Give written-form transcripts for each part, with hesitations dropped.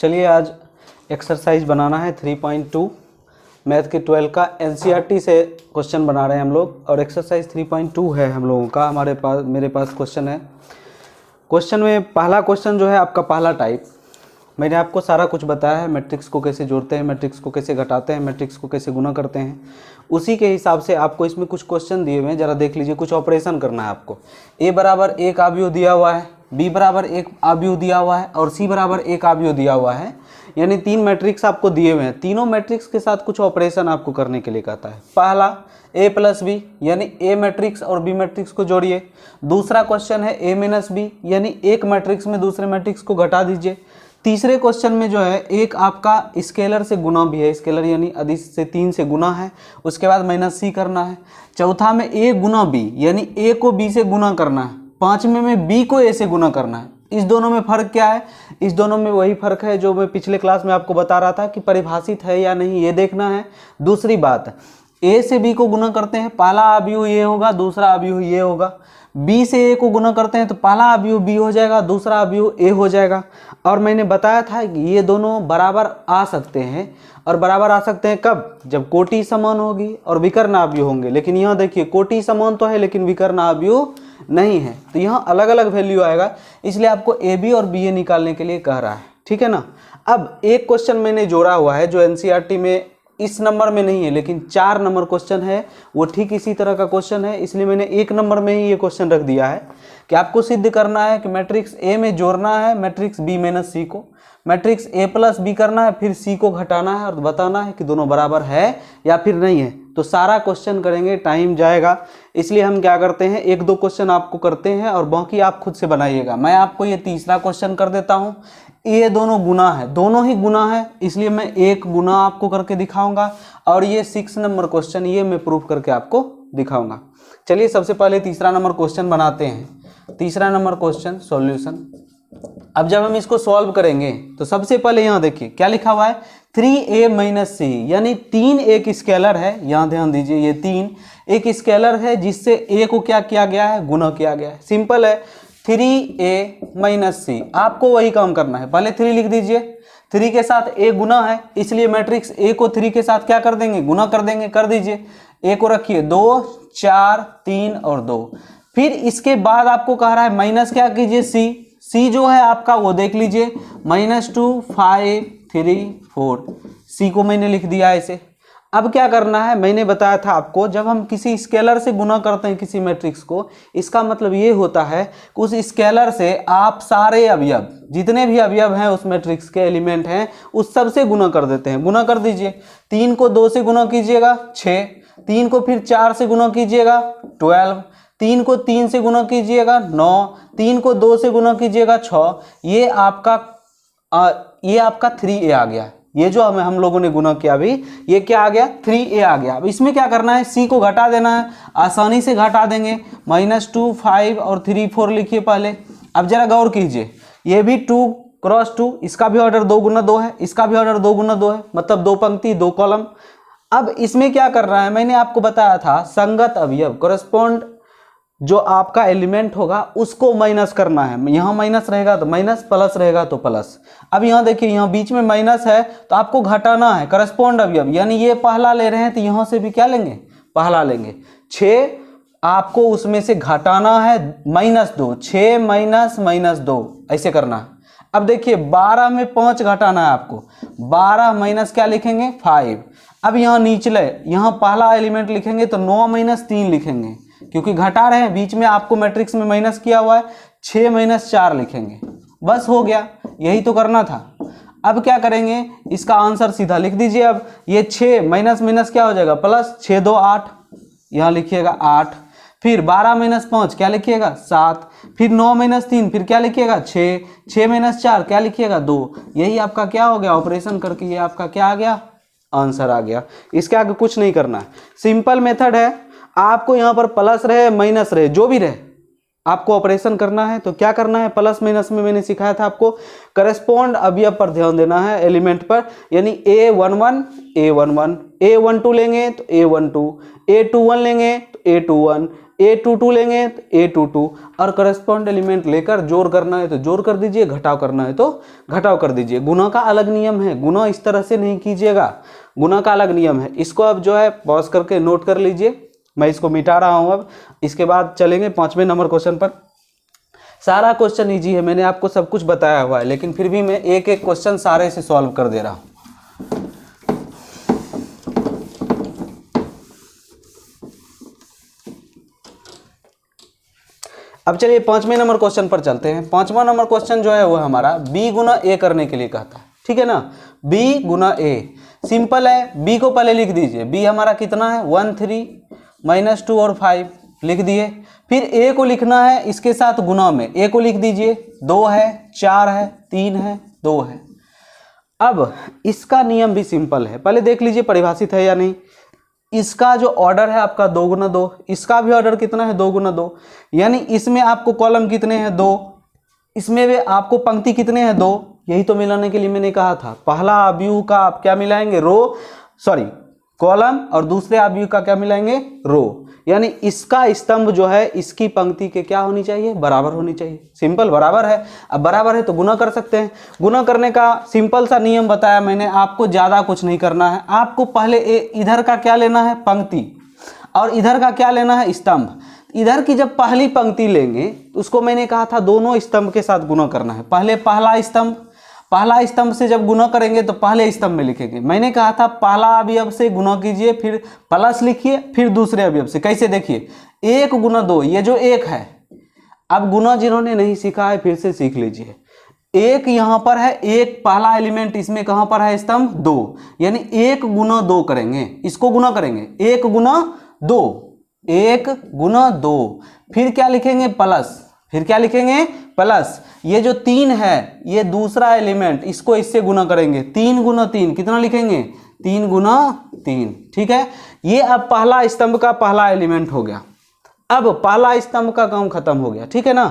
चलिए आज एक्सरसाइज बनाना है 3.2 मैथ के 12 का एनसीईआरटी से क्वेश्चन बना रहे हैं हम लोग। और एक्सरसाइज 3.2 है हम लोगों का, मेरे पास क्वेश्चन है। क्वेश्चन में पहला क्वेश्चन जो है आपका पहला टाइप, मैंने आपको सारा कुछ बताया है, मैट्रिक्स को कैसे जोड़ते हैं, मैट्रिक्स को कैसे घटाते हैं, मैट्रिक्स को कैसे गुना करते हैं। उसी के हिसाब से आपको इसमें कुछ क्वेश्चन दिए हुए हैं, ज़रा देख लीजिए। कुछ ऑपरेशन करना है आपको। ए बराबर 1 आव्यूह दिया हुआ है, बी बराबर 1 आव्यूह दिया हुआ है और सी बराबर 1 आव्यूह दिया हुआ है। यानी 3 मैट्रिक्स आपको दिए हुए हैं। तीनों मैट्रिक्स के साथ कुछ ऑपरेशन आपको करने के लिए कहता है। पहला ए प्लस बी यानी ए मैट्रिक्स और बी मैट्रिक्स को जोड़िए। दूसरा क्वेश्चन है ए माइनस बी यानी एक मैट्रिक्स में दूसरे मैट्रिक्स को घटा दीजिए। तीसरे क्वेश्चन में जो है एक आपका स्केलर से गुना भी है, स्केलर यानी अधिक से 3 से गुना है, उसके बाद माइनस सी करना है। चौथा में ए गुना बी यानी ए को बी से गुना करना है। पांचवें में बी को ए से गुना करना है। इस दोनों में फ़र्क क्या है? इस दोनों में वही फ़र्क है जो मैं पिछले क्लास में आपको बता रहा था कि परिभाषित है या नहीं, ये देखना है। दूसरी बात, ए से बी को गुना करते हैं, पहला अवयव ये होगा, दूसरा अवयव ये होगा। बी से ए को गुना करते हैं तो पहला अवयव बी हो जाएगा, दूसरा अवयव ए हो जाएगा। और मैंने बताया था कि ये दोनों बराबर आ सकते हैं। और बराबर आ सकते हैं कब? जब कोटि समान होगी और विकर्ण अवयव होंगे। लेकिन यहाँ देखिए कोटि समान तो है लेकिन विकर्ण अवयव नहीं है, तो यहाँ अलग अलग वैल्यू आएगा। इसलिए आपको ए बी और बी ए निकालने के लिए कह रहा है, ठीक है ना। अब एक क्वेश्चन मैंने जोड़ा हुआ है जो एनसीईआरटी में इस नंबर में नहीं है लेकिन 4 नंबर क्वेश्चन है, वो ठीक इसी तरह का क्वेश्चन है। इसलिए मैंने 1 नंबर में ही ये क्वेश्चन रख दिया है कि आपको सिद्ध करना है कि मैट्रिक्स ए में जोड़ना है मैट्रिक्स बी माइनस सी को, मैट्रिक्स ए प्लस बी करना है, फिर सी को घटाना है और बताना है कि दोनों बराबर है या फिर नहीं है। तो सारा क्वेश्चन करेंगे, टाइम जाएगा। इसलिए हम क्या करते हैं, 1-2 क्वेश्चन आपको करते हैं और बाकी आप खुद से बनाइएगा। मैं आपको ये तीसरा क्वेश्चन कर देता हूँ। ये दोनों गुना है, दोनों ही गुना है, इसलिए मैं एक गुना आपको करके दिखाऊंगा। और ये 6 नंबर क्वेश्चन ये मैं प्रूफ करके आपको दिखाऊंगा। चलिए सबसे पहले तीसरा नंबर क्वेश्चन बनाते हैं। तीसरा नंबर क्वेश्चन सॉल्यूशन। अब जब हम इसको सॉल्व करेंगे तो सबसे पहले यहाँ देखिए क्या लिखा हुआ है, 3a माइनस सी यानी 3 एक स्केलर है। यहाँ ध्यान दीजिए, ये 3 एक स्केलर है जिससे a को क्या किया गया है, गुना किया गया है। सिंपल है, 3a माइनस सी। आपको वही काम करना है, पहले 3 लिख दीजिए। 3 के साथ a गुना है इसलिए मैट्रिक्स a को 3 के साथ क्या कर देंगे, गुना कर देंगे। कर दीजिए, a को रखिए 2, 4, 3 और 2। फिर इसके बाद आपको कह रहा है माइनस क्या कीजिए, सी जो है आपका वो देख लीजिए, -2, 5, 3, 4। सी को मैंने लिख दिया ऐसे। अब क्या करना है, मैंने बताया था आपको, जब हम किसी स्केलर से गुना करते हैं किसी मैट्रिक्स को, इसका मतलब ये होता है कि उस स्केलर से आप सारे अवयव, जितने भी अवयव हैं उस मैट्रिक्स के एलिमेंट हैं, उस सब से गुना कर देते हैं। गुना कर दीजिए, 3 को 2 से गुना कीजिएगा 6, 3 को फिर 4 से गुना कीजिएगा 12, 3 को 3 से गुना कीजिएगा 9, 3 को 2 से गुना कीजिएगा 6। ये आपका 3a आ गया। ये जो हम लोगों ने गुना किया अभी, ये क्या आ गया, 3a आ गया। अब इसमें क्या करना है, c को घटा देना है। आसानी से घटा देंगे, -2, 5 और 3, 4 लिखिए पहले। अब जरा गौर कीजिए, ये भी 2 × 2, इसका भी ऑर्डर 2 × 2 है, इसका भी ऑर्डर 2 × 2 है, मतलब 2 पंक्ति 2 कॉलम। अब इसमें क्या करना है, मैंने आपको बताया था संगत अवयव कॉरेस्पॉन्ड जो आपका एलिमेंट होगा उसको माइनस करना है। यहाँ माइनस रहेगा तो माइनस, प्लस रहेगा तो प्लस। अब यहाँ देखिए, यहाँ बीच में माइनस है तो आपको घटाना है कॉरेस्पॉन्ड अवयव, यानी ये पहला ले रहे हैं तो यहाँ से भी क्या लेंगे, पहला लेंगे। 6 आपको उसमें से घटाना है -2, 6 - -2 ऐसे करना है। अब देखिए 12 में 5 घटाना है आपको, 12 माइनस क्या लिखेंगे, 5। अब यहाँ निचले, यहाँ पहला एलिमेंट लिखेंगे तो 9 - 3 लिखेंगे, क्योंकि घटा रहे हैं, बीच में आपको मैट्रिक्स में माइनस किया हुआ है। 6 - 4 लिखेंगे, बस हो गया, यही तो करना था। अब क्या करेंगे, इसका आंसर सीधा लिख दीजिए। अब ये 6 माइनस क्या हो जाएगा, प्लस, 6 2 8, यहाँ लिखिएगा 8। फिर 12 - 5 क्या लिखिएगा, 7। फिर 9 - 3 फिर क्या लिखिएगा, 6। 6 - 4 क्या लिखिएगा, 2। यही आपका क्या हो गया, ऑपरेशन करके ये आपका क्या आ गया, आंसर आ गया। इसके आगे कुछ नहीं करना है, सिंपल मेथड है। आपको यहाँ पर प्लस रहे माइनस रहे जो भी रहे, आपको ऑपरेशन करना है तो क्या करना है, प्लस माइनस में मैंने सिखाया था आपको करेस्पॉन्ड अवयव पर ध्यान देना है, एलिमेंट पर। यानी a11 a11, a12 लेंगे तो a12, a21 लेंगे तो a21, A22 लेंगे तो A22 और करस्पॉन्ड एलिमेंट लेकर जोड़ करना है तो जोड़ कर दीजिए, घटाव करना है तो घटाव कर दीजिए। गुना का अलग नियम है, गुना इस तरह से नहीं कीजिएगा, गुना का अलग नियम है। इसको अब जो है पॉज करके नोट कर लीजिए, मैं इसको मिटा रहा हूँ अब। इसके बाद चलेंगे 5वें नंबर क्वेश्चन पर। सारा क्वेश्चन इजी है, मैंने आपको सब कुछ बताया हुआ है, लेकिन फिर भी मैं एक एक क्वेश्चन सारे से सॉल्व कर दे रहा हूँ। अब चलिए 5वें नंबर क्वेश्चन पर चलते हैं। 5वां नंबर क्वेश्चन जो है वो हमारा b गुना a करने के लिए कहता है, ठीक है ना। b गुना a सिंपल है, b को पहले लिख दीजिए। b हमारा कितना है 1 3 -2 और 5 लिख दिए। फिर a को लिखना है इसके साथ गुना में, a को लिख दीजिए 2 है 4 है 3 है 2 है। अब इसका नियम भी सिंपल है, पहले देख लीजिए परिभाषित है या नहीं। इसका जो ऑर्डर है आपका 2 गुना 2, इसका भी ऑर्डर कितना है 2 गुना 2, यानी इसमें आपको कॉलम कितने हैं 2, इसमें भी आपको पंक्ति कितने हैं 2। यही तो मिलाने के लिए मैंने कहा था, पहला अवयव का आप क्या मिलाएंगे कॉलम, और दूसरे अवयव का क्या मिलाएंगे रो। यानी इसका स्तंभ जो है इसकी पंक्ति के क्या होनी चाहिए, बराबर होनी चाहिए। सिंपल, बराबर है। अब बराबर है तो गुना कर सकते हैं। गुना करने का सिंपल सा नियम बताया मैंने आपको, ज़्यादा कुछ नहीं करना है। आपको पहले इधर का क्या लेना है पंक्ति, और इधर का क्या लेना है स्तंभ। इधर की जब पहली पंक्ति लेंगे तो उसको मैंने कहा था दोनों स्तंभ के साथ गुना करना है। पहले पहला स्तंभ से जब गुना करेंगे तो पहले स्तंभ में लिखेंगे। मैंने कहा था पहला अवयव से गुना कीजिए, फिर प्लस लिखिए, फिर दूसरे अवयव से। कैसे देखिए 1 गुना 2, ये जो 1 है, अब गुना जिन्होंने नहीं सीखा है फिर से सीख लीजिए। 1 यहाँ पर है, 1 पहला एलिमेंट इसमें कहाँ पर है स्तंभ 2, यानी 1 गुना 2 करेंगे, इसको गुना करेंगे 1 गुना 2, 1 गुना 2, फिर क्या लिखेंगे प्लस, फिर क्या लिखेंगे प्लस। ये जो 3 है ये दूसरा एलिमेंट, इसको इससे गुना करेंगे 3 गुना 3, कितना लिखेंगे 3 गुना 3, ठीक है। ये अब पहला स्तंभ का पहला एलिमेंट हो गया। अब पहला स्तंभ का काम खत्म हो गया, ठीक है ना।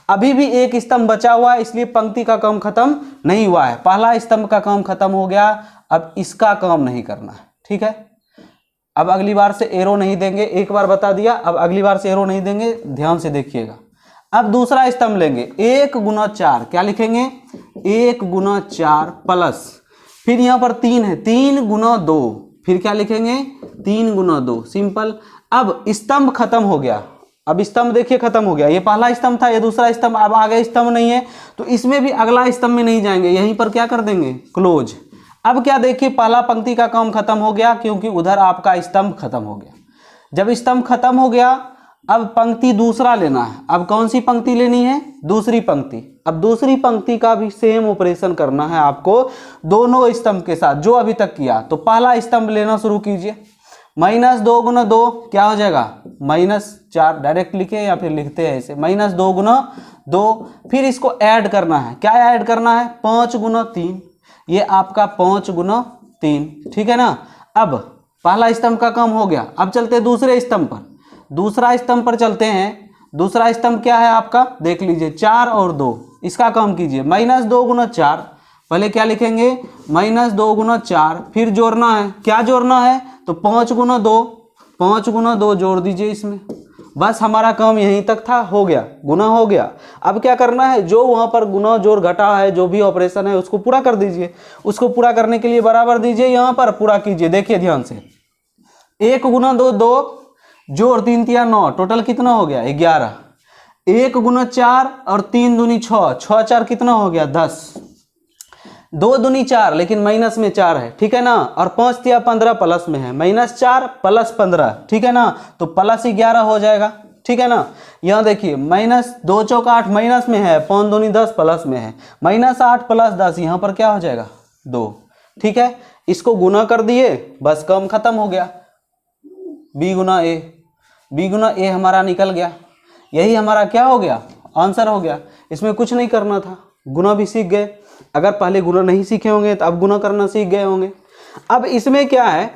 अभी भी एक स्तंभ बचा हुआ है, इसलिए पंक्ति का काम खत्म नहीं हुआ है। पहला स्तंभ का काम खत्म हो गया, अब इसका काम नहीं करना है, ठीक है। अब अगली बार से एरो नहीं देंगे, एक बार बता दिया, अब अगली बार से एरो नहीं देंगे, ध्यान से देखिएगा। अब दूसरा स्तंभ लेंगे 1 गुना 4, क्या लिखेंगे 1 गुना 4 प्लस, फिर यहाँ पर 3 है 3 गुना 2, फिर क्या लिखेंगे 3 गुना 2, सिंपल। अब स्तंभ खत्म हो गया, अब स्तंभ देखिए खत्म हो गया। ये पहला स्तंभ था, ये दूसरा स्तंभ, अब आगे स्तंभ नहीं है तो इसमें भी अगला स्तंभ में नहीं जाएंगे, यहीं पर क्या कर देंगे क्लोज। अब क्या देखिए पहला पंक्ति का काम खत्म हो गया, क्योंकि उधर आपका स्तंभ खत्म हो गया। जब स्तंभ खत्म हो गया अब पंक्ति दूसरा लेना है। अब कौन सी पंक्ति लेनी है, दूसरी पंक्ति। अब दूसरी पंक्ति का भी सेम ऑपरेशन करना है आपको दोनों स्तंभ के साथ जो अभी तक किया। तो पहला स्तंभ लेना शुरू कीजिए, -2 गुना 2 क्या हो जाएगा -4, डायरेक्ट लिखे या फिर लिखते हैं ऐसे -2 गुना 2। फिर इसको ऐड करना है, क्या ऐड करना है 5 गुना 3, ये आपका 5 गुना 3, ठीक है ना। अब पहला स्तंभ का काम हो गया, अब चलते हैं दूसरे स्तंभ पर। दूसरा स्तंभ पर चलते हैं। दूसरा स्तंभ क्या है आपका, देख लीजिए 4 और 2, इसका काम कीजिए -2 गुना 4, पहले क्या लिखेंगे -2 गुना 4, फिर जोड़ना है, क्या जोड़ना है तो 5 गुना 2, 5 गुना 2 जोड़ दीजिए इसमें। बस हमारा काम यहीं तक था, हो गया, गुना हो गया। अब क्या करना है, जो वहाँ पर गुना जोड़ घटा है जो भी ऑपरेशन है उसको पूरा कर दीजिए। उसको पूरा करने के लिए बराबर दीजिए, यहाँ पर पूरा कीजिए। देखिए ध्यान से 1 गुना 2 2, जोड़ 3 3 9, टोटल कितना हो गया 11। 1 गुना 4 और 3 दूनी 6, 6 4 कितना हो गया 10। 2 दूनी 4, लेकिन माइनस में 4 है, ठीक है ना। और 5 3 15 प्लस में है, -4 प्लस 15, ठीक है ना। तो प्लस 11 हो जाएगा, ठीक है ना। यहाँ देखिए -2 चौका 8 माइनस में है, 5 दूनी 10 प्लस में है, -8 प्लस 10, यहाँ पर क्या हो जाएगा 2, ठीक है। इसको गुना कर दिए, बस काम खत्म हो गया। b गुना a हमारा निकल गया। यही हमारा क्या हो गया आंसर हो गया। इसमें कुछ नहीं करना था, गुना भी सीख गए। अगर पहले गुना नहीं सीखे होंगे तो अब गुना करना सीख गए होंगे। अब इसमें क्या है,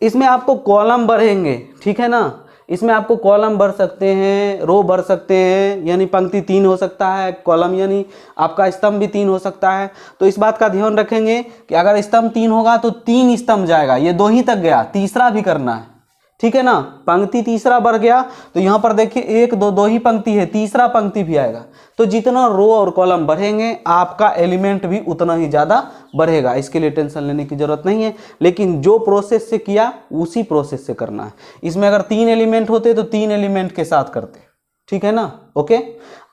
इसमें आपको कॉलम बढ़ेंगे, ठीक है ना। इसमें आपको कॉलम बढ़ सकते हैं, रो बढ़ सकते हैं, यानी पंक्ति 3 हो सकता है, कॉलम यानी आपका स्तंभ भी 3 हो सकता है। तो इस बात का ध्यान रखेंगे कि अगर स्तंभ 3 होगा तो 3 स्तंभ जाएगा, ये 2 ही तक गया, तीसरा भी करना है, ठीक है ना। पंक्ति तीसरा बढ़ गया तो यहाँ पर देखिए 1 2 2 ही पंक्ति है, तीसरा पंक्ति भी आएगा। तो जितना रो और कॉलम बढ़ेंगे आपका एलिमेंट भी उतना ही ज़्यादा बढ़ेगा, इसके लिए टेंशन लेने की ज़रूरत नहीं है। लेकिन जो प्रोसेस से किया उसी प्रोसेस से करना है। इसमें अगर 3 एलिमेंट होते तो 3 एलिमेंट के साथ करते, ठीक है ना। ओके,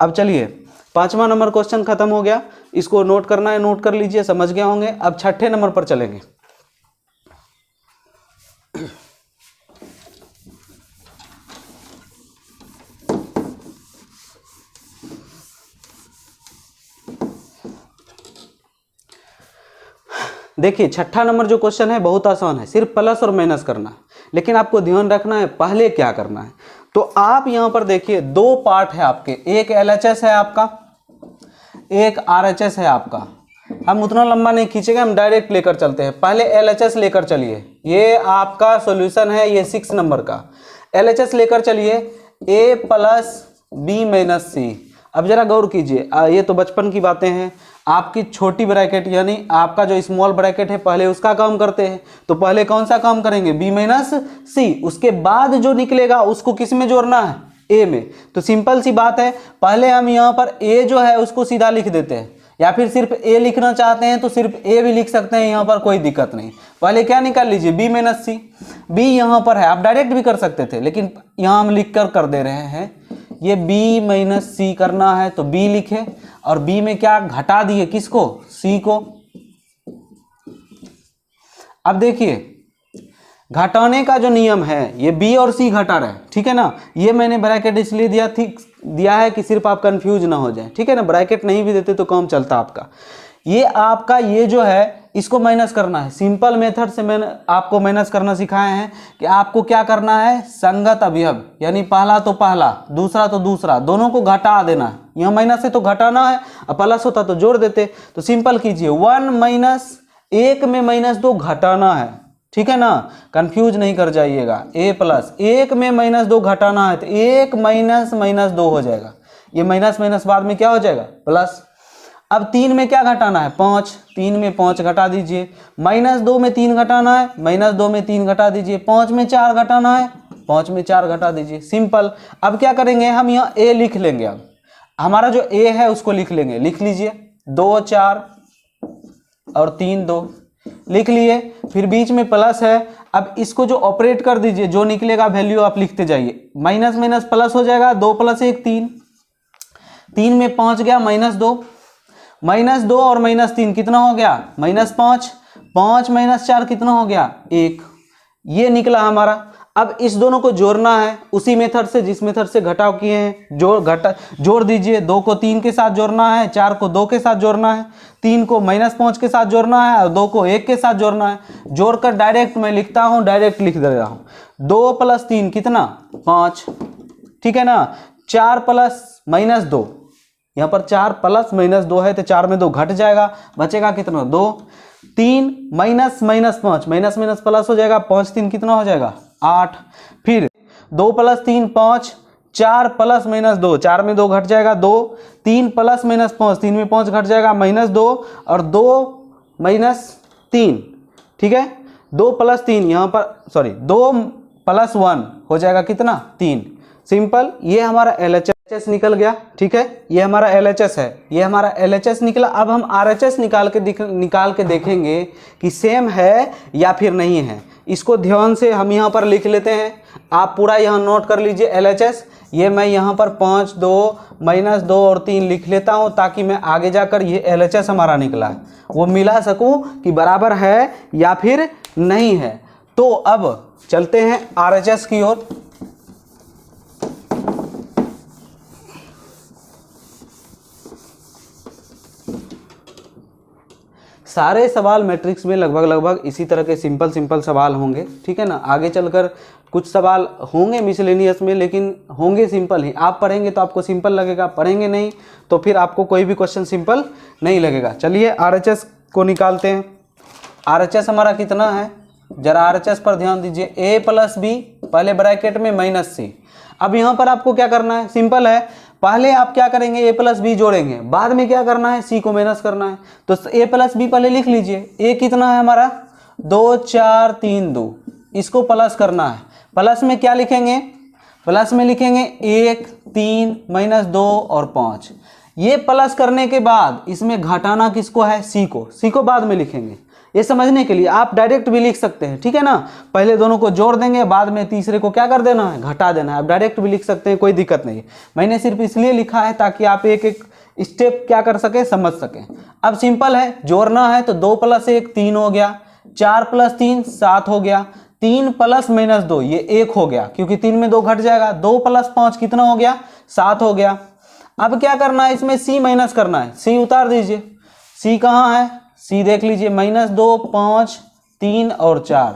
अब चलिए 5वां नंबर क्वेश्चन खत्म हो गया, इसको नोट करना है, नोट कर लीजिए, समझ गए होंगे। अब 6ठे नंबर पर चलेंगे। देखिए 6ठा नंबर जो क्वेश्चन है बहुत आसान है, सिर्फ प्लस और माइनस करना है। लेकिन आपको ध्यान रखना है पहले क्या करना है। तो आप यहां पर देखिए 2 पार्ट है आपके, एक LHS है आपका, एक RHS है आपका। हम उतना लंबा नहीं खींचेंगे, हम डायरेक्ट लेकर चलते हैं। पहले LHS लेकर चलिए, ये आपका सॉल्यूशन है, ये 6 नंबर का LHS लेकर चलिए, A + B - C। अब जरा गौर कीजिए, ये तो बचपन की बातें हैं। आपकी छोटी ब्रैकेट यानी आपका जो स्मॉल ब्रैकेट है पहले उसका काम करते हैं। तो पहले कौन सा काम करेंगे, B - C। उसके बाद जो निकलेगा उसको किस में जोड़ना है, A में। तो सिंपल सी बात है, पहले हम यहाँ पर A जो है उसको सीधा लिख देते हैं, या फिर सिर्फ A लिखना चाहते हैं तो सिर्फ A भी लिख सकते हैं, यहाँ पर कोई दिक्कत नहीं। पहले क्या निकाल लीजिए, B - C। B यहाँ पर है, आप डायरेक्ट भी कर सकते थे लेकिन यहाँ हम लिख कर दे रहे हैं। ये B - C करना है तो B लिखे, और B में क्या घटा दिए, किसको, C को। अब देखिए घटाने का जो नियम है, ये B और C घटा रहे हैं, ठीक है ना। ये मैंने ब्रैकेट इसलिए दिया है कि सिर्फ आप कंफ्यूज ना हो जाए, ठीक है ना। ब्रैकेट नहीं भी देते तो काम चलता आपका। ये आपका ये जो है इसको माइनस करना है। सिंपल मेथड से मैंने आपको माइनस करना सिखाए हैं कि आपको क्या करना है, संगत अवयव यानी पहला तो पहला, दूसरा तो दूसरा, दोनों को घटा देना है। यहाँ माइनस है तो घटाना है, और प्लस होता तो जोड़ देते। तो सिंपल कीजिए, 1 - 1 में -2 घटाना है, ठीक है ना, कंफ्यूज नहीं कर जाइएगा। A + 1 में -2 घटाना है तो 1 - -2 हो जाएगा। ये माइनस बाद में क्या हो जाएगा, प्लस। अब 3 में क्या घटाना है, 5। 3 में 5 घटा दीजिए। -2 में 3 घटाना है, -2 में 3 घटा दीजिए। 5 में 4 घटाना है, 5 में 4 घटा दीजिए, सिंपल। अब क्या करेंगे, हम यहाँ A लिख लेंगे। अब हमारा जो A है उसको लिख लेंगे, लिख लीजिए। 2 4 और 3 2 लिख लिए, फिर बीच में प्लस है। अब इसको जो ऑपरेट कर दीजिए, जो निकलेगा वैल्यू आप लिखते जाइए। माइनस माइनस प्लस हो जाएगा, 2 + 1 3। 3 में 5 गया, -2। -2 और -3 कितना हो गया, -5। 5 - 4 कितना हो गया, 1। ये निकला हमारा। अब इस दोनों को जोड़ना है उसी मेथड से जिस मेथड से घटाव किए हैं। जोड़ दीजिए। 2 को 3 के साथ जोड़ना है, 4 को 2 के साथ जोड़ना है, 3 को -5 के साथ जोड़ना है, और 2 को 1 के साथ जोड़ना है। जोड़कर डायरेक्ट मैं लिखता हूँ, डायरेक्ट लिख दे रहा हूँ। 2 + 3 कितना, 5, ठीक है ना। 4 + -2, यहाँ पर 4 + -2 है तो 4 में 2 घट जाएगा, बचेगा कितना, 2। 3 -5, माइनस प्लस हो जाएगा, 5 3 कितना हो जाएगा, 8। फिर 2 + 3 5, 4 + -2, 4 में 2 घट जाएगा, 2। 3 + -5, 3 में 5 घट जाएगा, -2, और 2 - 3, ठीक है। 2 + 3 यहाँ पर, सॉरी 2 + 1 हो जाएगा कितना, 3। सिंपल। ये हमारा LHS निकल गया, ठीक है। ये हमारा LHS है, ये हमारा LHS निकला। अब हम RHS निकाल के देखेंगे कि सेम है या फिर नहीं है। इसको ध्यान से हम यहाँ पर लिख लेते हैं, आप पूरा यहाँ नोट कर लीजिए। LHS ये मैं यहाँ पर 5 2 -2 और 3 लिख लेता हूँ, ताकि मैं आगे जाकर ये LHS हमारा निकला है वो मिला सकूँ कि बराबर है या फिर नहीं है। तो अब चलते हैं RHS की ओर। सारे सवाल मैट्रिक्स में लगभग इसी तरह के सिंपल सवाल होंगे, ठीक है ना। आगे चलकर कुछ सवाल होंगे मिसलेनियस में, लेकिन होंगे सिंपल ही। आप पढ़ेंगे तो आपको सिंपल लगेगा, पढ़ेंगे नहीं तो फिर आपको कोई भी क्वेश्चन सिंपल नहीं लगेगा। चलिए RHS को निकालते हैं। RHS हमारा कितना है, जरा RHS पर ध्यान दीजिए। A + B, पहले ब्रैकेट में -C। अब यहाँ पर आपको क्या करना है, सिंपल है। पहले आप क्या करेंगे, A + B जोड़ेंगे, बाद में क्या करना है, C को माइनस करना है। तो A + B पहले लिख लीजिए। A कितना है हमारा, 2 4 3 2, इसको प्लस करना है। प्लस में क्या लिखेंगे, प्लस में लिखेंगे 1, 3, -2 और 5। ये प्लस करने के बाद इसमें घटाना किसको है, सी को, सी को बाद में लिखेंगे। ये समझने के लिए आप डायरेक्ट भी लिख सकते हैं, ठीक है ना, पहले दोनों को जोड़ देंगे, बाद में तीसरे को क्या कर देना है, घटा देना है। आप डायरेक्ट भी लिख सकते हैं, कोई दिक्कत नहीं। मैंने सिर्फ इसलिए लिखा है ताकि आप एक एक स्टेप क्या कर सके, समझ सकें। अब सिंपल है, जोड़ना है तो 2 + 1 3 हो गया, 4 + 3 7 हो गया, 3 + -2 ये 1 हो गया, क्योंकि 3 में 2 घट जाएगा। 2 + 5 कितना हो गया, 7 हो गया। अब क्या करना है, इसमें सी माइनस करना है, सी उतार दीजिए। सी कहाँ है, सी देख लीजिए, -2, 5, 3 और 4,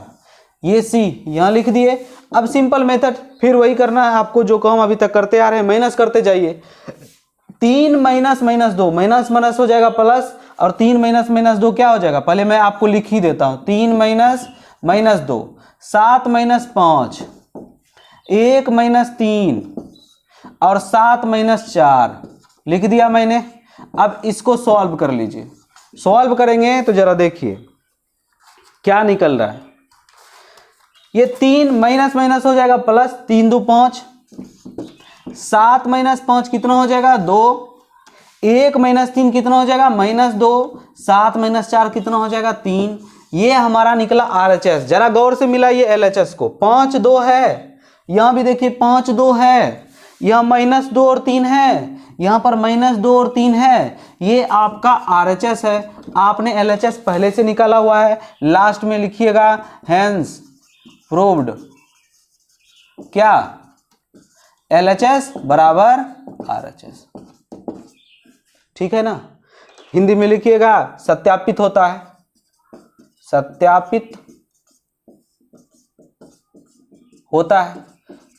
ये सी यहाँ लिख दिए। अब सिंपल मेथड फिर वही करना है आपको जो काम अभी तक करते आ रहे हैं, माइनस करते जाइए। 3 - -2 माइनस माइनस हो जाएगा प्लस, और 3 - -2 क्या हो जाएगा, पहले मैं आपको लिख ही देता हूँ। 3 - -2, 7 - 5, 1 - 3 और 7 - 4 लिख दिया मैंने। अब इसको सॉल्व कर लीजिए। सॉल्व करेंगे तो जरा देखिए क्या निकल रहा है। ये 3 माइनस माइनस हो जाएगा प्लस, 3 2 5, 7 - 5 कितना हो जाएगा, 2, 1 - 3 कितना हो जाएगा, -2, 7 - 4 कितना हो जाएगा, 3। ये हमारा निकला RHS। जरा गौर से मिलाइए LHS को। 5 2 है, यहां भी देखिए 5 2 है, यह -2 और 3 है, यहां पर -2 और 3 है। ये आपका RHS है। आपने LHS पहले से निकाला हुआ है, लास्ट में लिखिएगा हेंस प्रूव्ड क्या, LHS बराबर RHS, ठीक है ना। हिंदी में लिखिएगा सत्यापित होता है, सत्यापित होता है।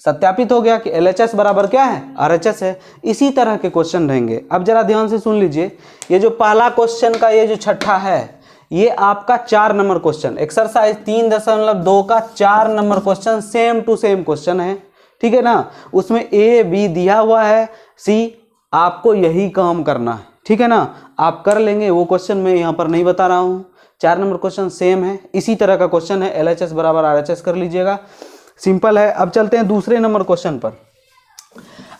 सत्यापित हो गया कि LHS बराबर क्या है, RHS है। इसी तरह के क्वेश्चन रहेंगे। अब जरा ध्यान से सुन लीजिए, ये जो पहला क्वेश्चन का ये जो छठा है, ये आपका 4 नंबर क्वेश्चन, एक्सरसाइज 3.2 का 4 number question, same to same question है, ठीक है ना। उसमें A B दिया हुआ है, C आपको यही काम करना है, ठीक है ना। आप कर लेंगे, वो क्वेश्चन मैं यहाँ पर नहीं बता रहा हूँ। 4 नंबर क्वेश्चन सेम है, इसी तरह का क्वेश्चन है। LHS बराबर RHS कर लीजिएगा, सिंपल है। अब चलते हैं दूसरे नंबर क्वेश्चन पर।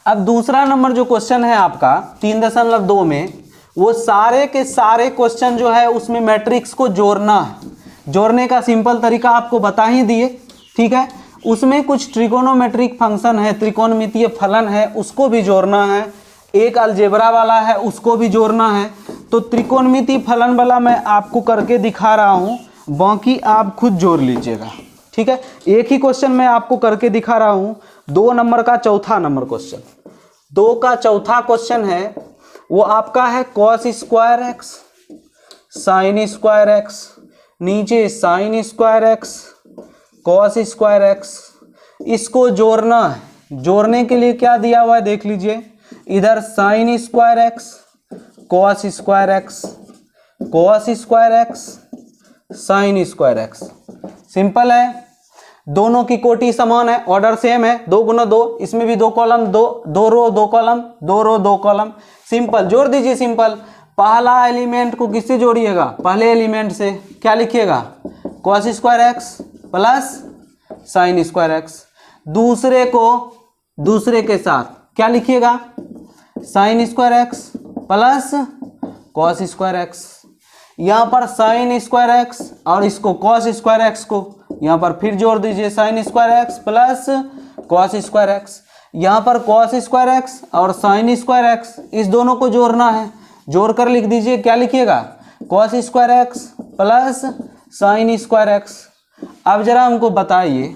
अब दूसरा नंबर जो क्वेश्चन है आपका 3.2 में, वो सारे के सारे क्वेश्चन जो है उसमें मैट्रिक्स को जोड़ना है। जोड़ने का सिंपल तरीका आपको बता ही दिए, ठीक है। उसमें कुछ ट्रिगोनोमेट्रिक फंक्शन है, त्रिकोणमितीय फलन है, उसको भी जोड़ना है। एक अलजेब्रा वाला है, उसको भी जोड़ना है। तो त्रिकोणमितीय फलन वाला मैं आपको करके दिखा रहा हूँ, बाकी आप खुद जोड़ लीजिएगा, ठीक है। एक ही क्वेश्चन मैं आपको करके दिखा रहा हूं। 2 नंबर का चौथा नंबर क्वेश्चन, 2 का चौथा क्वेश्चन है, वो आपका है cos square x sin square x, नीचे sin square x cos square x. इसको जोड़ना है। जोड़ने के लिए क्या दिया हुआ है देख लीजिए, इधर sin square x cos square x, cos square x sin square x. Simple है, दोनों की कोटि समान है, ऑर्डर सेम है, 2 × 2, इसमें भी 2 कॉलम, 2 रो 2 कॉलम, 2 रो 2 कॉलम। सिंपल जोड़ दीजिए। सिंपल, पहला एलिमेंट को किससे जोड़िएगा, पहले एलिमेंट से। क्या लिखिएगा, cos square x plus sin square x. दूसरे को दूसरे के साथ क्या लिखिएगा, sin square x plus cos square x. यहाँ पर sin स्क्वायर एक्स और इसको cos स्क्वायर एक्स को यहाँ पर फिर जोड़ दीजिए, sin square x plus cos square x. यहाँ पर cos स्क्वायर एक्स और sin स्क्वायर एक्स, इस दोनों को जोड़ना है। जोड़ कर लिख दीजिए, क्या लिखिएगा, cos square x plus sin square x. अब जरा हमको बताइए,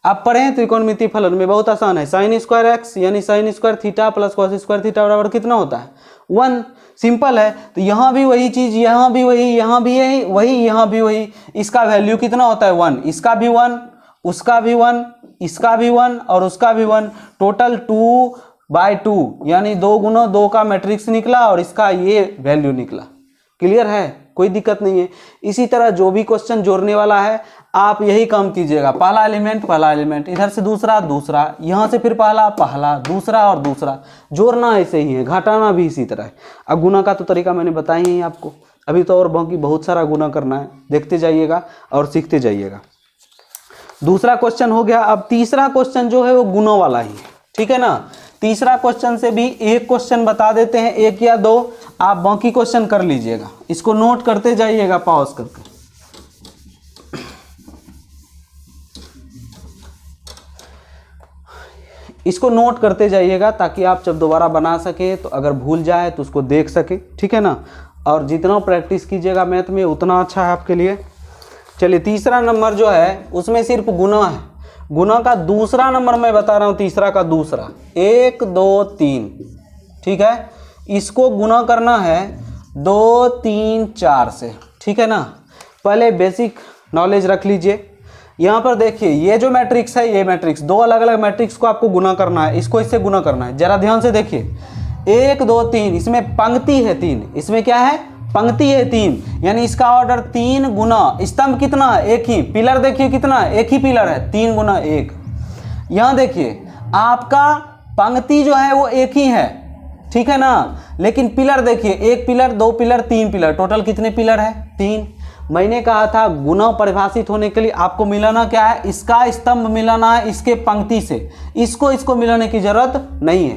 आप पढ़े त्रिकोणमितीय फलन में, बहुत आसान है। sin स्क्वायर एक्स यानी sin square theta plus cos square theta बराबर कितना होता है, 1। सिंपल है। तो यहाँ भी वही चीज, यहाँ भी वही, यहाँ भी यही वही, यहाँ भी वही। इसका वैल्यू कितना होता है, 1। इसका भी 1, उसका भी 1, इसका भी 1 और उसका भी 1। टोटल 2/2 यानी 2 × 2 का मैट्रिक्स निकला और इसका ये वैल्यू निकला। क्लियर है, कोई दिक्कत नहीं है। इसी तरह जो भी क्वेश्चन जोड़ने वाला है आप यही काम कीजिएगा। पहला एलिमेंट, इधर से दूसरा, यहाँ से फिर पहला, दूसरा और दूसरा। जोड़ना ऐसे ही है, घटाना भी इसी तरह है। अब गुना का तो तरीका मैंने बताया ही आपको, अभी तो और बाकी बहुत सारा गुना करना है। देखते जाइएगा और सीखते जाइएगा। दूसरा क्वेश्चन हो गया। अब तीसरा क्वेश्चन जो है वो गुणों वाला ही है, ठीक है ना। तीसरा क्वेश्चन से भी एक क्वेश्चन बता देते हैं, एक या दो, आप बाकी क्वेश्चन कर लीजिएगा, इसको नोट करते जाइएगा पॉज करके। इसको नोट करते जाइएगा ताकि आप जब दोबारा बना सके तो अगर भूल जाए तो उसको देख सके, ठीक है ना। और जितना प्रैक्टिस कीजिएगा मैथ में उतना अच्छा है आपके लिए। चलिए तीसरा नंबर जो है उसमें सिर्फ गुना है, गुना का दूसरा नंबर मैं बता रहा हूँ, तीसरा का दूसरा, 1 2 3, ठीक है। इसको गुना करना है 2 3 4 से, ठीक है ना। पहले बेसिक नॉलेज रख लीजिए। यहाँ पर देखिए ये जो मैट्रिक्स है, ये मैट्रिक्स, दो अलग अलग मैट्रिक्स को आपको गुना करना है, इसको इससे गुना करना है। जरा ध्यान से देखिए, 1 2 3, इसमें पंक्ति है 3, इसमें क्या है, पंक्ति है 3, यानी इसका ऑर्डर 3 गुना स्तंभ कितना है, एक ही, पिलर देखिए कितना है, एक ही पिलर है, 3 गुना 1। यहाँ देखिए आपका पंक्ति जो है वो एक ही है, ठीक है ना, लेकिन पिलर देखिए, एक पिलर, दो पिलर, 3 पिलर, टोटल कितने पिलर है, 3। मैंने कहा था गुना परिभाषित होने के लिए आपको मिलाना क्या है, इसका स्तंभ मिलाना है इसके पंक्ति से, इसको मिलाने की जरूरत नहीं है।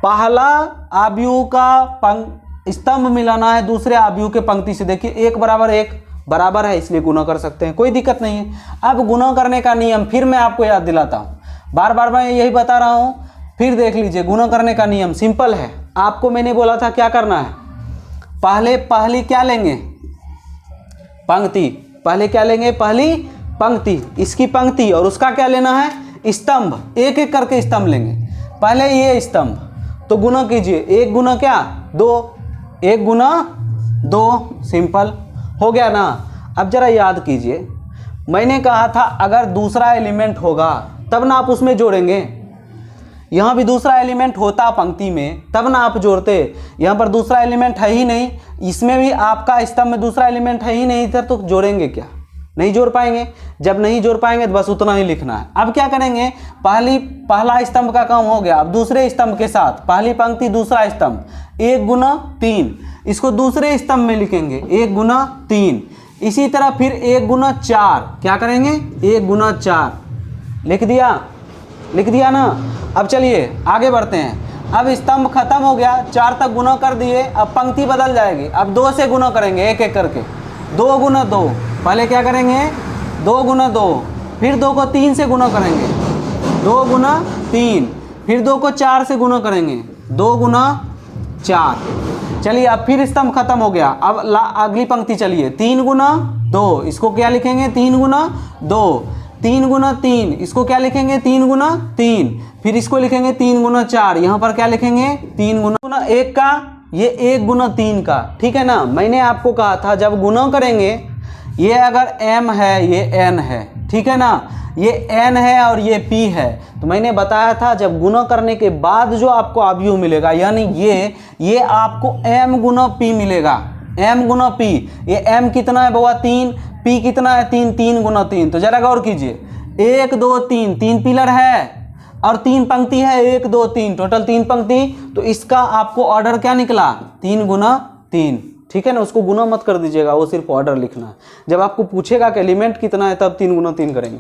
पहला आव्यूह का स्तंभ मिलाना है दूसरे आव्यूह के पंक्ति से। देखिए 1 बराबर 1 बराबर है, इसलिए गुना कर सकते हैं, कोई दिक्कत नहीं है। अब गुना करने का नियम फिर मैं आपको याद दिलाता हूँ, बार बार मैं यही बता रहा हूँ, फिर देख लीजिए। गुना करने का नियम सिंपल है, आपको मैंने बोला था क्या करना है, पहली क्या लेंगे, पंक्ति, पहले क्या लेंगे, पहली पंक्ति, इसकी पंक्ति, और उसका क्या लेना है, स्तंभ, एक एक करके स्तंभ लेंगे। पहले ये स्तंभ, तो गुना कीजिए, 1 गुना क्या 2, 1 गुना 2, सिंपल हो गया ना। अब जरा याद कीजिए, मैंने कहा था अगर दूसरा एलिमेंट होगा तब ना आप उसमें जोड़ेंगे, यहाँ भी दूसरा एलिमेंट होता पंक्ति में तब ना आप जोड़ते, यहाँ पर दूसरा एलिमेंट है ही नहीं, इसमें भी आपका स्तंभ में दूसरा एलिमेंट है ही नहीं, इधर तो जोड़ेंगे क्या, नहीं जोड़ पाएंगे। जब नहीं जोड़ पाएंगे तो बस उतना ही लिखना है। अब क्या करेंगे, पहला स्तंभ का काम हो गया, अब दूसरे स्तंभ के साथ, पहली पंक्ति दूसरा स्तंभ, 1 गुना 3, इसको दूसरे स्तंभ में लिखेंगे, 1 गुना 3। इसी तरह फिर 1 गुना 4, क्या करेंगे, 1 गुना 4 लिख दिया ना। अब चलिए आगे बढ़ते हैं। अब स्तंभ खत्म हो गया, 4 तक गुना कर दिए, अब पंक्ति बदल जाएगी, अब 2 से गुना करेंगे एक एक करके, 2 गुना 2, पहले क्या करेंगे 2 गुना 2, फिर 2 को 3 से गुना करेंगे, 2 गुना 3, फिर 2 को 4 से गुना करेंगे, 2 गुना 4। चलिए अब फिर स्तंभ खत्म हो गया, अब अगली पंक्ति चलिए, 3 गुना 2, इसको क्या लिखेंगे, 3 गुना 2, 3 गुना 3, इसको क्या लिखेंगे, 3 गुना 3, फिर इसको लिखेंगे 3 गुना 4, यहाँ पर क्या लिखेंगे, 3 गुना 1 का, ये 1 गुना 3 का, ठीक है ना। मैंने आपको कहा था जब गुना करेंगे, ये अगर m है ये n है, ठीक है ना, ये n है और ये p है, तो मैंने बताया था जब गुना करने के बाद जो आपको अवयव मिलेगा, यानी ये आपको m गुना p मिलेगा, m गुना p, ये m कितना है बाबा 3, p कितना है 3, 3 गुना 3। तो जरा गौर कीजिए, 1 2 3, 3 पिलर है और 3 पंक्ति है, 1 2 3, टोटल 3 पंक्ति, तो इसका आपको ऑर्डर क्या निकला, 3 गुना 3, ठीक है ना। उसको गुना मत कर दीजिएगा, वो सिर्फ ऑर्डर लिखना है। जब आपको पूछेगा कि एलिमेंट कितना है तब 3 गुना 3 करेंगे।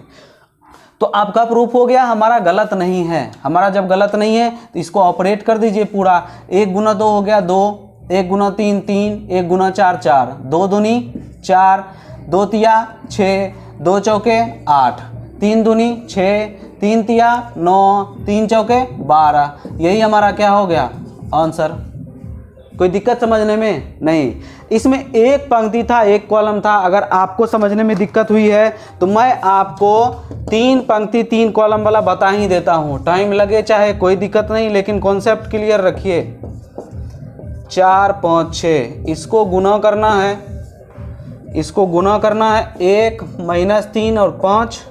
तो आपका प्रूफ हो गया, हमारा गलत नहीं है। हमारा जब गलत नहीं है तो इसको ऑपरेट कर दीजिए पूरा, 1 गुना 2 हो गया 2, 1 गुना 3 3, 1 गुना 4 4, 2 दूनी 4, 2 तिया 6, 2 चौके 8, 3 दूनी 6, 3 तिया 9, 3 चौके 12, यही हमारा क्या हो गया आंसर। कोई दिक्कत समझने में नहीं। इसमें एक पंक्ति था, एक कॉलम था। अगर आपको समझने में दिक्कत हुई है तो मैं आपको 3 पंक्ति 3 कॉलम वाला बता ही देता हूँ, टाइम लगे चाहे कोई दिक्कत नहीं, लेकिन कॉन्सेप्ट क्लियर रखिए। 4 5 6, इसको गुना करना है, इसको गुना करना है 1 -3 और 5,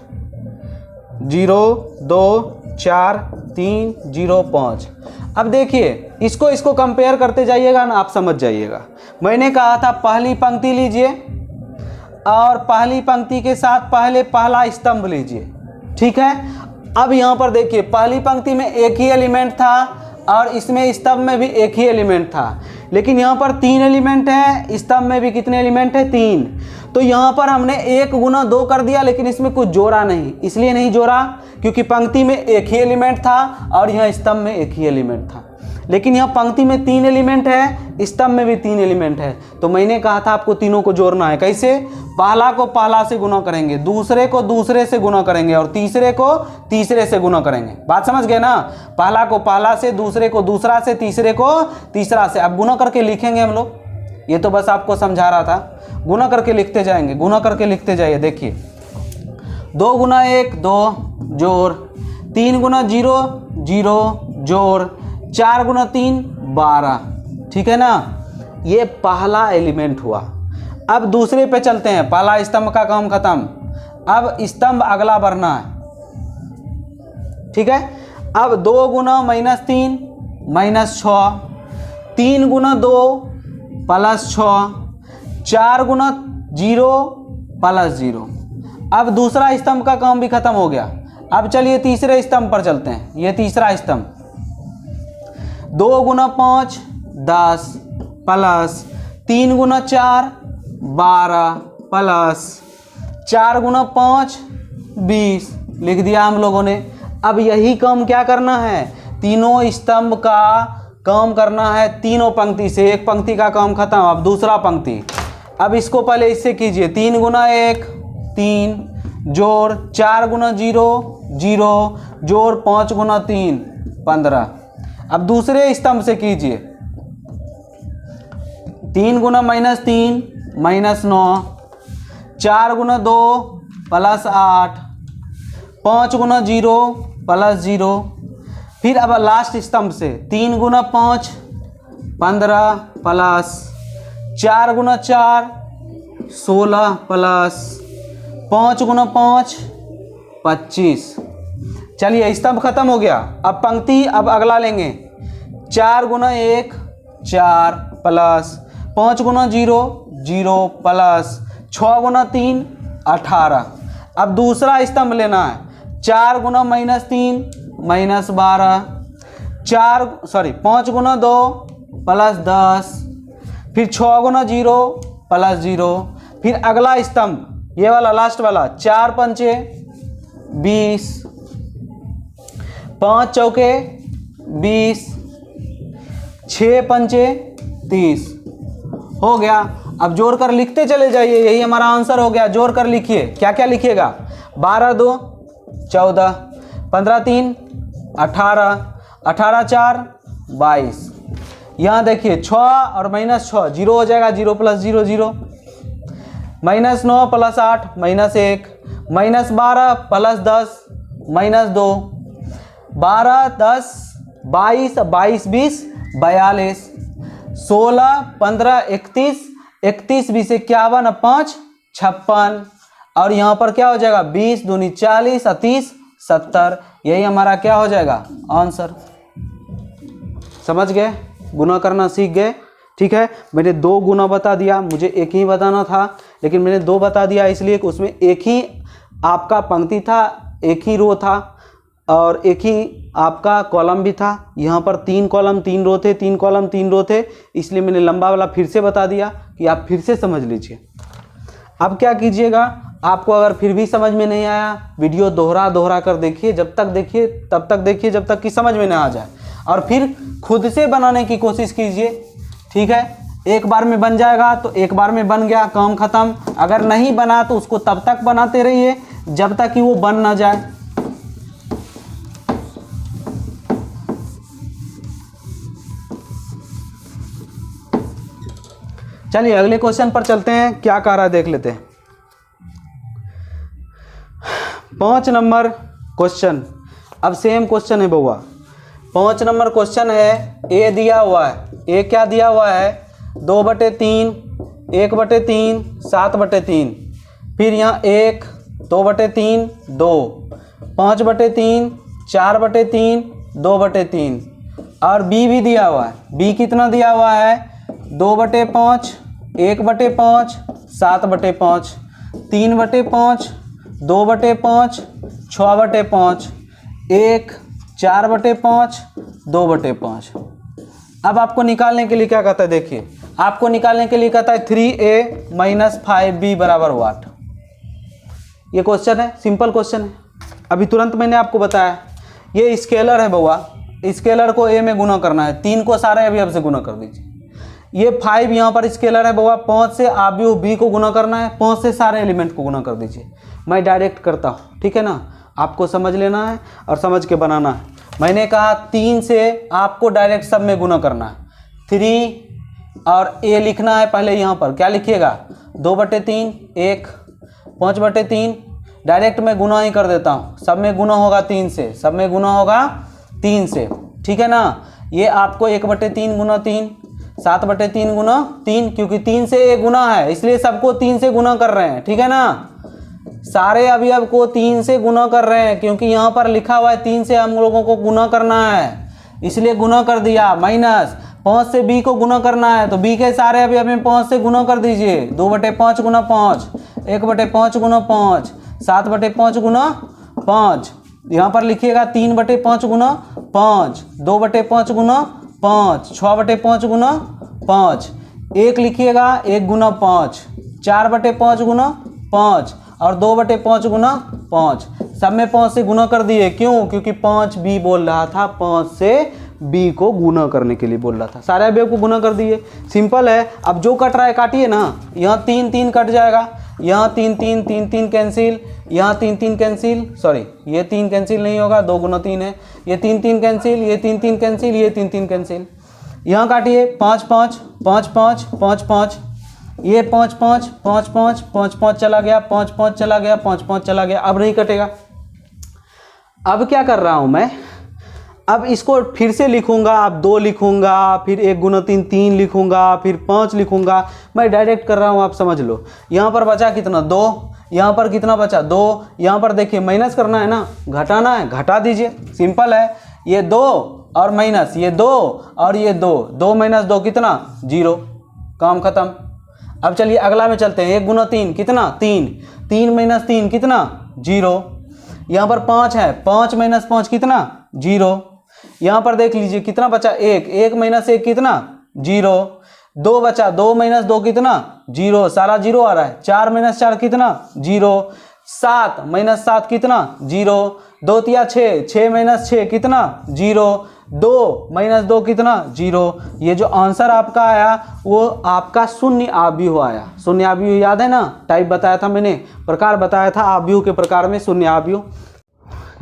0 2 4 3 0 5। अब देखिए इसको कंपेयर करते जाइएगा ना, आप समझ जाइएगा। मैंने कहा था पहली पंक्ति लीजिए और पहली पंक्ति के साथ पहला स्तंभ लीजिए, ठीक है। अब यहाँ पर देखिए पहली पंक्ति में एक ही एलिमेंट था और इसमें स्तंभ में भी एक ही एलिमेंट था, लेकिन यहाँ पर 3 एलिमेंट है, स्तंभ में भी कितने एलिमेंट है 3। तो यहाँ पर हमने 1 गुना 2 कर दिया, लेकिन इसमें कुछ जोड़ा नहीं। इसलिए नहीं जोड़ा क्योंकि पंक्ति में एक ही एलिमेंट था और यहाँ स्तंभ में एक ही एलिमेंट था। लेकिन यहाँ पंक्ति में 3 एलिमेंट है, स्तंभ में भी 3 एलिमेंट है। तो मैंने कहा था आपको तीनों को जोड़ना है। कैसे? पहला को पहला से गुना करेंगे, दूसरे को दूसरे से गुना करेंगे और तीसरे को तीसरे से गुना करेंगे। बात समझ गए ना? पहला को पहला से, दूसरे को दूसरा से, तीसरे को तीसरा से। अब गुना करके लिखेंगे हम लोग। ये तो बस आपको समझा रहा था। गुना करके लिखते जाएंगे, गुना करके लिखते जाइए। देखिए 2 गुना 1 2 जोड़, 3 गुना 0 0 जोड़, 4 गुना 3 12। ठीक है ना? ये पहला एलिमेंट हुआ। अब दूसरे पे चलते हैं। पहला स्तंभ का काम खत्म। अब स्तंभ अगला भरना है। ठीक है? अब 2 गुना -3 -6, 3 गुना 2 +6, 4 गुना 0 +0। अब दूसरा स्तंभ का काम भी खत्म हो गया। अब चलिए तीसरे स्तंभ पर चलते हैं। ये तीसरा स्तंभ 2 गुना 5 10 प्लस 3 गुना 4 12 प्लस 4 गुना 5 20 लिख दिया हम लोगों ने। अब यही काम क्या करना है? तीनों स्तंभ का काम करना है तीनों पंक्ति से। एक पंक्ति का काम खत्म, अब दूसरा पंक्ति। अब इसको पहले इससे कीजिए। 3 गुना 1 3 जोड़, 4 गुना 0 0 जोड़, 5 गुना 3 15। अब दूसरे स्तंभ से कीजिए। 3 गुना -3 -9, 4 गुना 2 +8, 5 गुना 0 +0। फिर अब लास्ट स्तंभ से 3 गुना 5 15 प्लस 4 गुना 4 16 प्लस 5 गुना 5 25। चलिए स्तंभ खत्म हो गया। अब पंक्ति, अब अगला लेंगे। 4 गुना 1 4 प्लस 5 गुना 0 0 प्लस 6 गुना 3 18। अब दूसरा स्तंभ लेना है। 4 गुना -3 -12, 5 गुना 2 +10, फिर 6 गुना 0 +0। फिर अगला स्तंभ ये वाला लास्ट वाला 4 पंचे 20, 5 चौके 20, 6 पंचे 30। हो गया। अब जोड़कर लिखते चले जाइए। यही हमारा आंसर हो गया। जोड़कर लिखिए। क्या क्या लिखिएगा? 12 2 14, 15 3 18, 18 4 22। यहाँ देखिए 6 और -6 0 हो जाएगा। 0 + 0 0, -9 + 8 -1, -12 + 10 -2, 12 10 22 22 20 42, 16 15 31 31 20 51 5 56। और यहाँ पर क्या हो जाएगा? 20 दूनी 40 30 70। यही हमारा क्या हो जाएगा? आंसर। समझ गए? गुना करना सीख गए? ठीक है। मैंने 2 गुना बता दिया, मुझे एक ही बताना था, लेकिन मैंने 2 बता दिया इसलिए कि उसमें एक ही आपका पंक्ति था, एक ही रो था और एक ही आपका कॉलम भी था। यहाँ पर 3 कॉलम 3 रो थे, 3 कॉलम 3 रो थे, इसलिए मैंने लंबा वाला फिर से बता दिया कि आप फिर से समझ लीजिए। अब क्या कीजिएगा? आपको अगर फिर भी समझ में नहीं आया, वीडियो दोहरा कर देखिए। जब तक देखिए तब तक देखिए जब तक कि समझ में ना आ जाए, और फिर खुद से बनाने की कोशिश कीजिए। ठीक है? एक बार में बन जाएगा तो एक बार में बन गया, काम खत्म। अगर नहीं बना तो उसको तब तक बनाते रहिए जब तक कि वो बन ना जाए। चलिए अगले क्वेश्चन पर चलते हैं। क्या कह रहा है देख लेते हैं। 5 नंबर क्वेश्चन। अब सेम क्वेश्चन है बउआ। 5 नंबर क्वेश्चन है। ए दिया हुआ है। ए क्या दिया हुआ है? 2/3 1/3 7/3। फिर यहाँ 1 2/3 2 5/3 4/3 2/3। और बी भी दिया हुआ है। बी कितना दिया हुआ है? 2/5 1/5 7/5 3/5 2/5 6/5 1 4/5 2/5। अब आपको निकालने के लिए क्या कहता है, देखिए आपको निकालने के लिए कहता है 3a माइनस 5b बराबर वाट। ये क्वेश्चन है, सिंपल क्वेश्चन है। अभी तुरंत मैंने आपको बताया ये स्केलर है बउआ, स्केलर को a में गुना करना है, 3 को सारे अवयव से गुना कर दीजिए। ये 5 यहाँ पर स्केलर है बउआ, 5 से अवयव b को गुना करना है, 5 से सारे एलिमेंट को गुना कर दीजिए। मैं डायरेक्ट करता हूँ, ठीक है ना, आपको समझ लेना है और समझ के बनाना है। मैंने कहा 3 से आपको डायरेक्ट सब में गुना करना है, 3 और a लिखना है। पहले यहाँ पर क्या लिखिएगा, 2/3 1, 5/3 डायरेक्ट में गुना ही कर देता हूँ, सब में गुना होगा 3 से, सब में गुना होगा 3 से, ठीक है ना। ये आपको 1/3 गुना 3, 7/3 गुना 3, क्योंकि 3 से ये गुना है इसलिए सबको 3 से गुना कर रहे हैं, ठीक है ना। सारे अवयव को 3 से गुना कर रहे हैं क्योंकि यहाँ पर लिखा हुआ है 3 से हम लोगों को गुना करना है, इसलिए गुना कर दिया। माइनस 5 से b को गुना करना है तो b के सारे अवयव में 5 से गुना कर दीजिए, 2/5 गुना 5, 1/5 गुना 5, 7/5 गुना 5, यहाँ पर लिखिएगा 3/5 गुना 5, 2/5 गुना 5, 6/5 गुना 5, 1 लिखिएगा 1 गुना 5, 4/5 गुना 5 और 2/5 गुना 5, सब में 5 से गुना कर दिए। क्यों, क्योंकि 5b बोल रहा था, 5 से b को गुना करने के लिए बोल रहा था, सारे अवयव को गुना कर दिए। सिंपल है। अब जो कट रहा है काटिए ना, यहाँ 3 3 कट जाएगा, यहाँ 3 3 3 3 कैंसिल, यहाँ 3 3 कैंसिल, सॉरी ये 3 कैंसिल नहीं होगा, 2 गुना 3 है, ये 3 3 कैंसिल, ये 3 3 कैंसिल, ये 3 3 कैंसिल। यहाँ काटिए 5 5 5 5 5 5, ये 5 5 5 5 5 5 चला गया, 5 5 चला गया, 5 5 चला गया, अब नहीं कटेगा। अब क्या कर रहा हूँ मैं, अब इसको फिर से लिखूंगा, अब 2 लिखूंगा, फिर 1 गुना 3 3 लिखूंगा, फिर 5 लिखूंगा। मैं डायरेक्ट कर रहा हूँ, आप समझ लो। यहाँ पर बचा कितना, 2, यहाँ पर कितना बचा, 2, यहाँ पर देखिए माइनस करना है ना, घटाना है, घटा दीजिए, सिंपल है। ये 2 और माइनस, ये 2 और ये 2, 2 माइनस 2 कितना, 0, काम खत्म। अब चलिए अगला में चलते हैं, 1 गुना 3 कितना, 3, 3 माइनस 3 कितना, 0। यहाँ पर 5 है, 5 माइनस 5 कितना, 0। यहाँ पर देख लीजिए कितना बचा, 1, 1 माइनस 1 कितना, 0। 2 बचा, 2 माइनस 2 कितना, 0, सारा 0 आ रहा है। 4 माइनस 4 कितना, 0। 7 माइनस 7 कितना, 0। 2 तिया 6, 6 माइनस 6 कितना, 0। 2 माइनस 2 कितना, 0। ये जो आंसर आपका आया वो आपका शून्य आव्यूह आया। शून्य आव्यूह याद है ना, टाइप बताया था मैंने, प्रकार बताया था आव्यूह के प्रकार में, शून्य आव्यूह।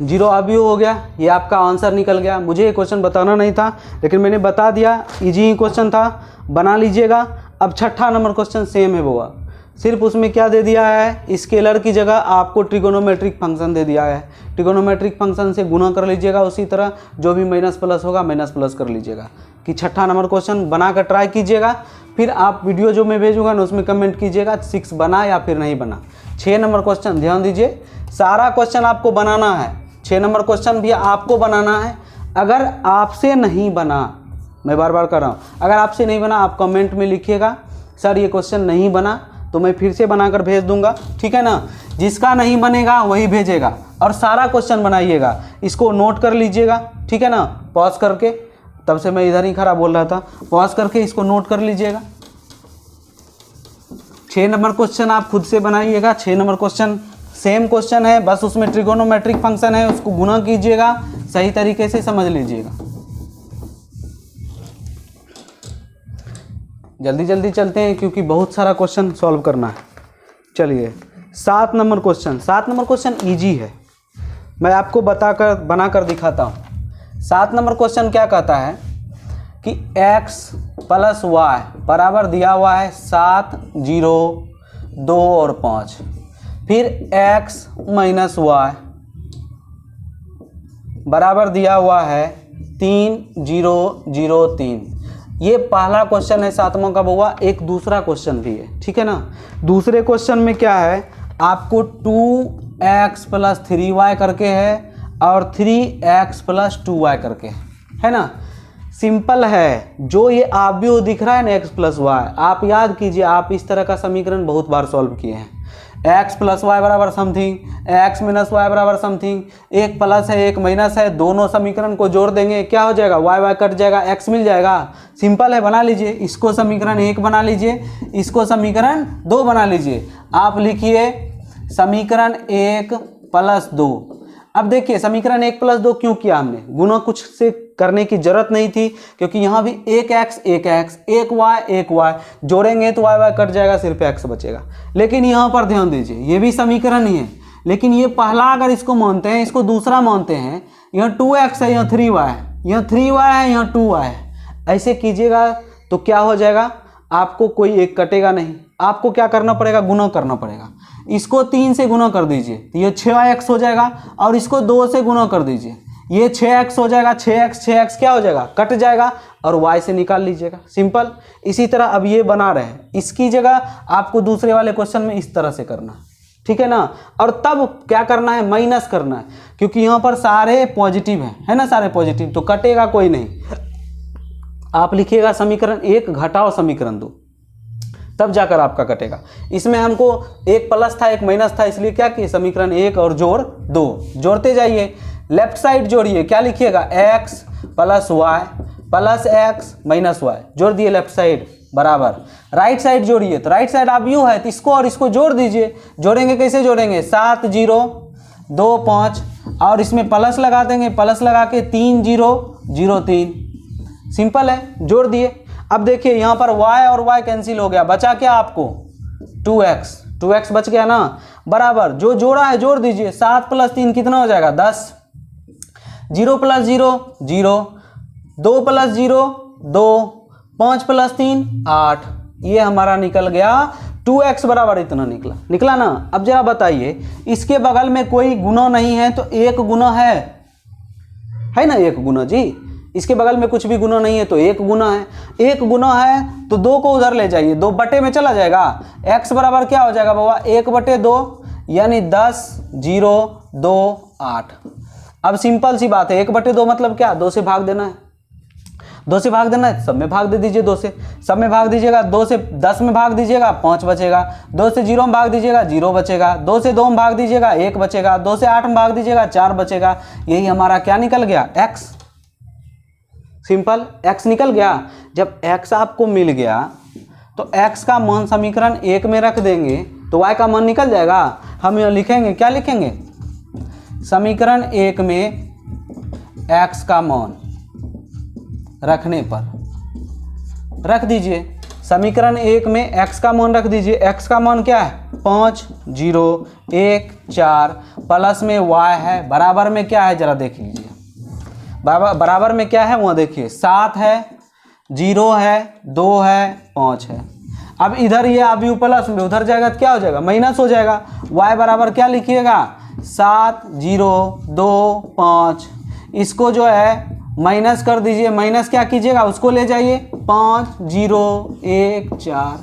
0 आव्यूह हो गया, ये आपका आंसर निकल गया। मुझे ये क्वेश्चन बताना नहीं था लेकिन मैंने बता दिया, इजी ही क्वेश्चन था, बना लीजिएगा। अब 6ठा नंबर क्वेश्चन सेम है बुआ, सिर्फ उसमें क्या दे दिया है, स्केलर की जगह आपको ट्रिगोनोमेट्रिक फंक्शन दे दिया है। ट्रिगोनोमेट्रिक फंक्शन से गुना कर लीजिएगा, उसी तरह जो भी माइनस प्लस होगा माइनस प्लस कर लीजिएगा। कि 6ठा नंबर क्वेश्चन बना कर ट्राई कीजिएगा, फिर आप वीडियो जो मैं भेजूंगा ना उसमें कमेंट कीजिएगा 6 बना या फिर नहीं बना। 6 नंबर क्वेश्चन ध्यान दीजिए, सारा क्वेश्चन आपको बनाना है, 6 नंबर क्वेश्चन भी आपको बनाना है। अगर आपसे नहीं बना, मैं बार बार कर रहा हूँ, अगर आपसे नहीं बना आप कमेंट में लिखिएगा सर ये क्वेश्चन नहीं बना, तो मैं फिर से बनाकर भेज दूंगा, ठीक है ना। जिसका नहीं बनेगा वही भेजेगा, और सारा क्वेश्चन बनाइएगा, इसको नोट कर लीजिएगा, ठीक है ना। पॉज करके, तब से मैं इधर ही खड़ा बोल रहा था, पॉज करके इसको नोट कर लीजिएगा। 6 नंबर क्वेश्चन आप खुद से बनाइएगा। 6 नंबर क्वेश्चन सेम क्वेश्चन है, बस उसमें ट्रिगोनोमेट्रिक फंक्शन है, उसको गुना कीजिएगा, सही तरीके से समझ लीजिएगा। जल्दी जल्दी चलते हैं क्योंकि बहुत सारा क्वेश्चन सॉल्व करना है। चलिए 7 number question, 7 number question easy है, मैं आपको बनाकर दिखाता हूँ। 7 नंबर क्वेश्चन क्या कहता है कि x + y बराबर दिया हुआ है 7, 0, 2 और 5, फिर x - y बराबर दिया हुआ है 3, 0, 0, 3। ये पहला क्वेश्चन है 7वां का बउआ। एक दूसरा क्वेश्चन भी है, ठीक है ना। दूसरे क्वेश्चन में क्या है, आपको 2x + 3y करके है और 3x + 2y करके है ना। सिंपल है, जो ये आव्यूह दिख रहा है ना x + y, आप याद कीजिए, आप इस तरह का समीकरण बहुत बार सॉल्व किए हैं। एक्स प्लस वाई बराबर समथिंग, एक्स माइनस वाई बराबर समथिंग, एक प्लस है एक माइनस है, दोनों समीकरण को जोड़ देंगे, क्या हो जाएगा, वाई वाई कट जाएगा, एक्स मिल जाएगा। सिंपल है, बना लीजिए। इसको समीकरण 1 बना लीजिए, इसको समीकरण 2 बना लीजिए। आप लिखिए समीकरण 1 प्लस 2। अब देखिए समीकरण 1 प्लस 2 क्यों किया हमने, गुणा कुछ से करने की जरूरत नहीं थी, क्योंकि यहाँ भी एक एक्स एक वाई जोड़ेंगे तो वाई वाई कट जाएगा, सिर्फ एक्स बचेगा। लेकिन यहाँ पर ध्यान दीजिए, ये भी समीकरण ही है, लेकिन ये पहला अगर इसको मानते हैं, इसको दूसरा मानते हैं, यहाँ 2x है, यहाँ 3y है, यहाँ 3y है, यहाँ 2y है, ऐसे कीजिएगा तो क्या हो जाएगा, आपको कोई एक कटेगा नहीं, आपको क्या करना पड़ेगा, गुना करना पड़ेगा। इसको 3 से गुना कर दीजिए तो ये 6x हो जाएगा, और इसको 2 से गुना कर दीजिए, ये 6x हो जाएगा, 6x क्या हो जाएगा, कट जाएगा, और y से निकाल लीजिएगा, सिंपल। इसी तरह अब ये बना रहे हैं, इसकी जगह आपको दूसरे वाले क्वेश्चन में इस तरह से करना है, ठीक है ना। और तब क्या करना है, माइनस करना है, क्योंकि यहाँ पर सारे पॉजिटिव हैं, है ना, सारे पॉजिटिव, तो कटेगा कोई नहीं। आप लिखिएगा समीकरण 1 घटाओ समीकरण 2, तब जाकर आपका कटेगा। इसमें हमको एक प्लस था एक माइनस था, इसलिए क्या किए, समीकरण 1 और जोड़ 2 जोड़ते जाइए। लेफ्ट साइड जोड़िए, क्या लिखिएगा, x plus Y plus X minus Y, जोड़ दिए लेफ्ट साइड बराबर। राइट साइड जोड़िए, तो राइट साइड आप यू है तो इसको और इसको जोड़ दीजिए। जोड़ेंगे कैसे जोड़ेंगे, 7 0 2 5, और इसमें प्लस लगा देंगे, प्लस लगा के 3 0 0 3, सिंपल है, जोड़ दिए। अब देखिए यहाँ पर y और y कैंसिल हो गया, बचा क्या आपको 2x बच गया ना, बराबर जो जोड़ा है जोड़ दीजिए। 7 प्लस 3 कितना हो जाएगा, 10, 0 प्लस 0 0, 2 प्लस 0 2, 5 प्लस 3 8, ये हमारा निकल गया 2x बराबर इतना निकला ना। अब जरा बताइए, इसके बगल में कोई गुना नहीं है तो एक गुना है ना, एक गुना जी, इसके बगल में कुछ भी गुना नहीं है तो एक गुना है, एक गुना है तो 2 को उधर ले जाइए, 2 बटे में चला जाएगा, x बराबर क्या हो जाएगा बाबा, 1/2, यानी 10 0 2 8। अब सिंपल सी बात है, 1/2 मतलब क्या, 2 से भाग देना है, 2 से भाग देना है, सब में भाग दे दीजिए, 2 से सब में भाग दीजिएगा, 2 से 10 में भाग दीजिएगा 5 बचेगा, 2 से 0 में भाग दीजिएगा 0 बचेगा, 2 से 2 में भाग दीजिएगा 1 बचेगा, 2 से 8 में भाग दीजिएगा 4 बचेगा। यही हमारा क्या निकल गया, x, सिंपल x निकल गया। जब x आपको मिल गया तो x का मान समीकरण 1 में रख देंगे तो y का मान निकल जाएगा। हम यहाँ लिखेंगे, क्या लिखेंगे, समीकरण 1 में x का मान रखने पर रख दीजिए, समीकरण 1 में x का मान रख दीजिए। x का मान क्या है, 5 0 1 4, प्लस में y है, बराबर में क्या है जरा देख लीजिए, बराबर में क्या है वहाँ देखिए, 7 है, 0 है, 2 है, 5 है। अब इधर ये आप यू प्लस में उधर जाएगा तो क्या हो जाएगा, माइनस हो जाएगा। y बराबर क्या लिखिएगा, 7 0 2 5, इसको जो है माइनस कर दीजिए, माइनस क्या कीजिएगा, उसको ले जाइए, 5 0 1 4,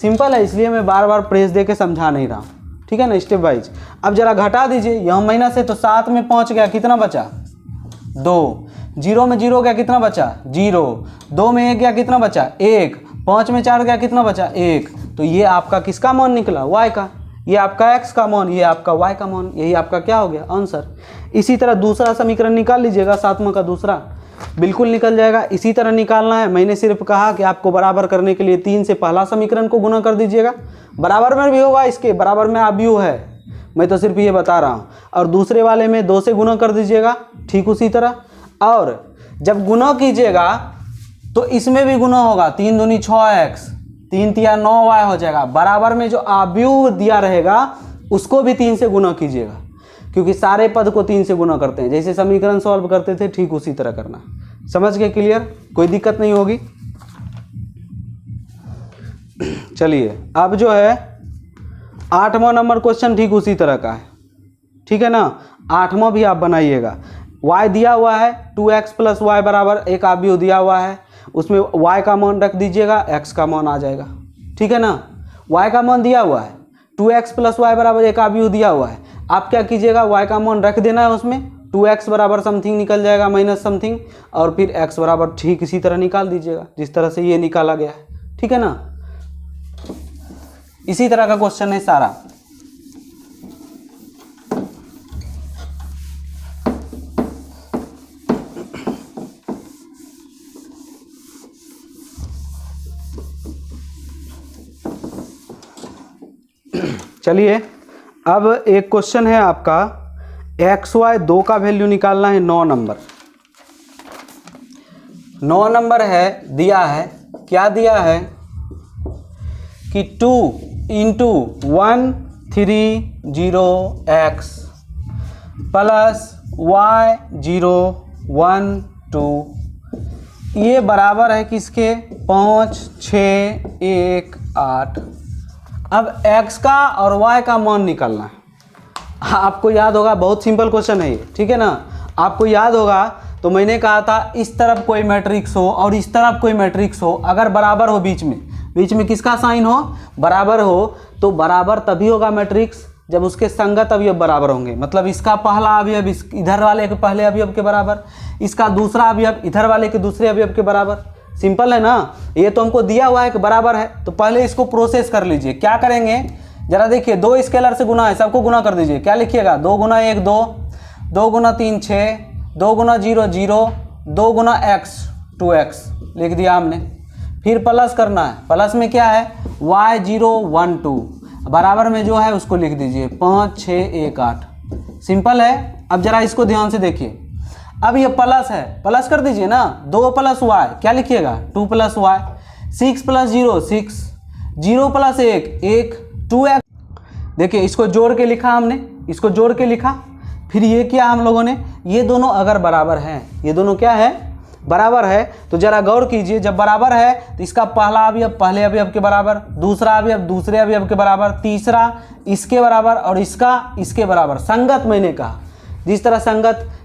सिंपल है, इसलिए मैं बार बार प्रेस दे के समझा नहीं रहा, ठीक है ना, स्टेप वाइज। अब जरा घटा दीजिए, यहाँ माइनस है तो 7 में 5 गया, कितना बचा 2, 0 में 0 गया, कितना बचा 0, 2 में 1 गया, कितना बचा 1, 5 में 4 गया, कितना बचा 1। तो ये आपका किसका मान निकला, y का, ये आपका x का मान, ये आपका y का मान, यही आपका क्या हो गया आंसर। इसी तरह दूसरा समीकरण निकाल लीजिएगा, 7वां का दूसरा बिल्कुल निकल जाएगा। इसी तरह निकालना है, मैंने सिर्फ कहा कि आपको बराबर करने के लिए 3 से पहला समीकरण को गुना कर दीजिएगा, बराबर में भी होगा, इसके बराबर में आप यू है, मैं तो सिर्फ ये बता रहा हूँ। और दूसरे वाले में 2 से गुना कर दीजिएगा, ठीक उसी तरह। और जब गुना कीजिएगा तो इसमें भी गुना होगा, 3 दूनी 6x, 3 तिया 9y हो जाएगा। बराबर में जो आव्यूह दिया रहेगा उसको भी 3 से गुना कीजिएगा, क्योंकि सारे पद को 3 से गुना करते हैं, जैसे समीकरण सॉल्व करते थे ठीक उसी तरह करना। समझ गए, क्लियर, कोई दिक्कत नहीं होगी। चलिए अब जो है 8वां नंबर क्वेश्चन ठीक उसी तरह का है, ठीक है ना, 8वां भी आप बनाइएगा। y दिया हुआ है 2x प्लस वाई बराबर एक आव्यूह दिया हुआ है, उसमें y का मान रख दीजिएगा, x का मान आ जाएगा, ठीक है ना। y का मान दिया हुआ है 2x प्लस वाई बराबर एक आव्यूह दिया हुआ है, आप क्या कीजिएगा, y का मान रख देना है, उसमें 2x बराबर समथिंग निकल जाएगा माइनस समथिंग, और फिर x बराबर ठीक इसी तरह निकाल दीजिएगा जिस तरह से ये निकाला गया है, ठीक है ना। इसी तरह का क्वेश्चन है सारा। चलिए अब एक क्वेश्चन है आपका, XY 2 का वैल्यू निकालना है 9 नंबर। 9 नंबर है, दिया है, क्या दिया है कि 2 इंटू 130x प्लस y012 ये बराबर है किसके 5 6 1 8। अब x का और y का मान निकालना है। आपको याद होगा, बहुत सिंपल क्वेश्चन है ये, ठीक है ना। आपको याद होगा तो मैंने कहा था इस तरफ कोई मैट्रिक्स हो और इस तरफ कोई मैट्रिक्स हो, अगर बराबर हो बीच में किसका साइन हो, बराबर हो, तो बराबर तभी होगा मैट्रिक्स जब उसके संगत अवयव बराबर होंगे। मतलब इसका पहला अवयव इधर वाले के पहले अवयव के बराबर, इसका दूसरा अवयव इधर वाले के दूसरे अवयव के बराबर। सिंपल है ना। ये तो हमको दिया हुआ है कि बराबर है, तो पहले इसको प्रोसेस कर लीजिए। क्या करेंगे जरा देखिए, 2 स्केलर से गुना है, सबको गुना कर दीजिए। क्या लिखिएगा, 2 गुना 1 2, 2 गुना 3 6, 2 गुना 0 0, 2 गुना x 2x लिख दिया हमने। फिर प्लस करना है, प्लस में क्या है y012, बराबर में जो है उसको लिख दीजिए 5 6 1 8। सिंपल है। अब जरा इसको ध्यान से देखिए, अब ये प्लस है, प्लस कर दीजिए ना, 2 प्लस y क्या लिखिएगा 2 plus y, 6 plus 0 6, 0 plus 1 1, 2x। देखिए इसको जोड़ के लिखा हमने, इसको जोड़ के लिखा। फिर ये किया हम लोगों ने, ये दोनों अगर बराबर हैं, ये दोनों क्या है बराबर है, तो जरा गौर कीजिए, जब बराबर है तो इसका पहला अवयव पहले अवयव के बराबर, दूसरा अवयव दूसरे अवयव के बराबर, तीसरा इसके बराबर और इसका इसके बराबर। संगत मैंने कहा, जिस तरह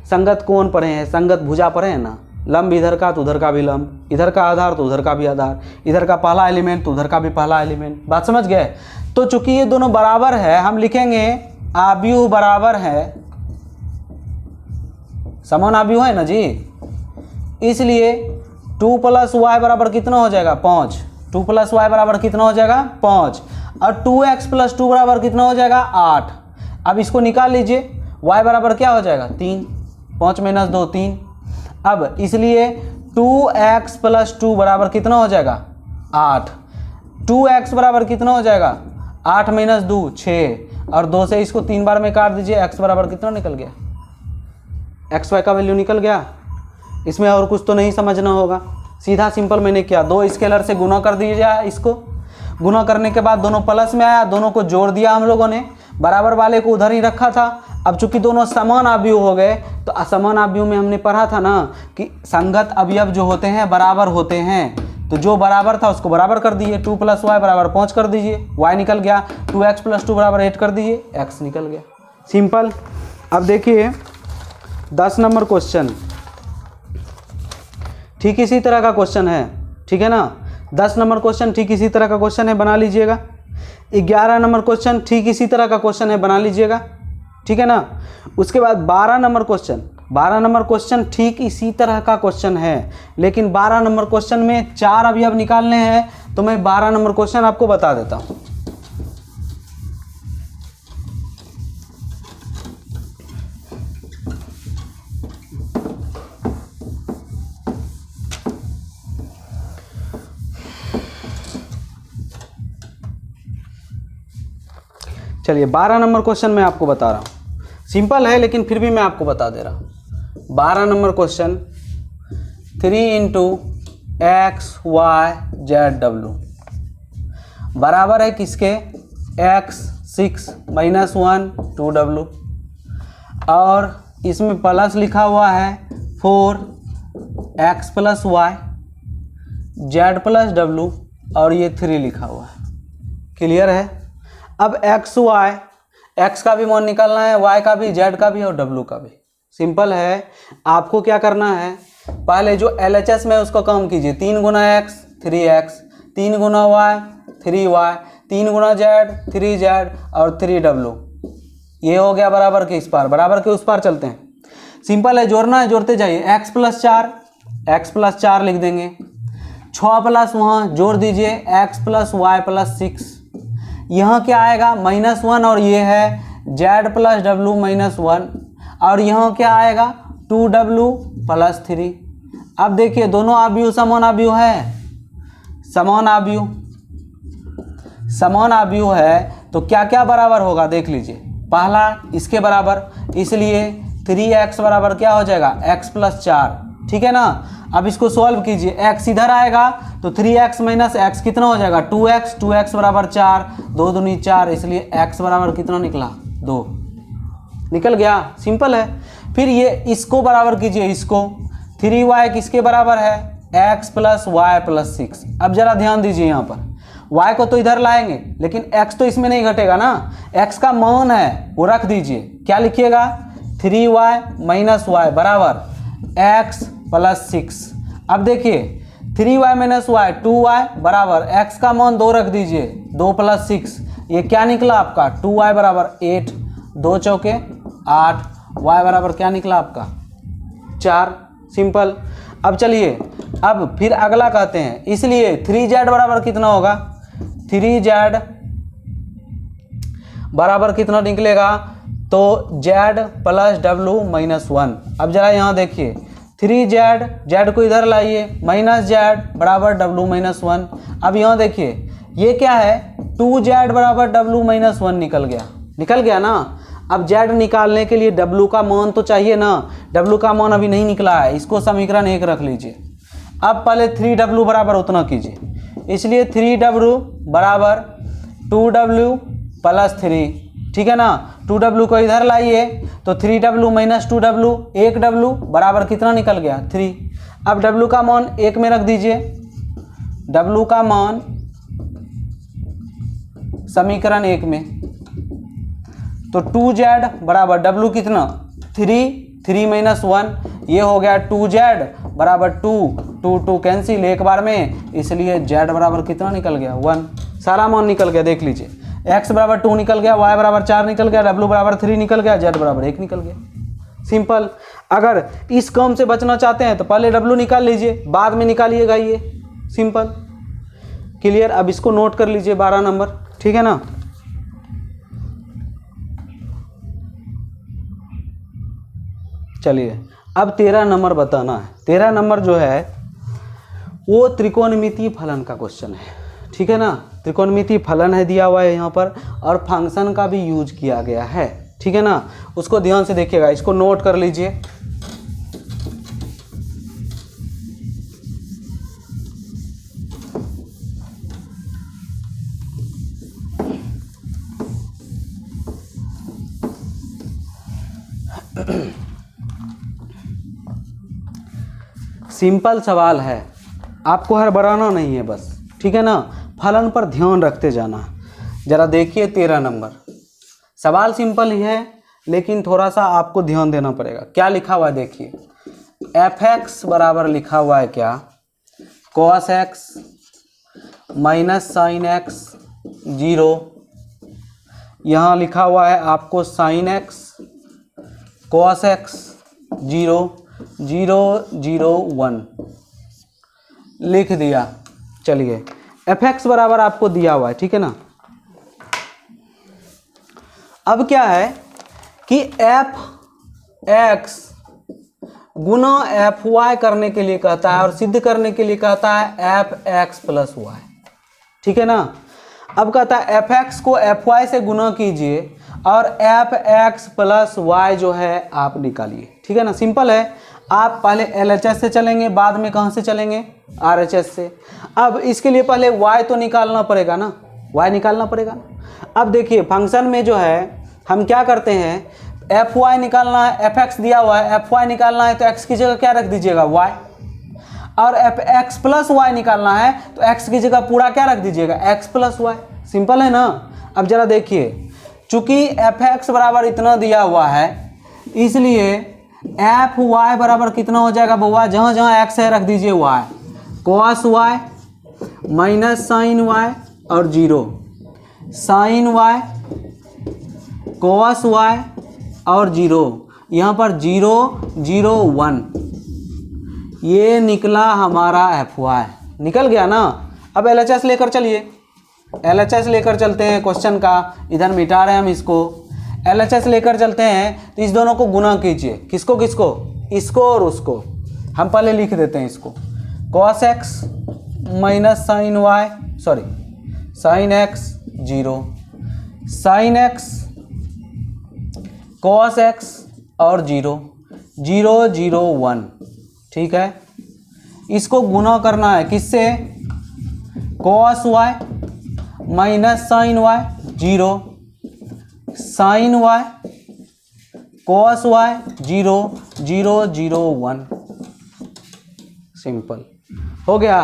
संगत कौन पढ़े हैं, संगत भुजा पढ़े हैं ना, लंब इधर का तो उधर का भी लंब, इधर का आधार तो उधर का भी आधार, इधर का पहला एलिमेंट तो उधर का भी पहला एलिमेंट। बात समझ गए। तो चूंकि ये दोनों बराबर है, हम लिखेंगे आव्यूह बराबर है, समान आव्यूह है ना जी, इसलिए 2 प्लस y बराबर कितना हो जाएगा 5, 2 प्लस y बराबर कितना हो जाएगा 5, और 2x प्लस 2 बराबर कितना हो जाएगा 8। अब इसको निकाल लीजिए, y बराबर क्या हो जाएगा 3, 5 माइनस 2 3। अब इसलिए 2x प्लस 2 बराबर कितना हो जाएगा 8, 2x बराबर कितना हो जाएगा 8 माइनस 2 6, और 2 से इसको 3 बार में काट दीजिए, x बराबर कितना निकल गया, xy का वैल्यू निकल गया। इसमें और कुछ तो नहीं समझना होगा, सीधा सिंपल मैंने किया, 2 स्केलर से गुना कर दीजिए। इसको गुना करने के बाद दोनों प्लस में आया, दोनों को जोड़ दिया हम लोगों ने, बराबर वाले को उधर ही रखा था। अब चूंकि दोनों समान अवयव हो गए, तो असमान अवयव में हमने पढ़ा था ना कि संगत अवयव जो होते हैं बराबर होते हैं, तो जो बराबर था उसको बराबर कर दीजिए। 2 प्लस y बराबर 5 कर दीजिए, y निकल गया। 2x प्लस 2 बराबर 8 कर दीजिए, x निकल गया। सिंपल। अब देखिए 10 नंबर क्वेश्चन ठीक इसी तरह का क्वेश्चन है, ठीक है ना। 10 नंबर क्वेश्चन ठीक इसी तरह का क्वेश्चन है, बना लीजिएगा। 11 नंबर क्वेश्चन ठीक इसी तरह का क्वेश्चन है, बना लीजिएगा, ठीक है ना। उसके बाद 12 नंबर क्वेश्चन, 12 नंबर क्वेश्चन ठीक इसी तरह का क्वेश्चन है, लेकिन 12 नंबर क्वेश्चन में 4 अवयव निकालने हैं, तो मैं 12 नंबर क्वेश्चन आपको बता देता हूँ। चलिए 12 नंबर क्वेश्चन मैं आपको बता रहा हूँ, सिंपल है लेकिन फिर भी मैं आपको बता दे रहा हूँ। 12 number question 3 into X Y Z W बराबर है किसके x 6 माइनस 1 2w, और इसमें प्लस लिखा हुआ है 4x plus Y Z plus W, और ये 3 लिखा हुआ है। क्लियर है। अब x y, x का भी मान निकालना है, y का भी, z का भी और w का भी। सिंपल है। आपको क्या करना है, पहले जो LHS में उसको कम कीजिए। 3 गुना x 3x, 3 गुना y 3y, 3 गुना z 3z और 3w। ये हो गया बराबर के इस पार, बराबर के उस पार चलते हैं। सिंपल है, जोड़ना है, जोड़ते जाइए। x प्लस 4 लिख देंगे, 6 प्लस वहाँ जोड़ दीजिए x प्लस वाई प्लस 6। यहाँ क्या आएगा -1, और ये है z प्लस डब्लू -1, और यहाँ क्या आएगा 2w प्लस 3। अब देखिए दोनों अवयव समान अवयव है, समान अवयव। समान अवयव है तो क्या क्या बराबर होगा देख लीजिए। पहला इसके बराबर, इसलिए 3x बराबर क्या हो जाएगा x + 4, ठीक है ना। अब इसको सॉल्व कीजिए, x इधर आएगा तो 3x - x कितना हो जाएगा 2x, 2x बराबर 4, 2 दूनी 4, इसलिए x बराबर कितना निकला 2 निकल गया, सिंपल है। फिर ये इसको बराबर कीजिए, इसको 3y किसके बराबर है x + y + 6। अब जरा ध्यान दीजिए यहाँ पर y को तो इधर लाएंगे लेकिन x तो इसमें नहीं घटेगा ना, x का मान है वो रख दीजिए। क्या लिखिएगा 3y - y बराबर x + 6। अब देखिए 3y - y 2y बराबर x का मान 2 रख दीजिए, 2 + 6 ये क्या निकला आपका 2y बराबर 8, 2 चौके 8, y बराबर क्या निकला आपका 4, सिंपल। अब चलिए अब फिर अगला कहते हैं, इसलिए 3z बराबर कितना होगा 3z बराबर कितना निकलेगा तो z + w - 1। अब जरा यहाँ देखिए 3z, z को इधर लाइए, -z बराबर w - 1। अब यहाँ देखिए ये क्या है 2z बराबर w - 1 निकल गया ना। अब z निकालने के लिए w का मान तो चाहिए ना, w का मान अभी नहीं निकला है, इसको समीकरण 1 रख लीजिए। अब पहले 3w बराबर उतना कीजिए, इसलिए 3w बराबर 2w + 3, ठीक है ना। 2w को इधर लाइए तो 3w - 2w 1w बराबर कितना निकल गया 3। अब w का मान 1 में रख दीजिए, w का मान समीकरण 1 में, तो 2z बराबर w कितना 3, 3 - 1 ये हो गया 2z बराबर 2, 2 2 कैंसिल एक बार में, इसलिए z बराबर कितना निकल गया 1। सारा मान निकल गया, देख लीजिए x बराबर 2 निकल गया, y बराबर 4 निकल गया, w बराबर 3 निकल गया, z बराबर 1 निकल गया, सिंपल। अगर इस काम से बचना चाहते हैं तो पहले w निकाल लीजिए, बाद में निकालिएगा ये, सिंपल क्लियर। अब इसको नोट कर लीजिए 12 नंबर, ठीक है ना। चलिए अब 13 नंबर बताना है। 13 नंबर जो है वो त्रिकोणमितीय फलन का क्वेश्चन है, ठीक है ना। त्रिकोणमितीय फलन है दिया हुआ है यहाँ पर, और फंक्शन का भी यूज किया गया है, ठीक है ना। उसको ध्यान से देखिएगा, इसको नोट कर लीजिए। सिंपल सवाल है, आपको हड़बड़ाना नहीं है बस, ठीक है ना। फलन पर ध्यान रखते जाना। जरा देखिए 13 नंबर, सवाल सिंपल ही है लेकिन थोड़ा सा आपको ध्यान देना पड़ेगा। क्या लिखा हुआ है देखिए, fx बराबर लिखा हुआ है क्या cos x - sin x 0, यहाँ लिखा हुआ है आपको sin x cos x 0 0 0 1 लिख दिया। चलिए fx बराबर आपको दिया हुआ है, ठीक है ना। अब क्या है कि fx गुना fy करने के लिए कहता है और सिद्ध करने के लिए कहता है fx + y, ठीक है ना। अब कहता है fx को fy से गुना कीजिए और fx + y जो है आप निकालिए, ठीक है ना। सिंपल है, आप पहले LHS से चलेंगे, बाद में कहाँ से चलेंगे RHS से। अब इसके लिए पहले y तो निकालना पड़ेगा ना, y निकालना पड़ेगा। अब देखिए फंक्शन में जो है हम क्या करते हैं, fy निकालना है, fx दिया हुआ है, fy निकालना है तो x की जगह क्या रख दीजिएगा y, और fx + y निकालना है तो x की जगह पूरा क्या रख दीजिएगा x + y, सिंपल है ना। अब जरा देखिए, चूंकि fx बराबर इतना दिया हुआ है इसलिए fy बराबर कितना हो जाएगा बउआ, जहाँ जहाँ x है रख दीजिए y, cos y - sin y और 0, sin y cos y और 0, यहाँ पर 0 0 1, ये निकला हमारा fy, निकल गया ना। अब LHS लेकर चलिए, LHS लेकर चलते हैं क्वेश्चन का, इधर मिटा रहे हैं हम इसको। LHS लेकर चलते हैं तो इस दोनों को गुना कीजिए, किसको किसको, इसको और उसको। हम पहले लिख देते हैं इसको, cos x - sin y, sin x 0, sign X cos x और 0, 0 0 1, ठीक है। इसको गुना करना है किससे, cos Y minus sine Y, 0, sine Y cos Y, 0 0 0 1, simple हो गया।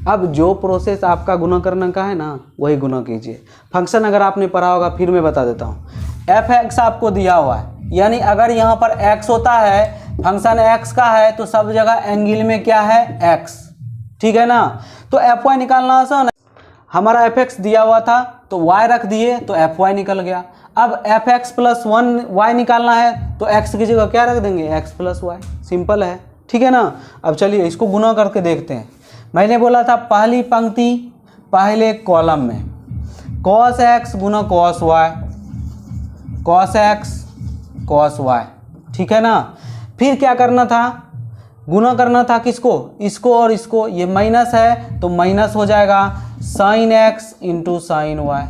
अब जो प्रोसेस आपका गुना करने का है ना वही गुना कीजिए। फंक्शन अगर आपने पढ़ा होगा फिर मैं बता देता हूँ। एफ एक्स आपको दिया हुआ है, यानी अगर यहाँ पर एक्स होता है, फंक्शन एक्स का है तो सब जगह एंगल में क्या है, एक्स, ठीक है ना। तो एफ वाई निकालना आसान है। हमारा एफ एक्स दिया हुआ था तो वाई रख दिए तो एफ वाई निकल गया। अब एफ एक्स प्लस 1 वाई निकालना है तो एक्स की जगह क्या रख देंगे, एक्स प्लस वाई, सिंपल है, ठीक है ना। अब चलिए इसको गुना करके देखते हैं। मैंने बोला था पहली पंक्ति पहले कॉलम में कॉस एक्स गुना cos y, cos x cos Y, ठीक है ना। फिर क्या करना था, गुना करना था किसको, इसको और इसको, ये माइनस है तो माइनस हो जाएगा sine x into sine Y,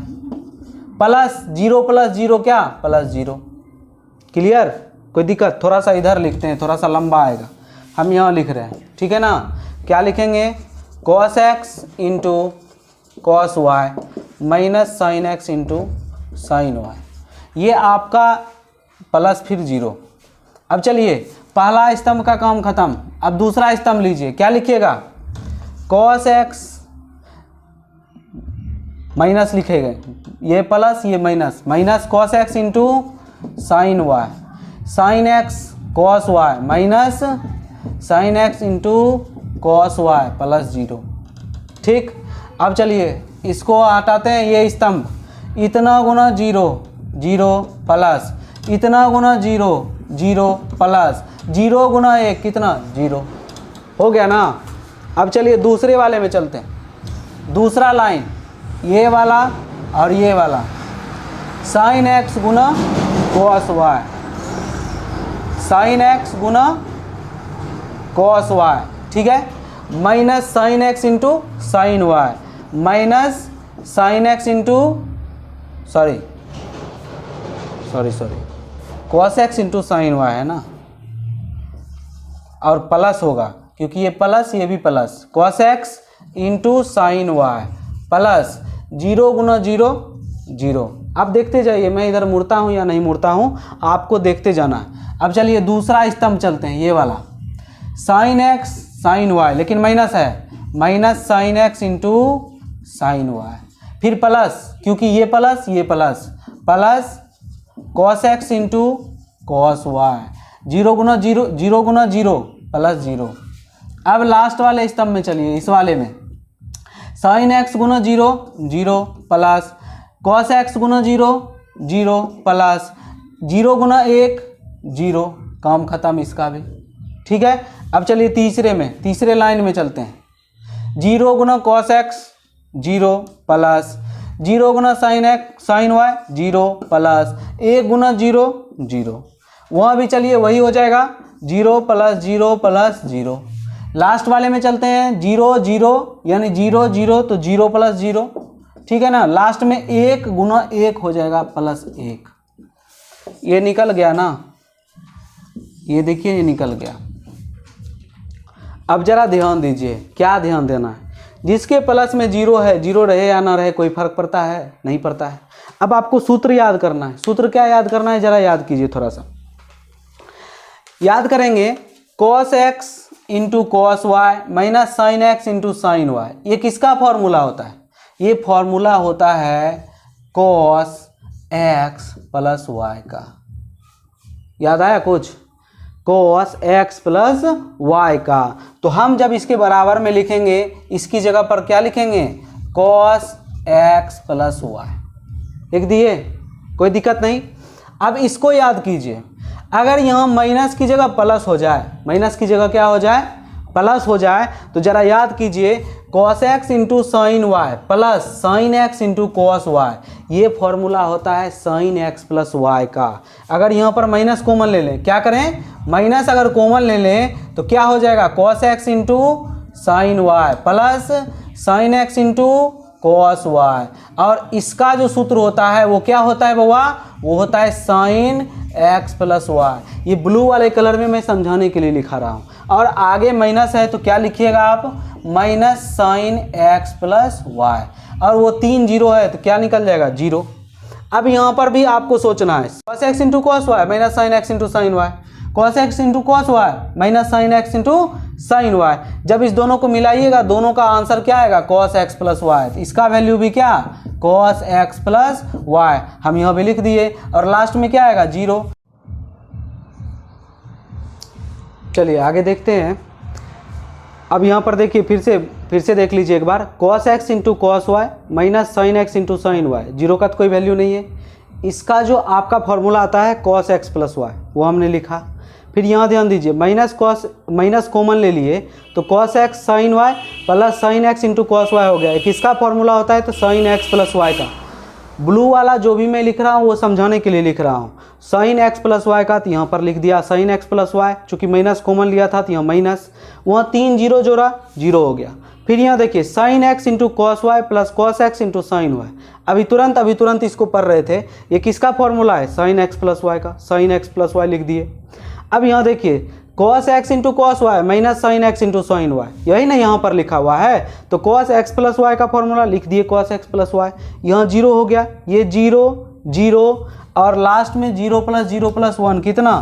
plus 0 plus 0 क्या, प्लस 0, क्लियर। कोई दिक्कत, थोड़ा सा इधर लिखते हैं, थोड़ा सा लंबा आएगा, हम यहाँ लिख रहे हैं, ठीक है ना। क्या लिखेंगे, cos x into cos Y minus sine x into sine Y, ये आपका प्लस फिर 0। अब चलिए पहला स्तंभ का काम खत्म। अब दूसरा स्तंभ लीजिए, क्या लिखिएगा, कॉस एक्स माइनस लिखेगा, ये प्लस ये minus, minus cos x into sine Y, sine X cos Y minus sine x into cos Y plus 0, ठीक। अब चलिए इसको हटाते हैं, ये स्तंभ, इतना गुना 0 0 प्लस इतना गुना 0 0 प्लस 0 गुना 1 कितना, 0, हो गया ना। अब चलिए दूसरे वाले में चलते हैं। दूसरा लाइन ये वाला और ये वाला, साइन एक्स गुना कॉस वाई, साइन एक्स गुना कॉस वाई, ठीक है, minus sine x into sine Y, minus sine x into sorry cos x into sine Y है ना, और प्लस होगा क्योंकि ये प्लस ये भी plus, cos x into sine Y plus 0 गुना 0 0। अब देखते जाइए, मैं इधर मुड़ता हूँ या नहीं मुड़ता हूँ, आपको देखते जाना है। अब चलिए दूसरा स्तंभ चलते हैं, ये वाला, साइन एक्स साइन वाई, लेकिन माइनस है, minus sine x into sine Y, फिर प्लस क्योंकि ये प्लस ये plus, plus cos x into cos Y, 0 गुना 0 0 गुना 0 प्लस 0। अब लास्ट वाले स्तंभ में चलिए, इस वाले में साइन एक्स गुना 0 0 प्लस कॉस एक्स गुना 0 0 प्लस 0 गुना 1 0, काम खत्म इसका भी, ठीक है। अब चलिए तीसरे लाइन में चलते हैं। 0 गुना कॉस एक्स 0 प्लस 0 गुना sine x sine Y 0 plus 1 गुना 0 0, वहाँ भी चलिए वही हो जाएगा 0 प्लस 0 प्लस 0। लास्ट वाले में चलते हैं, 0 0 यानी 0 0 तो 0 प्लस 0, ठीक है ना। लास्ट में 1 गुना 1 हो जाएगा प्लस 1, ये निकल गया ना, ये देखिए ये निकल गया। अब जरा ध्यान दीजिए, क्या ध्यान देना है, जिसके प्लस में 0 है, 0 रहे या ना रहे कोई फर्क पड़ता है, नहीं पड़ता है। अब आपको सूत्र याद करना है। सूत्र क्या याद करना है, जरा याद कीजिए, थोड़ा सा याद करेंगे। Cos x into cos Y minus sine x into sine Y, ये किसका फॉर्मूला होता है, ये फॉर्मूला होता है कॉस एक्स प्लस वाई का। याद आया कुछ, कॉस एक्स प्लस वाई का। तो हम जब इसके बराबर में लिखेंगे, इसकी जगह पर क्या लिखेंगे, कॉस एक्स प्लस वाई, लिख दिए, कोई दिक्कत नहीं। अब इसको याद कीजिए, अगर यहाँ माइनस की जगह प्लस हो जाए, माइनस की जगह क्या हो जाए, प्लस हो जाए, तो जरा याद कीजिए cos x into sine Y plus sine x into cos Y, ये फॉर्मूला होता है साइन एक्स प्लस वाई का। अगर यहाँ पर माइनस कॉमन ले लें, क्या करें, माइनस अगर कॉमन ले लें तो क्या हो जाएगा, cos x into sine Y plus sine x into cos Y, और इसका जो सूत्र होता है वो क्या होता है बउआ, वो होता है साइन एक्स प्लस वाई। ये ब्लू वाले कलर में मैं समझाने के लिए लिखा रहा हूँ। और आगे माइनस है तो क्या लिखिएगा आप, minus sine x plus Y, और वो 3 जीरो है तो क्या निकल जाएगा, जीरो। अब यहाँ पर भी आपको सोचना है, cos x into cos Y minus sine x into sine Y, cos x into cos Y minus sine x into sine Y. जब इस दोनों को मिलाइएगा दोनों का आंसर क्या आएगा, कॉस एक्स प्लस वाई। इसका वैल्यू भी क्या, कॉस एक्स प्लस वाई, हम यहाँ भी लिख दिए, और लास्ट में क्या आएगा, जीरो। चलिए आगे देखते हैं। अब यहाँ पर देखिए फिर से देख लीजिए एक बार, cos x into cos Y minus sine x into sine y, zero का तो कोई वैल्यू नहीं है। इसका जो आपका फॉर्मूला आता है कॉस एक्स प्लस वाई, वो हमने लिखा। फिर यहाँ ध्यान दीजिए, माइनस कॉमन ले लिए तो cos X sine Y plus sine x into cos Y हो गया। किसका फॉर्मूला होता है, तो साइन एक्स प्लस वाई का। ब्लू वाला जो भी मैं लिख रहा हूँ वो समझाने के लिए लिख रहा हूँ। साइन एक्स प्लस वाई का तो यहाँ पर लिख दिया साइन एक्स प्लस वाई, चूँकि माइनस कॉमन लिया था तो यहाँ माइनस, वहाँ 3 जीरो जोड़ा, जीरो हो गया। फिर यहाँ देखिए sine x into cos Y plus cos x into sine Y. अभी तुरंत इसको पढ़ रहे थे, ये किसका फॉर्मूला है, साइन एक्स प्लस वाई का, साइन एक्स प्लस वाई लिख दिए। अब यहाँ देखिए cos x into cos Y minus sine x into sine y, यही ना यहाँ पर लिखा हुआ है, तो कॉस एक्स प्लस वाई का फॉर्मूला लिख दिए कॉस एक्स प्लस वाई। यहाँ जीरो हो गया, ये जीरो जीरो, और लास्ट में जीरो प्लस 1 कितना,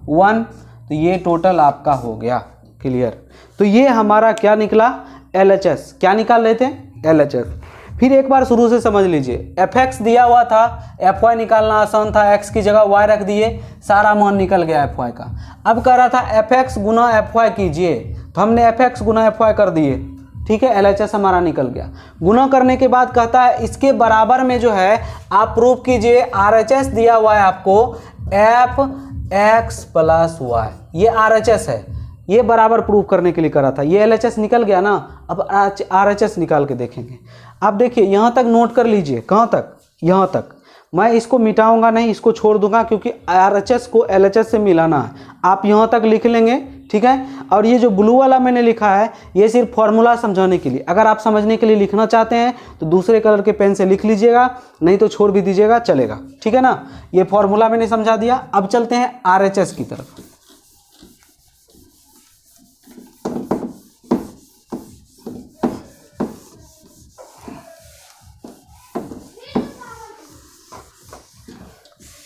1, तो ये टोटल आपका हो गया क्लियर। तो ये हमारा क्या निकला, LHS। क्या निकाल रहे थे, LHS। फिर एक बार शुरू से समझ लीजिए, fx दिया हुआ था, fy निकालना आसान था, x की जगह y रख दिए, सारा मान निकल गया fy का। अब कह रहा था fx गुना fy कीजिए, तो हमने fx गुना fy कर दिए, ठीक है, LHS हमारा निकल गया। गुना करने के बाद कहता है इसके बराबर में जो है आप प्रूफ कीजिए, RHS दिया हुआ है आपको fx प्लस y, ये RHS है, ये बराबर प्रूफ करने के लिए करा था। ये LHS निकल गया ना, अब RHS निकाल के देखेंगे। आप देखिए यहाँ तक नोट कर लीजिए, कहाँ तक, यहाँ तक। मैं इसको मिटाऊंगा नहीं, इसको छोड़ दूंगा, क्योंकि RHS को LHS से मिलाना है। आप यहाँ तक लिख लेंगे, ठीक है। और ये जो ब्लू वाला मैंने लिखा है ये सिर्फ फॉर्मूला समझाने के लिए, अगर आप समझने के लिए लिखना चाहते हैं तो दूसरे कलर के पेन से लिख लीजिएगा, नहीं तो छोड़ भी दीजिएगा, चलेगा, ठीक है ना। ये फॉर्मूला मैंने समझा दिया। अब चलते हैं RHS की तरफ।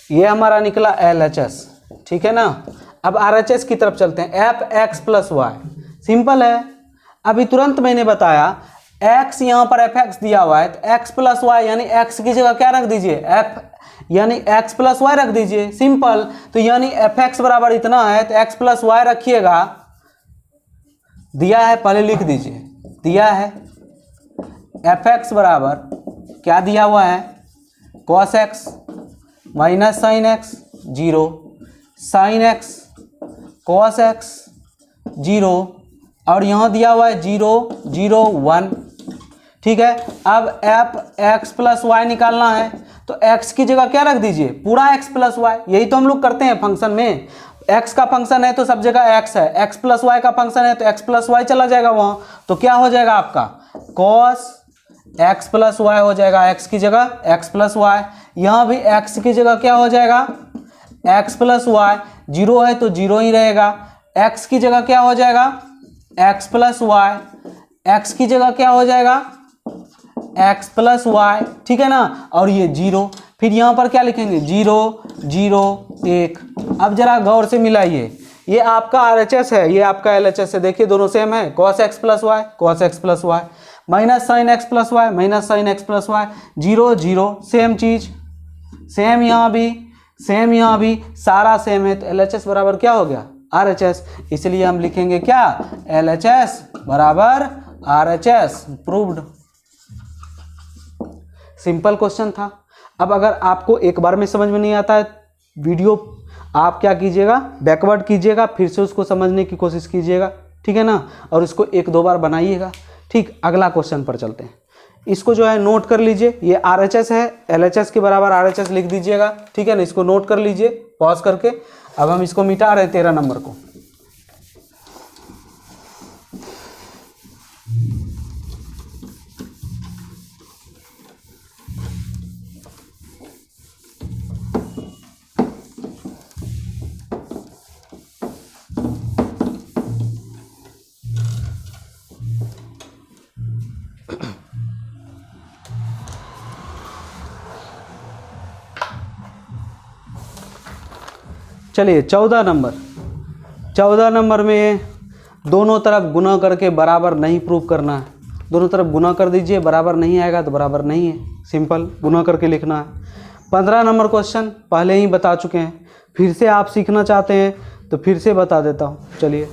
ये हमारा निकला LHS, ठीक है ना। अब RHS की तरफ चलते हैं, fx प्लस वाई, सिंपल है। अभी तुरंत मैंने बताया x यहाँ पर fx दिया हुआ है, तो x प्लस वाई यानी x की जगह क्या रख दीजिए, f यानी x प्लस वाई रख दीजिए, सिंपल। तो यानी fx बराबर इतना है तो x प्लस वाई रखिएगा, दिया है पहले लिख दीजिए, दिया है fx बराबर क्या दिया हुआ है, cos x minus sine x, zero, sign X cos x, zero, और यहाँ दिया हुआ है 0 0 1, ठीक है। अब fx प्लस वाई निकालना है, तो x की जगह क्या रख दीजिए, पूरा x प्लस वाई, यही तो हम लोग करते हैं फंक्शन में। x का फंक्शन है तो सब जगह x है, x प्लस वाई का फंक्शन है तो x प्लस वाई चला जाएगा वहाँ, तो क्या हो जाएगा आपका cos x प्लस वाई हो जाएगा, x की जगह x प्लस वाई। यहाँ भी x की जगह क्या हो जाएगा, x प्लस वाई, जीरो है तो जीरो ही रहेगा। x की जगह क्या हो जाएगा, x प्लस वाई, x की जगह क्या हो जाएगा, x प्लस वाई, ठीक है ना। और ये जीरो, फिर यहाँ पर क्या लिखेंगे, 0 0 1। अब जरा गौर से मिलाइए, ये आपका RHS है, ये आपका LHS है, देखिए दोनों सेम है, cos x plus y, cos x plus y, minus sine x plus y, minus sine x plus y, 0 0, same चीज, सेम यहाँ भी, सेम यहाँ भी, सारा सेम है, तो LHS बराबर क्या हो गया, RHS। इसलिए हम लिखेंगे क्या, LHS बराबर RHS, प्रूव्ड। सिंपल क्वेश्चन था। अब अगर आपको एक बार में समझ में नहीं आता है, वीडियो आप क्या कीजिएगा, बैकवर्ड कीजिएगा, फिर से उसको समझने की कोशिश कीजिएगा, ठीक है ना, और उसको 1-2 बार बनाइएगा, ठीक। अगला क्वेश्चन पर चलते हैं, इसको जो है नोट कर लीजिए, ये RHS है, LHS के बराबर RHS लिख दीजिएगा, ठीक है ना, इसको नोट कर लीजिए पॉज करके। अब हम इसको मिटा रहे हैं 13 नंबर को। चलिए 14 नंबर में दोनों तरफ गुना करके बराबर नहीं प्रूव करना है। दोनों तरफ गुना कर दीजिए, बराबर नहीं आएगा तो बराबर नहीं है, सिंपल गुना करके लिखना है। 15 नंबर क्वेश्चन पहले ही बता चुके हैं, फिर से आप सीखना चाहते हैं तो फिर से बता देता हूँ। चलिए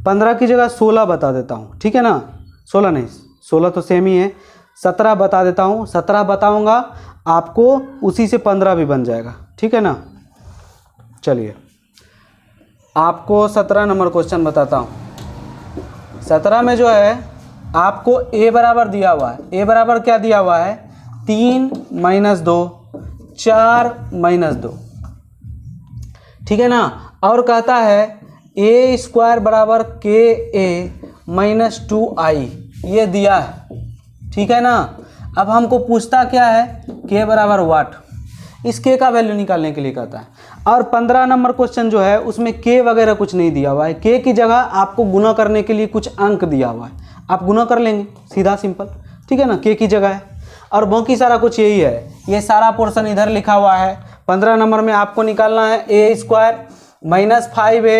15 की जगह 16 बता देता हूँ, ठीक है ना। 16 नहीं, 16 तो सेम ही है, 17 बता देता हूँ। 17 बताऊँगा आपको, उसी से 15 भी बन जाएगा, ठीक है ना। चलिए आपको 17 नंबर क्वेश्चन बताता हूँ। 17 में जो है आपको a बराबर दिया हुआ है। a बराबर क्या दिया हुआ है, 3 - 2 4 - 2, ठीक है ना। और कहता है a² बराबर ka - 2i, ये दिया है, ठीक है ना। अब हमको पूछता क्या है, k बराबर वाट, इस k का वैल्यू निकालने के लिए कहता है। और 15 नंबर क्वेश्चन जो है उसमें k वगैरह कुछ नहीं दिया हुआ है। k की जगह आपको गुना करने के लिए कुछ अंक दिया हुआ है, आप गुना कर लेंगे सीधा सिंपल, ठीक है ना। k की जगह है और बाकी सारा कुछ यही है, ये सारा पोर्शन इधर लिखा हुआ है। 15 नंबर में आपको निकालना है a² - 5a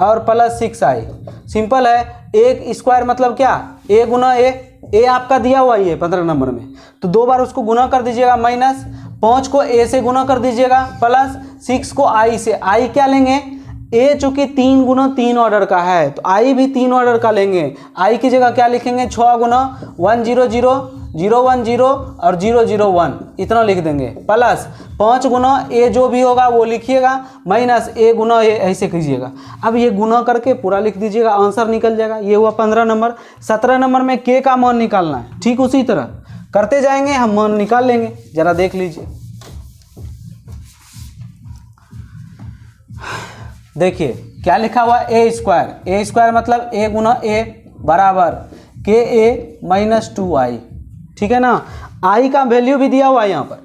और प्लस 6i। सिंपल है, एक स्क्वायर मतलब क्या, a गुना a आपका दिया हुआ ही है 15 नंबर में, तो 2 बार उसको गुना कर दीजिएगा, माइनस 5 को a से गुना कर दीजिएगा, प्लस 6 को i से। i क्या लेंगे, a चूंकि 3 गुना 3 ऑर्डर का है तो i भी 3 ऑर्डर का लेंगे। i की जगह क्या लिखेंगे, 6 गुना 100 010 और 001, इतना लिख देंगे, प्लस 5 गुना a जो भी होगा वो लिखिएगा, माइनस a गुना a, ऐसे कीजिएगा। अब ये गुना करके पूरा लिख दीजिएगा, आंसर निकल जाएगा। ये हुआ 15 नंबर। 17 नंबर में k का मान निकालना है, ठीक उसी तरह करते जाएंगे, हम मान निकाल लेंगे, जरा देख लीजिए। देखिए क्या लिखा हुआ, a² मतलब a गुना a बराबर ka - 2i, ठीक है ना। i का वैल्यू भी दिया हुआ है यहाँ पर,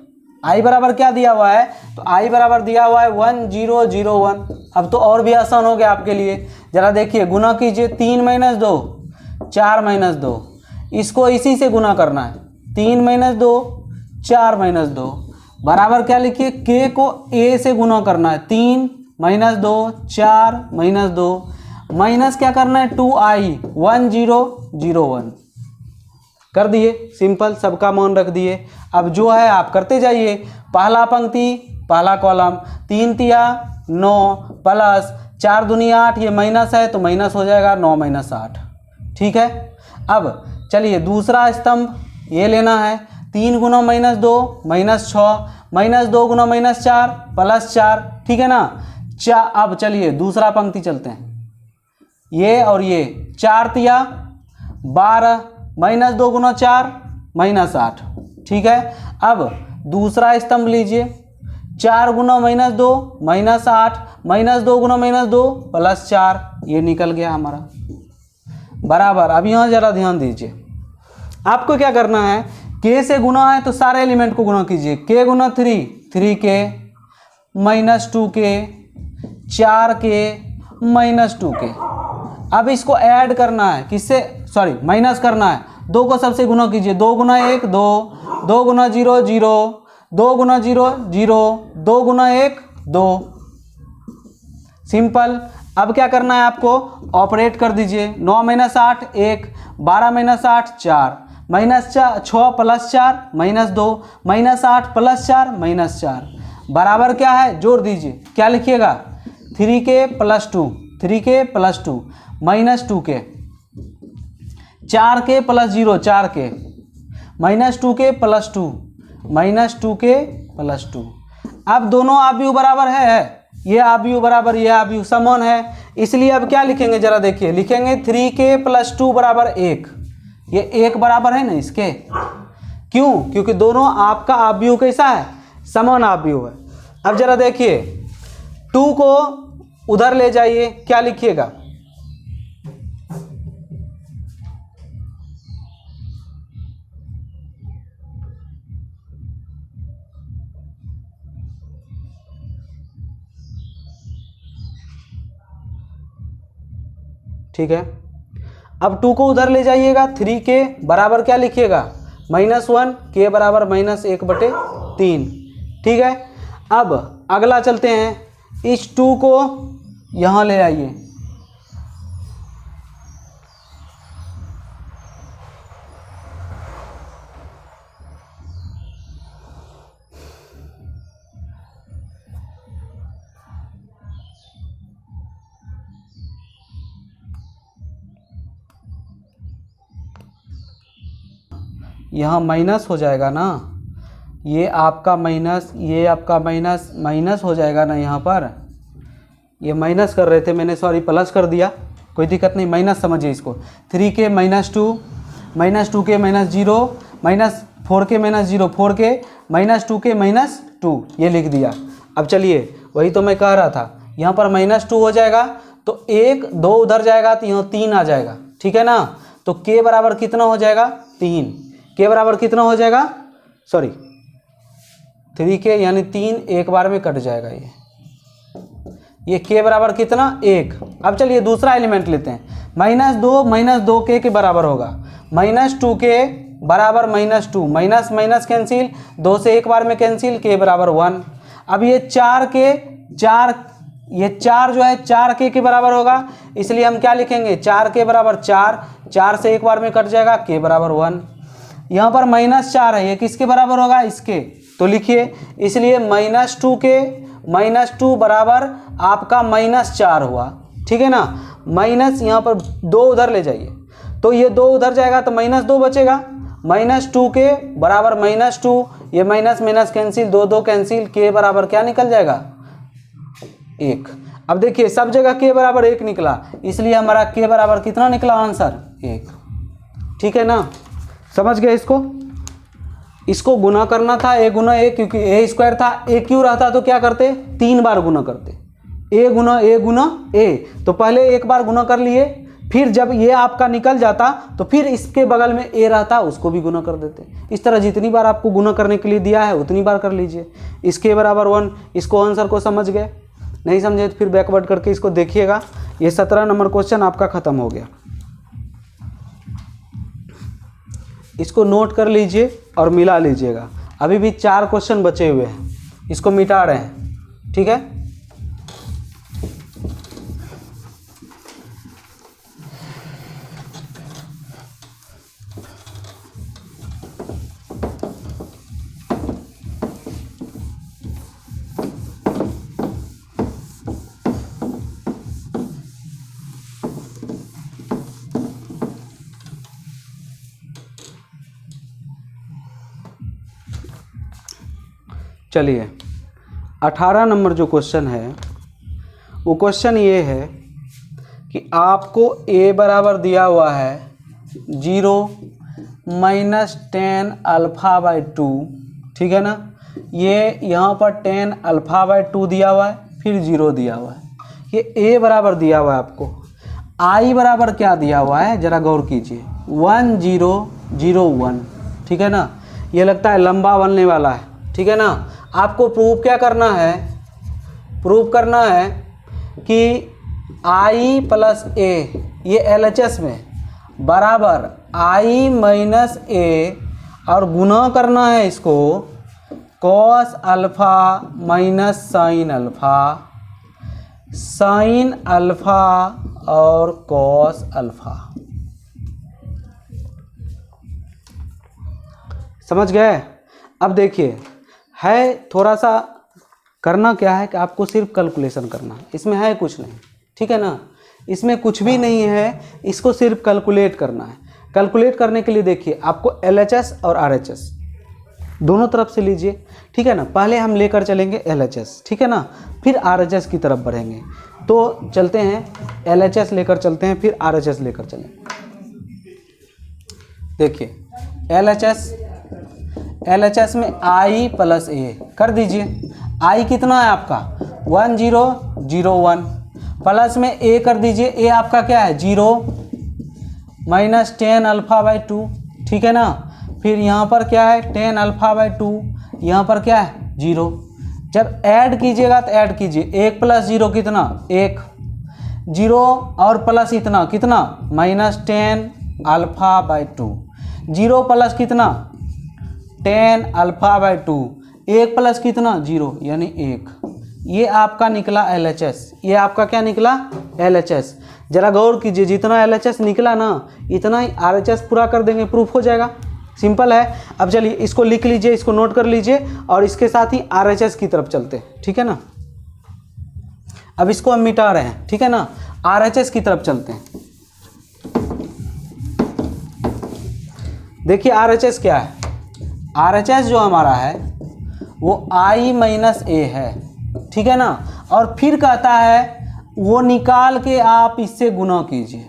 i बराबर क्या दिया हुआ है, तो i बराबर दिया हुआ है 1001। अब तो और भी आसान हो गया आपके लिए, जरा देखिए गुना कीजिए, 3 - 2 4 - 2, इसको इसी से गुना करना है, 3 - 2 4 - 2 बराबर क्या लिखिए, k को a से गुना करना है, 3 - 2 4 - 2 माइनस क्या करना है, 2i 1001 कर दिए, सिंपल, सबका मान रख दिए। अब जो है आप करते जाइए, पहला पंक्ति पहला कॉलम, 3 तिया 9 प्लस 4 दूनी 8, ये माइनस है तो माइनस हो जाएगा 9 - 8, ठीक है। अब चलिए दूसरा स्तंभ ये लेना है, 3 गुना -2 -6 -2 गुना -4 प्लस 4, ठीक है ना। अब चलिए दूसरा पंक्ति चलते हैं, ये और ये 4 तिया 12 -2 गुना 4 -8, ठीक है। अब दूसरा स्तंभ लीजिए, 4 गुना -2 -8 -2 गुना -2 प्लस 4, ये निकल गया हमारा बराबर। अब यहाँ जरा ध्यान दीजिए, आपको क्या करना है, k से गुना है तो सारे एलिमेंट को गुना कीजिए, k गुना 3 3k -2k 4k -2k। अब इसको ऐड करना है, किससे, सॉरी माइनस करना है, 2 को सबसे गुना कीजिए, 2 गुना 1 2 2 गुना 0 0 2 गुना 0 0 2 गुना 1 2, सिंपल। अब क्या करना है आपको, ऑपरेट कर दीजिए, 9 - 8 1 12 - 8 4 -6 प्लस 4 -2 -8 प्लस 4 -4 बराबर क्या है, जोड़ दीजिए, क्या लिखिएगा, 3k + 2 3k + 2 -2k 4k + 0 4k -2k + 2 -2k + 2। अब दोनों आव्यूह बराबर है, ये आव्यूह बराबर ये आव्यूह समान है, इसलिए अब क्या लिखेंगे, जरा देखिए, लिखेंगे 3k + 2 बराबर 1, ये 1 बराबर है ना इसके, क्यों, क्योंकि दोनों आपका आव्यूह कैसा है, समान आव्यूह है। अब जरा देखिए 2 को उधर ले जाइए, क्या लिखिएगा, ठीक है। अब 2 को उधर ले जाइएगा, 3k बराबर क्या लिखिएगा, -1, k बराबर -1/3, ठीक है। अब अगला चलते हैं, इस 2 को यहाँ ले आइए, यहाँ माइनस हो जाएगा ना, ये आपका माइनस, ये आपका माइनस, माइनस हो जाएगा ना यहाँ पर। ये माइनस कर रहे थे मैंने, सॉरी प्लस कर दिया, कोई दिक्कत नहीं, माइनस समझिए इसको। 3k minus 2, minus 2k minus 0, minus 4k minus 0, 4k minus 2k minus 2, ये लिख दिया। अब चलिए, वही तो मैं कह रहा था, यहाँ पर माइनस 2 हो जाएगा तो 1 2 उधर जाएगा तो यहाँ 3 आ जाएगा, ठीक है ना। तो k बराबर कितना हो जाएगा, 3। k बराबर कितना हो जाएगा, सॉरी 3k यानी 3 एक बार में कट जाएगा ये k बराबर कितना, 1। अब चलिए दूसरा एलिमेंट लेते हैं, माइनस 2k के बराबर होगा, माइनस 2k बराबर माइनस 2, माइनस माइनस कैंसिल, 2 से एक बार में कैंसिल, k बराबर 1। अब ये 4 जो है 4k के बराबर होगा, इसलिए हम क्या लिखेंगे, 4k बराबर 4 से एक बार में कट जाएगा, k बराबर 1। यहाँ पर माइनस 4 है, ये किसके बराबर होगा, इसके, तो लिखिए, इसलिए माइनस 2k माइनस 2 बराबर आपका माइनस 4 हुआ, ठीक है ना। माइनस यहाँ पर 2 उधर ले जाइए, तो ये 2 उधर जाएगा तो माइनस 2 बचेगा, माइनस 2k बराबर माइनस 2, ये minus minus cancel, 2 2 cancel, k बराबर क्या निकल जाएगा, 1। अब देखिए सब जगह k बराबर 1 निकला, इसलिए हमारा k बराबर कितना निकला आंसर, 1, ठीक है ना। समझ गए इसको गुना करना था, a गुना a, क्योंकि a स्क्वायर था, a क्यों रहता तो क्या करते, 3 बार गुना करते, a गुना a, तो पहले एक बार गुना कर लिए, फिर जब ये आपका निकल जाता तो फिर इसके बगल में a रहता, उसको भी गुना कर देते। इस तरह जितनी बार आपको गुना करने के लिए दिया है उतनी बार कर लीजिए। इसके बराबर 1, इसको आंसर को समझ गए, नहीं समझे तो फिर बैकवर्ड करके इसको देखिएगा। ये 17 नंबर क्वेश्चन आपका ख़त्म हो गया। इसको नोट कर लीजिए और मिला लीजिएगा। अभी भी 4 क्वेश्चन बचे हुए हैं, इसको मिटा रहे हैं, ठीक है। चलिए 18 नंबर जो क्वेश्चन है वो क्वेश्चन ये है कि आपको a बराबर दिया हुआ है 0 माइनस 10 अल्फ़ा बाई 2, ठीक है ना। ये यहाँ पर 10 अल्फ़ा बाई 2 दिया हुआ है, फिर 0 दिया हुआ है। ये a बराबर दिया हुआ है आपको, i बराबर क्या दिया हुआ है ज़रा गौर कीजिए, 1 0 0 1, ठीक है ना। ये लगता है लंबा बनने वाला है, ठीक है ना। आपको प्रूव क्या करना है, प्रूव करना है कि i प्लस a ये LHS में बराबर i माइनस a और गुना करना है इसको cos alpha minus sine alpha, sine alpha और कॉस अल्फ़ा। समझ गए। अब देखिए है थोड़ा सा करना क्या है कि आपको सिर्फ कैलकुलेशन करना है, इसमें है कुछ नहीं, ठीक है ना। इसमें कुछ भी नहीं है, इसको सिर्फ कैलकुलेट करना है। कैलकुलेट करने के लिए देखिए आपको LHS और RHS दोनों तरफ से लीजिए, ठीक है ना। पहले हम लेकर चलेंगे LHS, ठीक है ना, फिर RHS की तरफ बढ़ेंगे। तो चलते हैं LHS लेकर चलते हैं, फिर RHS लेकर चलेंगे। देखिए LHS में i प्लस a कर दीजिए। i कितना है आपका 1 0 0 1, प्लस में a कर दीजिए, a आपका क्या है 0 माइनस 10 अल्फ़ा बाई 2, ठीक है ना। फिर यहाँ पर क्या है 10 अल्फ़ा बाई 2, यहाँ पर क्या है 0। जब ऐड कीजिएगा तो ऐड कीजिए, 1 प्लस 0 कितना 1, 0 और प्लस इतना कितना माइनस 10 अल्फ़ा बाई 2, 0 प्लस कितना 10 अल्फ़ा बाई 2, 1 प्लस कितना 0 यानी 1, ये आपका निकला LHS, ये आपका क्या निकला LHS। जरा गौर कीजिए, जितना LHS निकला ना इतना ही RHS पूरा कर देंगे, प्रूफ हो जाएगा। सिंपल है। अब चलिए इसको लिख लीजिए, इसको नोट कर लीजिए और इसके साथ ही RHS की तरफ चलते हैं, ठीक है ना। अब इसको हम मिटा रहे हैं, ठीक है ना, RHS की तरफ चलते हैं। देखिए RHS क्या है, RHS जो हमारा है वो I माइनस A है, ठीक है ना। और फिर कहता है वो निकाल के आप इससे गुना कीजिए।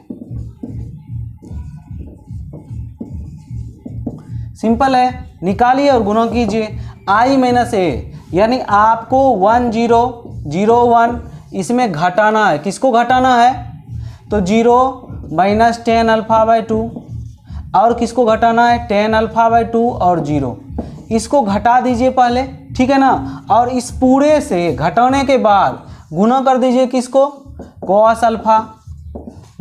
सिंपल है, निकालिए और गुना कीजिए। I माइनस A यानी आपको 1001 इसमें घटाना है। किसको घटाना है? तो 0 माइनस 10 अल्फा बाई 2, और किसको घटाना है? 10 अल्फा बाई 2 और 0। इसको घटा दीजिए पहले, ठीक है ना। और इस पूरे से घटाने के बाद गुना कर दीजिए किसको? Cos alpha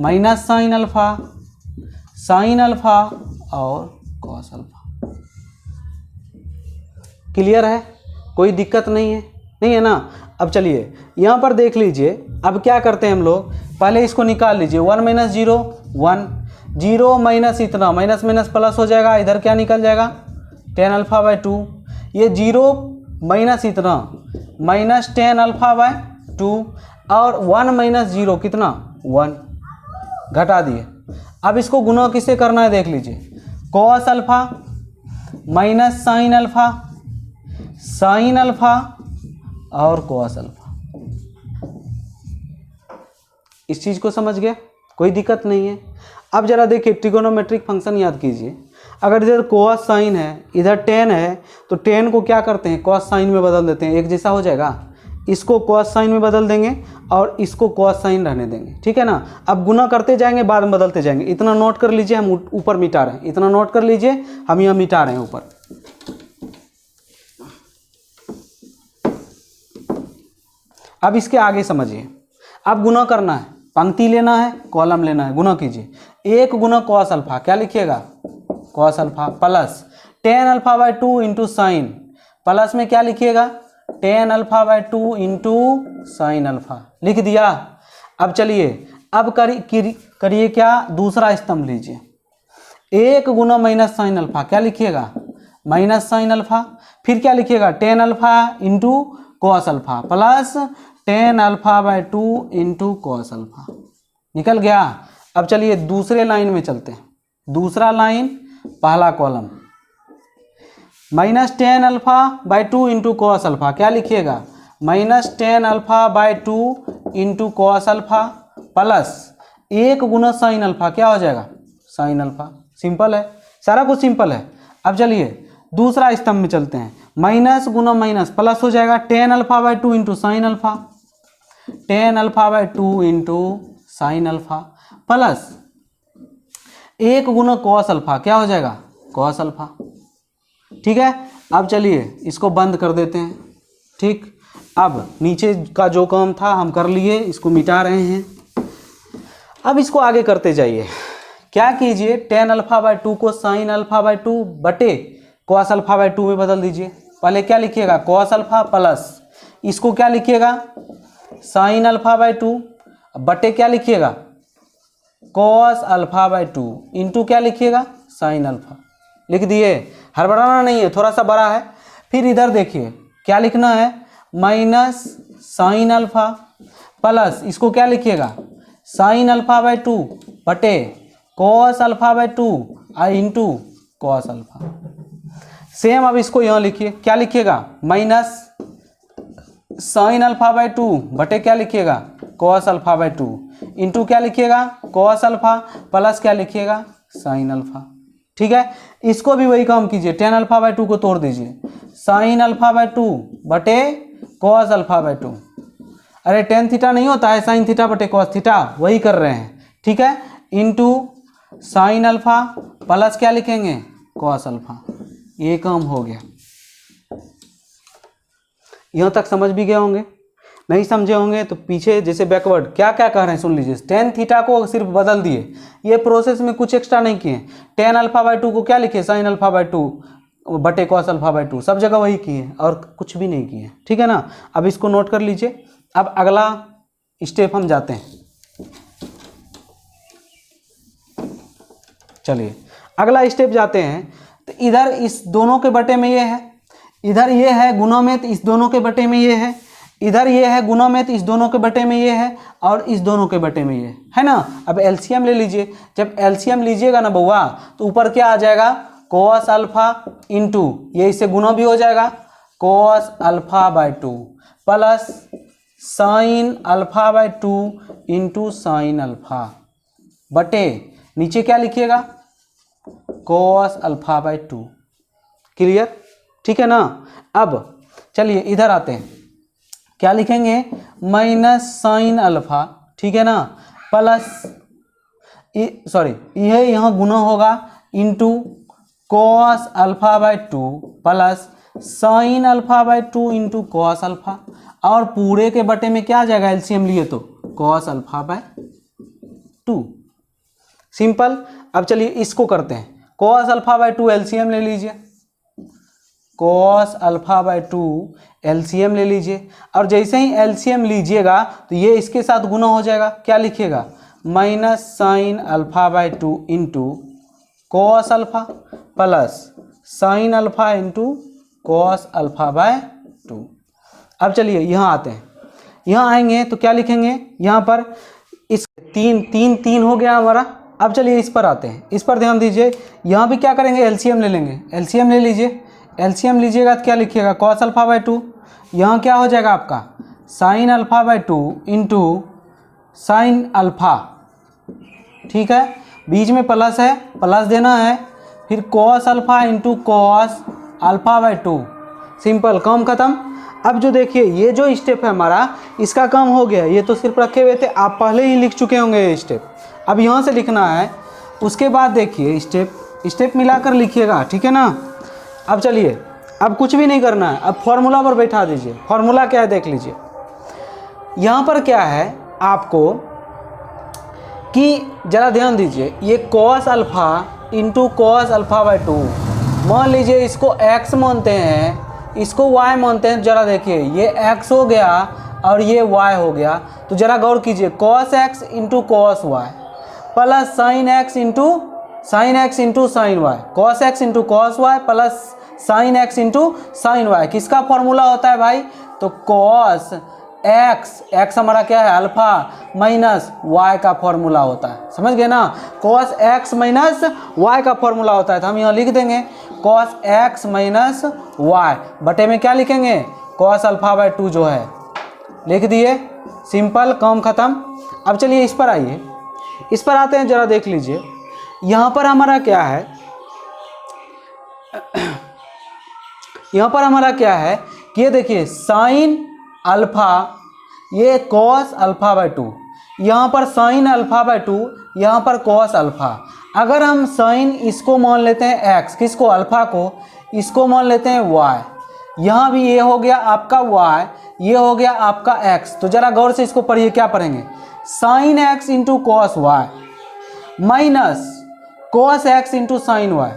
minus sine alpha, sine alpha और कॉस अल्फा। क्लियर है? कोई दिक्कत नहीं है, नहीं है ना। अब चलिए यहाँ पर देख लीजिए, अब क्या करते हैं हम लोग, पहले इसको निकाल लीजिए। 1 माइनस 0 1, 0 माइनस इतना, माइनस माइनस प्लस हो जाएगा, इधर क्या निकल जाएगा? 10 अल्फा बाई 2। ये 0 माइनस इतना, माइनस 10 अल्फा बाई 2, और 1 माइनस 0 कितना? 1, घटा दिए। अब इसको गुना किससे करना है देख लीजिए। Cos alpha minus sine alpha, sine alpha और कॉस अल्फा। इस चीज़ को समझ गए? कोई दिक्कत नहीं है। अब जरा देखिए ट्रिगोनोमेट्रिक फंक्शन याद कीजिए। अगर इधर कॉस साइन है, इधर टेन है, तो टेन को क्या करते हैं? कॉस साइन में बदल देते हैं, एक जैसा हो जाएगा। इसको कॉस साइन में बदल देंगे और इसको कॉस साइन रहने देंगे, ठीक है ना। अब गुना करते जाएंगे, बाद में बदलते जाएंगे। इतना नोट कर लीजिए, हम ऊपर मिटा रहे हैं। इतना नोट कर लीजिए, हम यहाँ मिटा रहे हैं ऊपर। अब इसके आगे समझिए। अब गुना करना है, पंक्ति लेना है, कॉलम लेना है, गुना कीजिए। 1 गुना कॉस अल्फा, क्या लिखिएगा? Cos alpha plus 10 alpha by 2 into sine, plus में क्या लिखिएगा? 10 alpha by 2 into sine alpha, लिख दिया। अब चलिए अब करिए क्या? दूसरा स्तंभ लीजिए। 1 गुना माइनस साइन अल्फा, क्या लिखिएगा? Minus sine alpha. फिर क्या लिखिएगा? 10 alpha into cos alpha plus 10 alpha by 2 into cos alpha. निकल गया। अब चलिए दूसरे लाइन में चलते हैं। दूसरा लाइन, पहला column, minus 10 alpha by 2 into cos alpha, क्या लिखिएगा? Minus 10 alpha by 2 into cos alpha plus 1 Guna sine alpha, क्या हो जाएगा? Sine alpha. सिंपल है, सारा कुछ सिंपल है। अब चलिए दूसरा स्तंभ में चलते हैं। माइनस गुना माइनस प्लस हो जाएगा, 10 alpha by 2 into sine alpha, 10 alpha by 2 into sine alpha plus 1 Guna cos alpha, क्या हो जाएगा? Cos alpha. ठीक है। अब चलिए इसको बंद कर देते हैं। ठीक, अब नीचे का जो काम था हम कर लिए, इसको मिटा रहे हैं। अब इसको आगे करते जाइए। क्या कीजिए? 10 अल्फा बाई 2 को साइन अल्फा बाई 2 बटे कॉस अल्फा बाई 2 में बदल दीजिए। पहले क्या लिखिएगा? कॉस अल्फा प्लस इसको क्या लिखिएगा? साइन अल्फा बाई 2 बटे क्या लिखिएगा? कॉस अल्फा बाई 2 इंटू क्या लिखिएगा? Sine alpha. लिख दिए, हड़बड़ाना नहीं है, थोड़ा सा बड़ा है। फिर इधर देखिए क्या लिखना है? माइनस साइन अल्फा प्लस इसको क्या लिखिएगा? साइन अल्फा बाई 2 बटे cos alpha by 2 into cos alpha. Same अब इसको यहाँ लिखिए, क्या लिखिएगा? माइनस साइन अल्फा बाई 2 बटे क्या लिखिएगा? कॉस अल्फा बाई 2 इंटू क्या लिखिएगा? कॉस अल्फा प्लस क्या लिखिएगा? Sine alpha. ठीक है, इसको भी वही काम कीजिए। 10 अल्फा बाई 2 को तोड़ दीजिए। साइन अल्फा बाई 2 बटे कॉस अल्फा बाई 2। अरे टेन थीटा नहीं होता है, साइन थीटा बटे कॉस थीटा, वही कर रहे हैं। ठीक है, इंटू साइन अल्फा प्लस क्या लिखेंगे? Cos alpha. ये काम हो गया। यहाँ तक समझ भी गए होंगे। नहीं समझे होंगे तो पीछे जैसे बैकवर्ड क्या क्या कह रहे हैं सुन लीजिए। टेन थीटा को सिर्फ बदल दिए, ये प्रोसेस में कुछ एक्स्ट्रा नहीं किए। 10 अल्फा बाई 2 को क्या लिखे? साइन अल्फा बाई 2 बटे कॉस अल्फा बाय 2, सब जगह वही किए और कुछ भी नहीं किए, ठीक है ना। अब इसको नोट कर लीजिए। अब अगला स्टेप हम जाते हैं। चलिए अगला स्टेप जाते हैं। तो इधर इस दोनों के बटे में ये है, इधर ये है गुणों में, तो इस दोनों के बटे में ये है, इधर ये है गुणों में, तो इस दोनों के बटे में ये है, और इस दोनों के बटे में ये है ना। अब एलसीएम ले लीजिए। जब एलसीएम लीजिएगा ना बउआ, तो ऊपर क्या आ जाएगा, कॉस अल्फा इंटू, ये इससे गुणा भी हो जाएगा, cos alpha by 2 plus sine alpha by 2 into sine alpha बटे नीचे क्या लिखिएगा, कॉस अल्फा बाय 2। क्लियर, ठीक है ना। अब चलिए इधर आते हैं, क्या लिखेंगे, माइनस साइन अल्फा, ठीक है ना, प्लस सॉरी ये यहाँ गुना होगा into cos alpha by 2 plus sine alpha by 2 into cos alpha, और पूरे के बटे में क्या आ जाएगा, एलसीएम लिए तो कॉस अल्फा बाय 2। सिंपल। अब चलिए इसको करते हैं, कॉस अल्फा बाय 2 एलसीएम ले लीजिए, कॉस अल्फा बाय 2 एलसीएम ले लीजिए, और जैसे ही एलसीएम लीजिएगा तो ये इसके साथ गुना हो जाएगा, क्या लिखिएगा, minus sine alpha by 2 into cos alpha plus sine alpha into cos alpha by 2। अब चलिए यहाँ आते हैं, यहाँ आएंगे तो क्या लिखेंगे, यहाँ पर इस तीन हो गया हमारा। अब चलिए इस पर आते हैं, इस पर ध्यान दीजिए। यहाँ भी क्या करेंगे, एलसीएम ले लेंगे, एलसीएम ले लीजिए। एलसीएम लीजिएगा तो क्या लिखिएगा, कॉस अल्फा बाय 2, यहाँ क्या हो जाएगा आपका, sine alpha by 2 into sine alpha, ठीक है, बीच में प्लस है, प्लस देना है, फिर cos alpha into cos alpha by 2। Simple, काम खत्म। अब जो देखिए ये जो स्टेप है हमारा, इसका काम हो गया, ये तो सिर्फ रखे हुए थे, आप पहले ही लिख चुके होंगे ये स्टेप। अब यहाँ से लिखना है, उसके बाद देखिए स्टेप मिलाकर लिखिएगा, ठीक है ना। अब चलिए, अब कुछ भी नहीं करना है, अब फॉर्मूला पर बैठा दीजिए। फॉर्मूला क्या है देख लीजिए। यहाँ पर क्या है आपको कि जरा ध्यान दीजिए, ये cos alpha into cos alpha by 2, मान लीजिए इसको x मानते हैं, इसको y मानते हैं। जरा देखिए ये x हो गया और ये y हो गया, तो जरा गौर कीजिए, cos x into cos y plus sign x into sine y, cos x into cos y plus sign x into sine y। किसका फॉर्मूला होता है भाई, तो कॉस x हमारा क्या है, अल्फा माइनस y का फॉर्मूला होता है, समझ गए ना। कॉस x माइनस y का फॉर्मूला होता है, तो हम यहाँ लिख देंगे कॉस x माइनस y बटे में क्या लिखेंगे, कॉस अल्फा बाय 2 जो है, लिख दिए। सिंपल, काम खत्म। अब चलिए इस पर आइए, इस पर आते हैं, जरा देख लीजिए। यहाँ पर हमारा क्या है, यहाँ पर हमारा क्या है कि ये देखिए साइन अल्फा, ये कॉस अल्फा बाय 2, यहाँ पर साइन अल्फा बाय 2, यहाँ पर कॉस अल्फा। अगर हम साइन इसको मान लेते हैं x, किसको, अल्फा को, इसको मान लेते हैं y, यहाँ भी ये हो गया आपका y, ये हो गया आपका x। तो जरा गौर से इसको पढ़िए, क्या पढ़ेंगे, sine x into cos y minus cos x into sine y,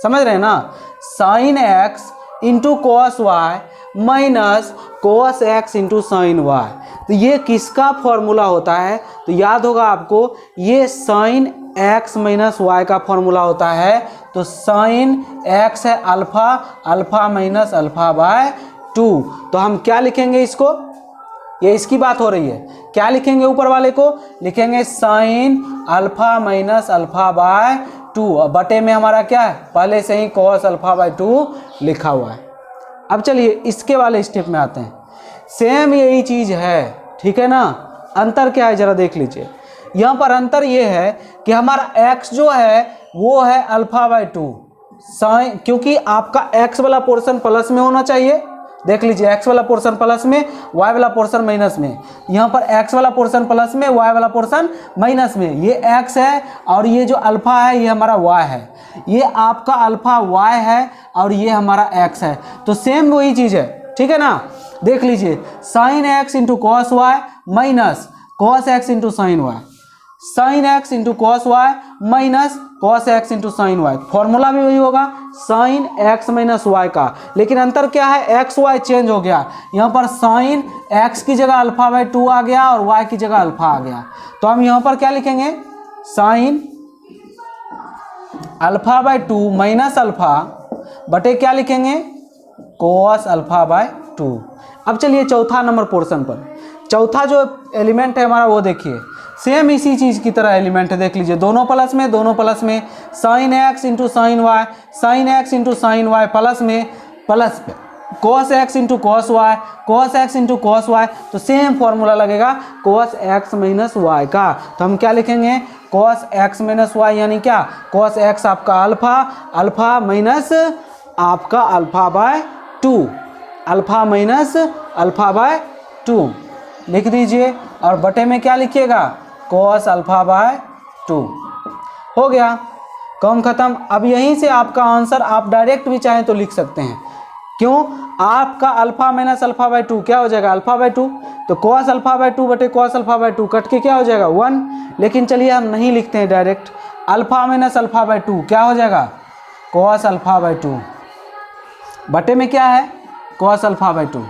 समझ रहे हैं ना, sine x into cos y minus cos x into sine y। तो ये किसका फॉर्मूला होता है, तो याद होगा आपको, ये साइन x माइनस y का फॉर्मूला होता है। तो साइन x है alpha, alpha minus alpha by 2। तो हम क्या लिखेंगे इसको, ये इसकी बात हो रही है, क्या लिखेंगे, ऊपर वाले को लिखेंगे sine alpha minus alpha by 2, और बटे में हमारा क्या है, पहले से ही कॉस अल्फा बाय 2 लिखा हुआ है। अब चलिए इसके वाले स्टेप में आते हैं, सेम यही चीज़ है, ठीक है ना। अंतर क्या है जरा देख लीजिए। यहाँ पर अंतर ये है कि हमारा x जो है वो है अल्फा बाय 2 साइन, क्योंकि आपका x वाला पोर्शन प्लस में होना चाहिए, देख लीजिए, x वाला पोर्शन प्लस में, y वाला पोर्शन माइनस में। यहाँ पर x वाला पोर्शन प्लस में, y वाला पोर्शन माइनस में। ये x है और ये जो अल्फा है ये हमारा y है, ये आपका अल्फा y है और ये हमारा x है। तो सेम वही चीज़ है, ठीक है ना। देख लीजिए, sine x into cos y minus cos x into sine y। Sine x into cos Y minus cos x into sine y. Formula भी वही होगा साइन एक्स माइनस वाई का, लेकिन अंतर क्या है, एक्स वाई चेंज हो गया। यहाँ पर साइन एक्स की जगह अल्फा बाई 2 आ गया और वाई की जगह अल्फा आ गया। तो हम यहाँ पर क्या लिखेंगे, sine alpha by 2 minus alpha बटे क्या लिखेंगे, कॉस अल्फा बाय 2। अब चलिए चौथा नंबर पोर्शन पर। चौथा जो एलिमेंट है हमारा वो देखिए, सेम इसी चीज़ की तरह एलिमेंट है, देख लीजिए दोनों प्लस में sine x into sine Y, sine x into sine Y plus में cos x into cos y, cos x into cos y. तो सेम फॉर्मूला लगेगा कॉस एक्स माइनस वाई का। तो हम क्या लिखेंगे, कॉस एक्स माइनस वाई यानी क्या, कॉस एक्स आपका अल्फा, अल्फा माइनस आपका alpha by 2, alpha minus alpha by 2 लिख दीजिए। और बटे में क्या लिखिएगा, कॉस अल्फा बाय 2। हो गया, काम खत्म। अब यहीं से आपका आंसर आप डायरेक्ट भी चाहें तो लिख सकते हैं। क्यों, आपका अल्फा माइनस अल्फा बाय 2 क्या हो जाएगा, अल्फा बाय 2। तो कॉस अल्फा बाय 2 बटे कॉस अल्फा बाय 2 कट के क्या हो जाएगा 1। लेकिन चलिए हम नहीं लिखते हैं direct, alpha minus alpha by 2 क्या हो जाएगा, कॉस अल्फा बाय 2 बटे में क्या है, कॉस अल्फा बाय 2।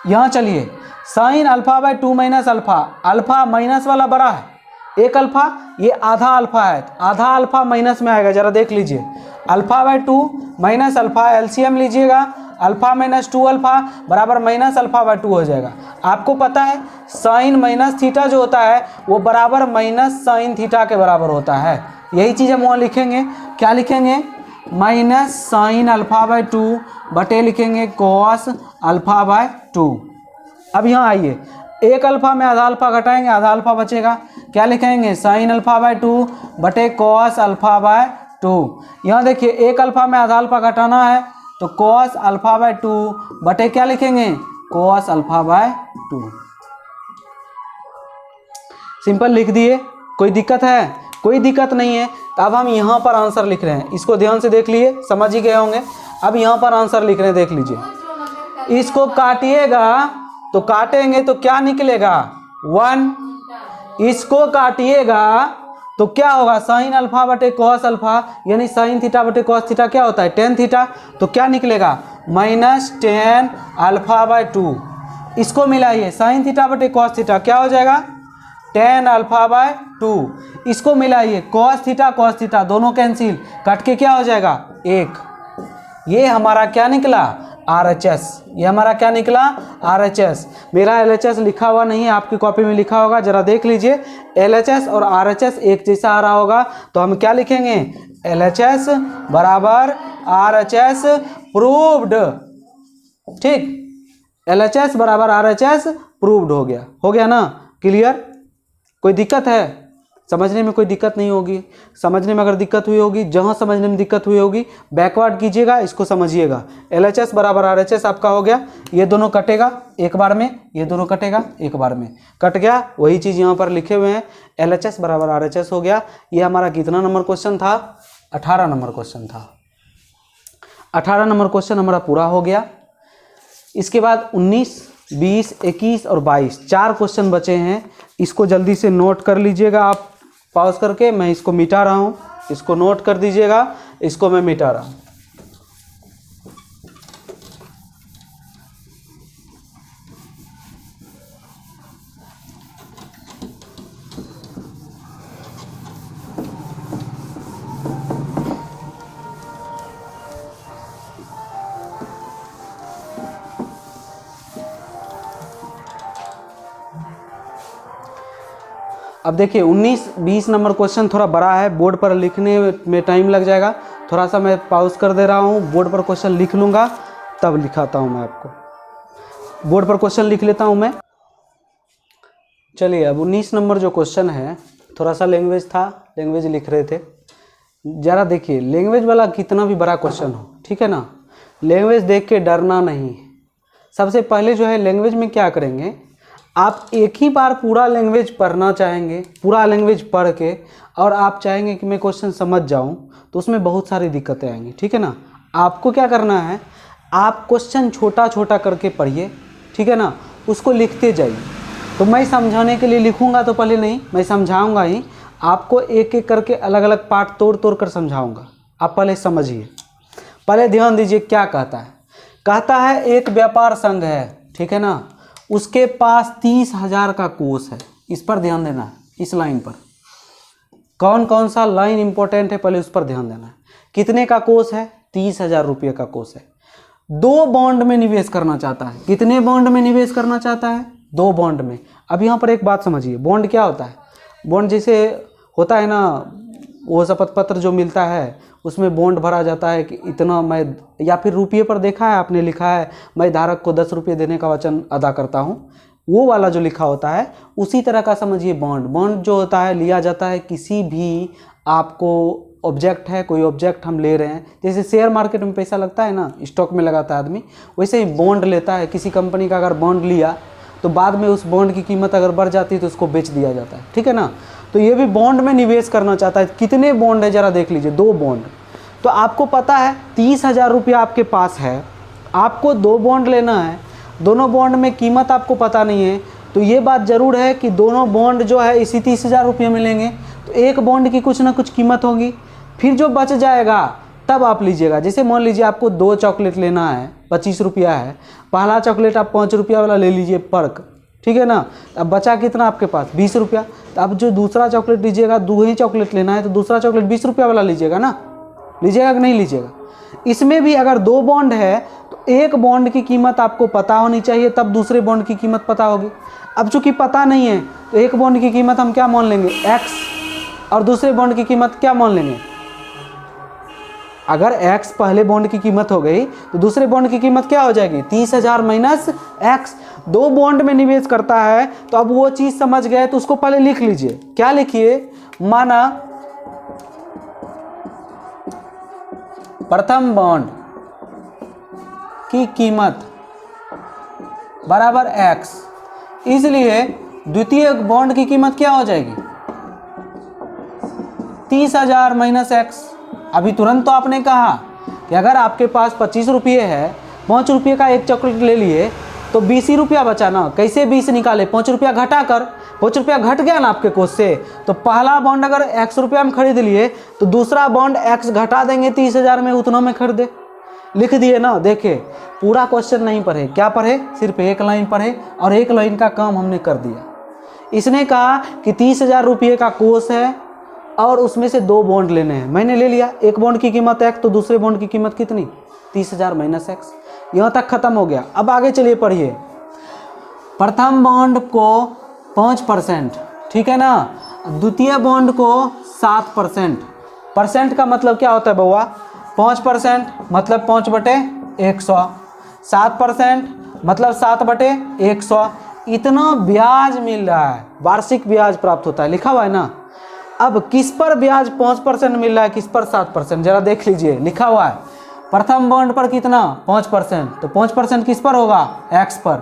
यहाँ चलिए sine alpha by 2 minus alpha, alpha minus वाला बड़ा है, एक अल्फा, ये आधा अल्फा है, आधा अल्फा माइनस में आएगा, जरा देख लीजिए। Alpha by 2 minus alpha, LCM लीजिएगा, अल्फा माइनस 2 अल्फा बराबर माइनस अल्फा बाय 2 हो जाएगा। आपको पता है साइन माइनस थीटा जो होता है वो बराबर माइनस साइन थीटा के बराबर होता है। यही चीज़ हम वहाँ लिखेंगे, क्या लिखेंगे, माइनस साइन अल्फा बाय 2 बटे लिखेंगे कॉस अल्फा बाय 2। अब यहाँ आइए, एक अल्फा में आधा अल्फा घटाएंगे, आधा अल्फा बचेगा, क्या लिखेंगे, साइन अल्फा बाय 2 बटे कॉस अल्फा बाय 2। यहाँ देखिए एक अल्फा में आधा अल्फा घटाना है तो कॉस अल्फा बाय 2 बटे क्या लिखेंगे, कॉस अल्फा बाय 2। सिंपल लिख दिए, कोई दिक्कत है, कोई दिक्कत नहीं है। तो अब हम यहाँ पर आंसर लिख रहे हैं, इसको ध्यान से देख लिए, समझ ही गए होंगे। अब यहाँ पर आंसर लिख रहे हैं, देख लीजिए, इसको काटिएगा तो काटेंगे तो क्या निकलेगा 1, इसको काटिएगा तो क्या होगा, साइन अल्फा बटे कॉस अल्फा यानी साइन थीटा बटे कॉस थीटा क्या होता है, टेन थीटा। तो क्या निकलेगा माइनस 10 अल्फा बाय 2। इसको मिलाइए, साइन थीटा बटे कॉस थीटा क्या हो जाएगा 10 अल्फा बाय 2। इसको मिलाइए, कॉस थीटा दोनों कैंसिल, कट के क्या हो जाएगा 1। ये हमारा क्या निकला RHS, ये हमारा क्या निकला RHS। मेरा LHS लिखा हुआ नहीं है, आपकी कॉपी में लिखा होगा, जरा देख लीजिए। LHS और RHS एक जैसा आ रहा होगा तो हम क्या लिखेंगे, LHS बराबर RHS प्रूव्ड। ठीक, LHS बराबर RHS प्रूव्ड हो गया ना, क्लियर। कोई दिक्कत है, समझने में कोई दिक्कत नहीं होगी। समझने में अगर दिक्कत हुई होगी, जहाँ समझने में दिक्कत हुई होगी बैकवर्ड कीजिएगा, इसको समझिएगा। LHS बराबर RHS आपका हो गया, ये दोनों कटेगा एक बार में, ये दोनों कटेगा एक बार में, कट गया। वही चीज़ यहाँ पर लिखे हुए हैं, LHS बराबर RHS हो गया। ये हमारा कितना नंबर क्वेश्चन था, 18 नंबर क्वेश्चन था। 18 नंबर क्वेश्चन हमारा पूरा हो गया। इसके बाद 19, 20, 21 और 22 4 क्वेश्चन बचे हैं। इसको जल्दी से नोट कर लीजिएगा आप, पॉज करके मैं इसको मिटा रहा हूँ, इसको नोट कर दीजिएगा, इसको मैं मिटा रहा हूँ। अब देखिए 19, 20 नंबर क्वेश्चन थोड़ा बड़ा है, बोर्ड पर लिखने में टाइम लग जाएगा। थोड़ा सा मैं पॉज कर दे रहा हूँ, बोर्ड पर क्वेश्चन लिख लूँगा तब लिखाता हूँ मैं आपको। बोर्ड पर क्वेश्चन लिख लेता हूँ मैं। चलिए अब 19 नंबर जो क्वेश्चन है, थोड़ा सा लैंग्वेज था, लैंग्वेज लिख रहे थे। ज़रा देखिए लैंग्वेज वाला कितना भी बड़ा क्वेश्चन हो, ठीक है ना, लैंग्वेज देख के डरना नहीं। सबसे पहले जो है लैंग्वेज में क्या करेंगे, आप एक ही बार पूरा लैंग्वेज पढ़ना चाहेंगे, पूरा लैंग्वेज पढ़ के और आप चाहेंगे कि मैं क्वेश्चन समझ जाऊं, तो उसमें बहुत सारी दिक्कतें आएंगी, ठीक है ना। आपको क्या करना है, आप क्वेश्चन छोटा छोटा करके पढ़िए, ठीक है ना, उसको लिखते जाइए। तो मैं समझाने के लिए लिखूंगा तो पहले नहीं, मैं समझाऊंगा ही, आपको एक एक करके अलग अलग पार्ट तोड़ तोड़ कर समझाऊंगा। आप पहले समझिए, पहले ध्यान दीजिए क्या कहता है। कहता है एक व्यापार संघ है, ठीक है ना, उसके पास 30,000 का कोष है। इस पर ध्यान देना है, इस लाइन पर। कौन कौन सा लाइन इंपॉर्टेंट है पहले उस पर ध्यान देना है। कितने का कोष है? 30,000 रुपये का कोष है। 2 बॉन्ड में निवेश करना चाहता है। कितने बॉन्ड में निवेश करना चाहता है? 2 बॉन्ड में। अब यहाँ पर एक बात समझिए, बॉन्ड क्या होता है? बॉन्ड जैसे होता है ना, वो शपथ पत्र जो मिलता है उसमें बॉन्ड भरा जाता है कि इतना मैं, या फिर रुपये पर देखा है आपने, लिखा है मैं धारक को 10 रुपये देने का वचन अदा करता हूँ, वो वाला जो लिखा होता है उसी तरह का समझिए बॉन्ड। बॉन्ड जो होता है लिया जाता है किसी भी आपको ऑब्जेक्ट है, कोई ऑब्जेक्ट हम ले रहे हैं, जैसे शेयर मार्केट में पैसा लगता है ना, स्टॉक में लगाता है आदमी, वैसे ही बॉन्ड लेता है। किसी कंपनी का अगर बॉन्ड लिया तो बाद में उस बॉन्ड की कीमत अगर बढ़ जाती है तो उसको बेच दिया जाता है, ठीक है ना। तो ये भी बॉन्ड में निवेश करना चाहता है। कितने बॉन्ड है जरा देख लीजिए, 2 बॉन्ड। तो आपको पता है 30,000 रुपया आपके पास है, आपको 2 बॉन्ड लेना है, दोनों बॉन्ड में कीमत आपको पता नहीं है, तो ये बात ज़रूर है कि दोनों बॉन्ड जो है इसी 30,000 रुपये में लेंगे, तो एक बॉन्ड की कुछ ना कुछ कीमत होगी। फिर जो बच जाएगा तब आप लीजिएगा। जैसे मान लीजिए आपको 2 चॉकलेट लेना है, 25 रुपया है, पहला चॉकलेट आप 5 रुपया वाला ले लीजिए पर्क, ठीक है ना। अब बचा कितना आपके पास? 20 रुपया। तो अब जो दूसरा चॉकलेट लीजिएगा, 2 ही चॉकलेट लेना है तो दूसरा चॉकलेट 20 रुपया वाला लीजिएगा ना, लीजिएगा कि नहीं लीजिएगा। इसमें भी अगर 2 बॉन्ड है तो एक बॉन्ड की कीमत आपको पता होनी चाहिए, तब दूसरे बॉन्ड की कीमत पता होगी। अब चूंकि पता नहीं है तो एक बॉन्ड की कीमत हम क्या मान लेंगे? x, और दूसरे बॉन्ड की कीमत क्या मान लेंगे? अगर x पहले बॉन्ड की कीमत हो गई तो दूसरे बॉन्ड की कीमत क्या हो जाएगी? 30,000 माइनस x। 2 बॉन्ड में निवेश करता है तो अब वो चीज समझ गए तो उसको पहले लिख लीजिए। क्या लिखिए? माना प्रथम बॉन्ड की कीमत बराबर x, इसलिए द्वितीय बॉन्ड की कीमत क्या हो जाएगी? 30,000 माइनस x। अभी तुरंत तो आपने कहा कि अगर आपके पास 25 रुपये है, 5 रुपये का एक चॉकलेट ले लिए तो 20 ही रुपया बचा ना। कैसे 20 निकाले? 5 रुपया घटा कर, 5 रुपया घट गया ना आपके कोष से। तो पहला बॉन्ड अगर x रुपया में खरीद लिए तो दूसरा बॉन्ड x घटा देंगे 30,000 में, उतना में खरीदे। लिख दिए ना। देखे पूरा क्वेश्चन नहीं पढ़े, क्या पढ़े? सिर्फ एक लाइन पढ़े और एक लाइन का काम हमने कर दिया। इसने कहा कि 30,000 रुपये का कोष है और उसमें से 2 बॉन्ड लेने हैं। मैंने ले लिया, एक बॉन्ड की कीमत x तो दूसरे बॉन्ड की कीमत कितनी? 30,000 माइनस x। यहाँ तक खत्म हो गया। अब आगे चलिए पढ़िए। प्रथम बॉन्ड को 5%, ठीक है ना, द्वितीय बॉन्ड को 7%। परसेंट का मतलब क्या होता है बउआ? 5% मतलब 5/100, 7% मतलब 7/100। इतना ब्याज मिल रहा है, वार्षिक ब्याज प्राप्त होता है, लिखा हुआ है ना। अब किस पर ब्याज 5% मिल रहा है, किस पर 7%? जरा देख लीजिए, लिखा हुआ है प्रथम बॉन्ड पर कितना? 5%, तो 5% किस पर होगा? x पर।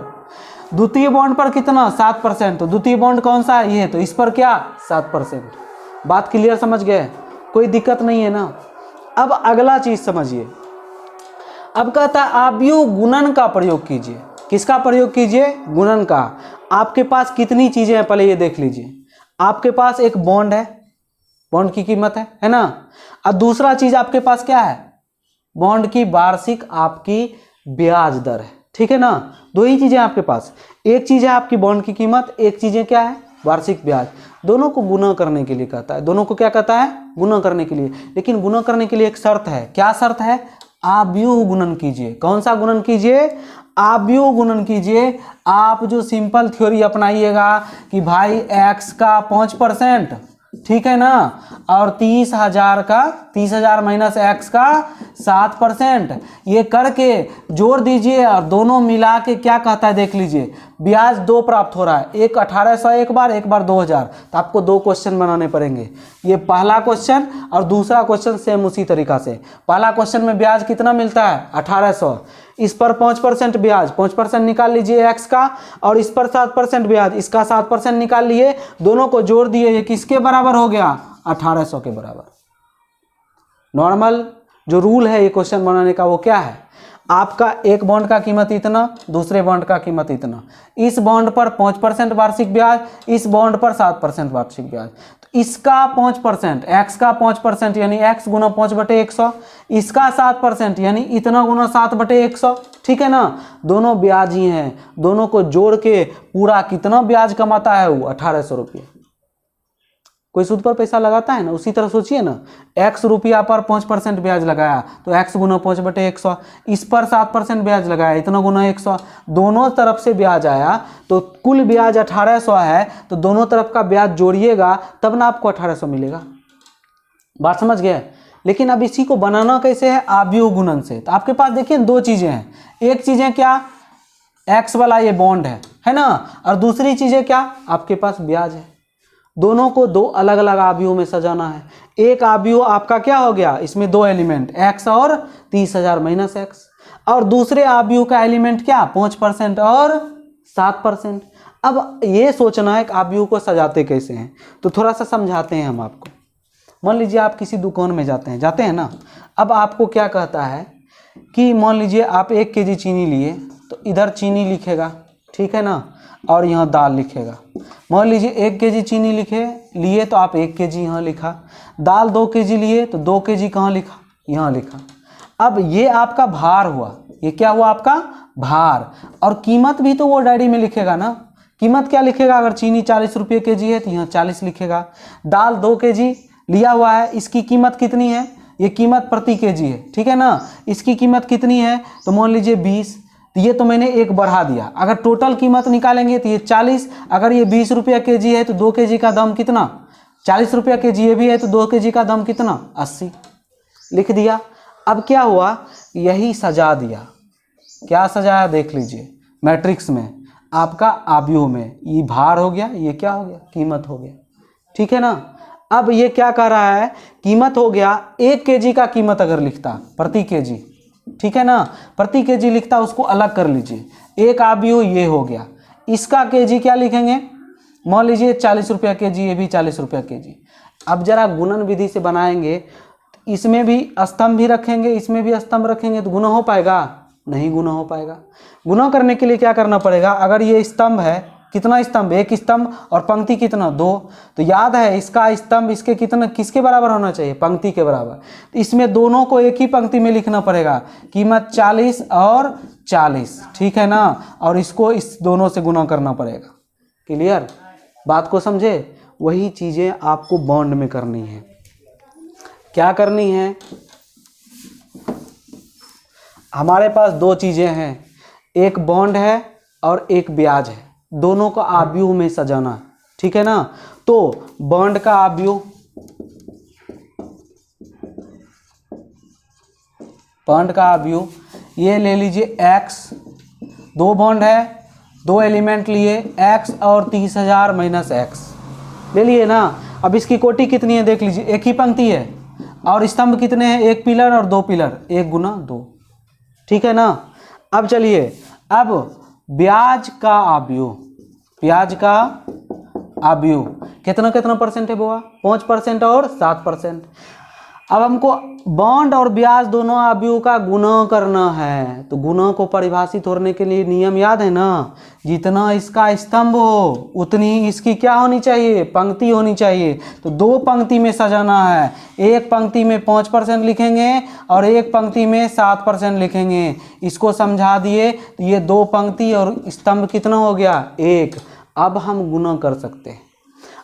द्वितीय बॉन्ड पर कितना? 7%, तो द्वितीय बॉन्ड कौन सा है? ये, तो इस पर क्या? 7%। बात क्लियर समझ गए? कोई दिक्कत नहीं है ना। अब अगला चीज समझिए। अब कहता है आव्यूह गुणन का प्रयोग कीजिए। किसका प्रयोग कीजिए? गुणन का। आपके पास कितनी चीजें हैं पहले ये देख लीजिए। आपके पास एक बॉन्ड है, बॉन्ड की कीमत है ना। अब दूसरा चीज आपके पास क्या है? बॉन्ड की वार्षिक आपकी ब्याज दर है, ठीक है ना। 2 ही चीजें आपके पास। एक चीज है आपकी बॉन्ड की कीमत, एक चीजें क्या है? वार्षिक ब्याज। दोनों को गुना करने के लिए कहता है। दोनों को क्या कहता है? गुना करने के लिए। लेकिन गुना करने के लिए एक शर्त है। क्या शर्त है? आव्यूह गुणन कीजिए। कौन सा गुणन कीजिए? आव्यूह गुणन कीजिए। आप जो सिंपल थ्योरी अपनाइएगा कि भाई x का 5%, ठीक है ना, और 30,000 का 30,000 माइनस x का 7%, ये करके जोड़ दीजिए और दोनों मिला के क्या कहता है देख लीजिए। ब्याज 2 प्राप्त हो रहा है, एक 1800 एक बार 2000। तो आपको 2 क्वेश्चन बनाने पड़ेंगे। ये पहला क्वेश्चन और दूसरा क्वेश्चन सेम उसी तरीका से। पहला क्वेश्चन में ब्याज कितना मिलता है? 1800। इस पर 5% ब्याज, 5% निकाल लीजिए x का, और इस पर 7% ब्याज, इसका 7% निकाल लिए, दोनों को जोड़ दिए, ये किसके बराबर हो गया? 1800 के बराबर। नॉर्मल जो रूल है ये क्वेश्चन बनाने का वो क्या है? आपका एक बॉन्ड का कीमत इतना, दूसरे बॉन्ड का कीमत इतना, इस बॉन्ड पर 5% वार्षिक ब्याज, इस बॉन्ड पर 7% वार्षिक ब्याज। तो इसका 5%, एक्स का 5% यानी एक्स गुना 5/100, इसका 7% यानी इतना गुना 7/100, ठीक है ना। दोनों ब्याज ही हैं, दोनों को जोड़ के पूरा कितना ब्याज कमाता है वो 1800 रुपये। कोई सूद पर पैसा लगाता है ना, उसी तरह सोचिए ना, x रुपया पर 5% ब्याज लगाया तो x गुना 5/100, इस पर 7% ब्याज लगाया इतना गुना 100, दोनों तरफ से ब्याज आया तो कुल ब्याज 1800 है, तो दोनों तरफ का ब्याज जोड़िएगा तब ना आपको 1800 मिलेगा। बात समझ गए। लेकिन अब इसी को बनाना कैसे है, आव्यूह गुणन से। तो आपके पास देखिए दो चीजें हैं, एक चीज है क्या, x वाला ये बॉन्ड है ना, और दूसरी चीज है क्या, आपके पास ब्याज है। दोनों को दो अलग अलग आव्यूह में सजाना है। एक आव्यूह आपका क्या हो गया, इसमें दो एलिमेंट x और 30,000 माइनस x, और दूसरे आव्यूह का एलिमेंट क्या 5% और 7%। अब ये सोचना है कि आव्यूह को सजाते कैसे हैं, तो थोड़ा सा समझाते हैं हम आपको। मान लीजिए आप किसी दुकान में जाते हैं ना, अब आपको क्या कहता है कि मान लीजिए आप 1 kg चीनी लिए, तो इधर चीनी लिखेगा, ठीक है ना, और यहाँ दाल लिखेगा। मान लीजिए 1 kg चीनी लिए तो आप 1 kg यहाँ लिखा, दाल 2 kg लिए तो 2 kg कहाँ लिखा, यहाँ लिखा। अब ये आपका भार हुआ, ये क्या हुआ आपका भार, और कीमत भी तो वो डायरी में लिखेगा ना। कीमत क्या लिखेगा, अगर चीनी 40 रुपये kg है तो यहाँ 40 लिखेगा। दाल 2 kg लिया हुआ है, इसकी कीमत कितनी है, ये कीमत प्रति kg है, ठीक है ना। इसकी कीमत कितनी है, तो मान लीजिए 20, तो ये तो मैंने एक बढ़ा दिया। अगर टोटल कीमत निकालेंगे तो ये 40, अगर ये 20 रुपया kg है तो 2 kg का दाम कितना, 40 रुपया kg ये भी है तो 2 kg का दाम कितना 80, लिख दिया। अब क्या हुआ, यही सजा दिया। क्या सजाया देख लीजिए, मैट्रिक्स में आपका आव्यूह में, ये भार हो गया, ये क्या हो गया कीमत हो गया, ठीक है ना। अब ये क्या कह रहा है, कीमत हो गया 1 kg का कीमत अगर लिखता प्रति kg, ठीक है ना, प्रति kg लिखता, उसको अलग कर लीजिए। एक आव्यूह ये हो गया, इसका kg क्या लिखेंगे, मान लीजिए 40 रुपया kg, ये भी 40 रुपया kg। अब जरा गुणन विधि से बनाएंगे, इसमें भी स्तंभ भी रखेंगे, इसमें भी स्तंभ रखेंगे, तो गुना हो पाएगा, नहीं गुना हो पाएगा। गुना करने के लिए क्या करना पड़ेगा, अगर ये स्तंभ है, कितना स्तंभ, एक स्तंभ, और पंक्ति कितना 2, तो याद है इसका स्तंभ इसके कितना, किसके बराबर होना चाहिए, पंक्ति के बराबर। तो इसमें दोनों को एक ही पंक्ति में लिखना पड़ेगा, कीमत 40 और 40, ठीक है ना, और इसको इस दोनों से गुना करना पड़ेगा। क्लियर, बात को समझे। वही चीजें आपको बॉन्ड में करनी है। क्या करनी है, हमारे पास दो चीजें हैं, एक बॉन्ड है और एक ब्याज है, दोनों को आव्यूह में सजाना, ठीक है ना। तो बॉन्ड का आव्यूह, बॉन्ड का आव्यूह ये ले लीजिए x, दो बॉन्ड है, दो एलिमेंट लिए x और 30,000 माइनस x ले लिए ना। अब इसकी कोटि कितनी है देख लीजिए, एक ही पंक्ति है, और स्तंभ कितने हैं, एक पिलर और 2 पिलर, 1 गुना 2, ठीक है ना। अब चलिए, अब ब्याज का आव्यूह, ब्याज का आव्यूह कितना कितना परसेंट है बुआ, 5% और 7%। अब हमको बॉन्ड और ब्याज दोनों आव्यूह का गुणा करना है, तो गुणा को परिभाषित होने के लिए नियम याद है ना, जितना इसका स्तंभ हो उतनी इसकी क्या होनी चाहिए, पंक्ति होनी चाहिए। तो दो पंक्ति में सजाना है, एक पंक्ति में 5% लिखेंगे और एक पंक्ति में 7% लिखेंगे। इसको समझा दिए, तो ये दो पंक्ति और स्तंभ कितना हो गया, 1। अब हम गुणा कर सकते हैं।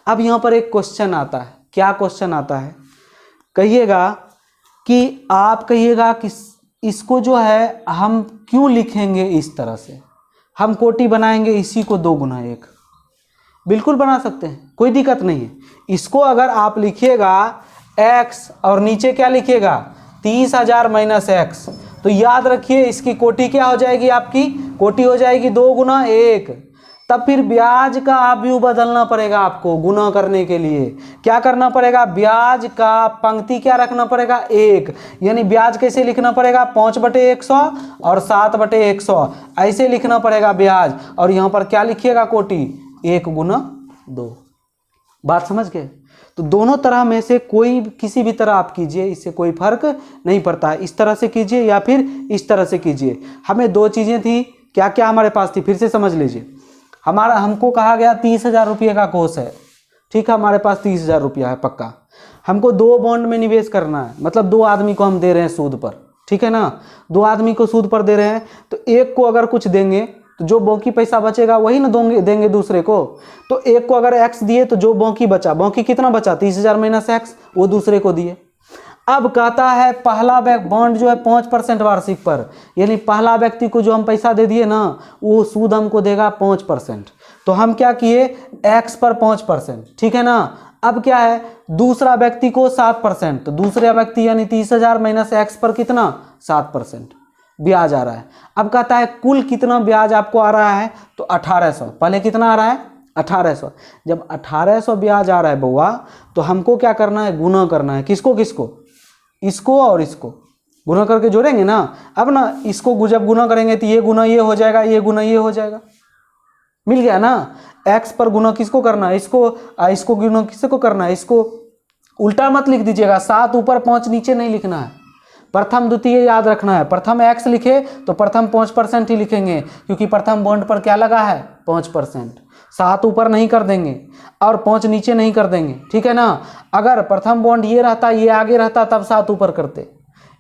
अब यहाँ पर एक क्वेश्चन आता है, क्या क्वेश्चन आता है, कहिएगा कि आप कहिएगा कि इसको जो है हम क्यों लिखेंगे इस तरह से, हम कोटि बनाएंगे इसी को 2 गुना 1, बिल्कुल बना सकते हैं, कोई दिक्कत नहीं है। इसको अगर आप लिखिएगा x और नीचे क्या लिखिएगा 30,000 माइनस x, तो याद रखिए इसकी कोटि क्या हो जाएगी, आपकी कोटि हो जाएगी 2 गुना 1। तब फिर ब्याज का आव्यूह बदलना पड़ेगा आपको गुना करने के लिए। क्या करना पड़ेगा, ब्याज का पंक्ति क्या रखना पड़ेगा 1, यानी ब्याज कैसे लिखना पड़ेगा 5/100 और 7/100 ऐसे लिखना पड़ेगा ब्याज। और यहाँ पर क्या लिखिएगा कोटि 1 गुना 2। बात समझ गए। तो दोनों तरह में से कोई किसी भी तरह आप कीजिए, इससे कोई फर्क नहीं पड़ता है। इस तरह से कीजिए या फिर इस तरह से कीजिए। हमें दो चीज़ें थी, क्या क्या हमारे पास थी, फिर से समझ लीजिए। हमको कहा गया 30,000 रुपये का कोर्स है, ठीक है, हमारे पास 30,000 रुपया है पक्का। हमको 2 बॉन्ड में निवेश करना है, मतलब 2 आदमी को हम दे रहे हैं सूद पर, ठीक है ना, 2 आदमी को सूद पर दे रहे हैं। तो एक को अगर कुछ देंगे तो जो बाकी पैसा बचेगा वही ना देंगे दूसरे को। तो एक को अगर एक्स दिए तो जो बाकी बचा, बाकी कितना बचा, 30,000 माइनस एक्स, वो दूसरे को दिए। अब कहता है पहला बॉन्ड जो है 5% वार्षिक पर, यानी पहला व्यक्ति को जो हम पैसा दे दिए ना, वो सूद हमको देगा 5%। तो हम क्या किए, एक्स पर 5%, ठीक है ना। अब क्या है, दूसरा व्यक्ति को 7%, तो दूसरा व्यक्ति यानी 30,000 माइनस एक्स पर कितना, 7% ब्याज आ रहा है। अब कहता है कुल कितना ब्याज आपको आ रहा है, तो 1800। पहले कितना आ रहा है, 1800। जब 1800 ब्याज आ रहा है बउआ, तो हमको क्या करना है, गुना करना है। किसको किसको, इसको और इसको गुना करके जोड़ेंगे ना। अब ना इसको जब गुना करेंगे तो ये गुना ये हो जाएगा, ये गुना ये हो जाएगा, मिल गया ना। एक्स पर गुना किसको करना है, इसको गुना किसको करना है, इसको उल्टा मत लिख दीजिएगा, 7 ऊपर 5 नीचे नहीं लिखना है। प्रथम द्वितीय याद रखना है, प्रथम एक्स लिखे तो प्रथम 5% ही लिखेंगे, क्योंकि प्रथम बॉन्ड पर क्या लगा है, 5%। 7 ऊपर नहीं कर देंगे और 5 नीचे नहीं कर देंगे, ठीक है ना। अगर प्रथम बॉन्ड ये रहता, ये आगे रहता, तब 7 ऊपर करते।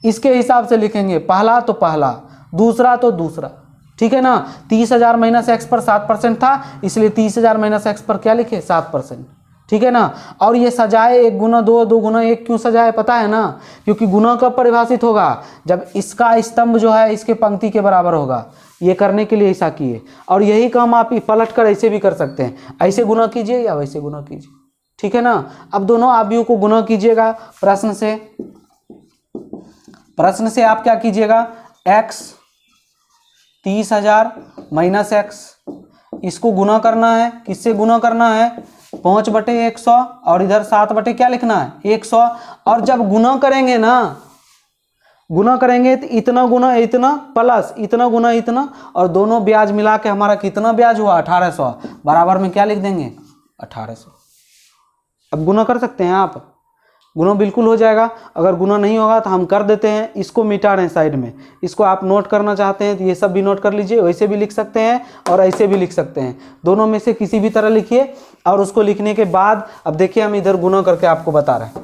इसके हिसाब से लिखेंगे, पहला तो पहला, दूसरा तो दूसरा, ठीक है ना। 30,000 माइनस एक्स पर 7% था, इसलिए 30,000 माइनस एक्स पर क्या लिखे, 7%, ठीक है ना। और ये सजाए 1 गुना 2, 2 गुना 1 क्यों सजाए पता है ना, क्योंकि गुना कब परिभाषित होगा, जब इसका स्तंभ जो है इसके पंक्ति के बराबर होगा। ये करने के लिए ऐसा किए। और यही काम आप पलट कर ऐसे भी कर सकते हैं, ऐसे गुना कीजिए या वैसे गुना कीजिए, ठीक है ना। अब दोनों आव्यूह को गुना कीजिएगा। प्रश्न से आप क्या कीजिएगा, एक्स 30,000 माइनस एक्स, इसको गुना करना है, किससे गुना करना है, 5/100, और इधर 7 क्या लिखना है, 100। और जब गुना करेंगे ना, गुना करेंगे तो इतना गुना इतना प्लस इतना गुना इतना, और दोनों ब्याज मिला के हमारा कितना ब्याज हुआ, 1800, बराबर में क्या लिख देंगे, 1800। अब गुना कर सकते हैं आप, गुना बिल्कुल हो जाएगा। अगर गुना नहीं होगा तो हम कर देते हैं, इसको मिटा रहे हैं साइड में। इसको आप नोट करना चाहते हैं तो ये सब भी नोट कर लीजिए, वैसे भी लिख सकते हैं और ऐसे भी लिख सकते हैं, दोनों में से किसी भी तरह लिखिए। और उसको लिखने के बाद अब देखिए हम इधर गुना करके आपको बता रहे हैं।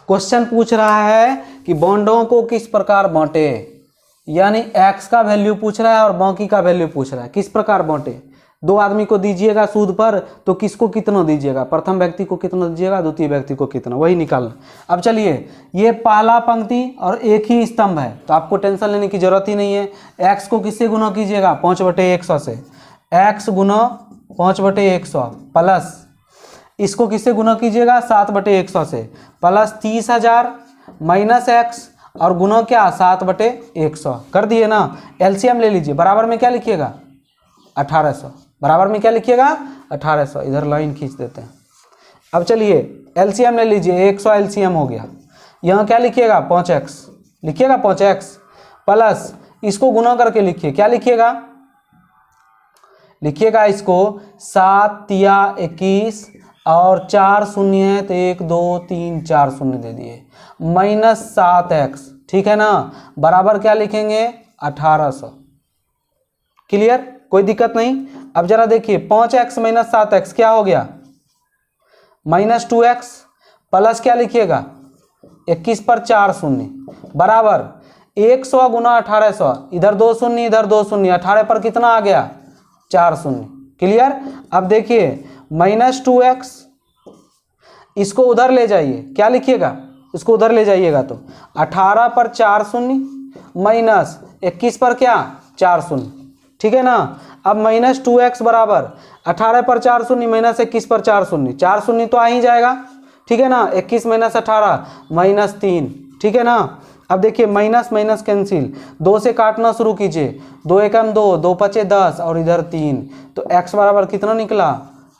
क्वेश्चन पूछ रहा है कि बॉन्डों को किस प्रकार बांटे, यानी एक्स का वैल्यू पूछ रहा है और बाकी का वैल्यू पूछ रहा है, किस प्रकार बांटे। 2 आदमी को दीजिएगा सूद पर, तो किसको कितना दीजिएगा, प्रथम व्यक्ति को कितना दीजिएगा, द्वितीय व्यक्ति को कितना, वही निकालना। अब चलिए, ये पहला पंक्ति और एक ही स्तंभ है, तो आपको टेंशन लेने की जरूरत ही नहीं है। एक्स को किससे गुना कीजिएगा, 5/100 से, एक्स गुना 5/100 प्लस इसको किससे गुना कीजिएगा, 7/100 से, प्लस 30,000 माइनस एक्स और गुना क्या, 7/100 कर दिए ना। एलसीएम ले लीजिए, बराबर में क्या लिखिएगा, 1800, बराबर में क्या लिखिएगा, 1800। इधर लाइन खींच देते हैं। अब चलिए एलसीएम ले लीजिए, 100 एलसीएम हो गया। यहाँ क्या लिखिएगा, 5x लिखिएगा, 5x प्लस इसको गुना करके लिखिए, क्या लिखिएगा, लिखिएगा इसको 7 या 21 और 4 शून्य है तो 1 2 3 4 शून्य दे दिए, माइनस 7x, ठीक है ना, बराबर क्या लिखेंगे, 1800। क्लियर, कोई दिक्कत नहीं। अब जरा देखिए, 5x माइनस 7x क्या हो गया, -2x, प्लस क्या लिखिएगा, 21 पर 4 शून्य, बराबर 100 गुना 1800, इधर 2 शून्य इधर 2 शून्य, 18 पर कितना आ गया, 4 शून्य। क्लियर। अब देखिए -2x, इसको उधर ले जाइए, क्या लिखिएगा, इसको उधर ले जाइएगा तो 18 पर 4 शून्य माइनस 21 पर क्या, 4 शून्य, ठीक है ना। अब -2x बराबर 18 पर 4 शून्य माइनस 21 पर 4 शून्य, 4 शून्य तो आ ही जाएगा, ठीक है ना। 21 माइनस 18 -3, ठीक है ना। अब देखिए माइनस माइनस कैंसिल, 2 से काटना शुरू कीजिए, 2 एकम 2, 2 पचे 10 और इधर 3, तो x बराबर कितना निकला,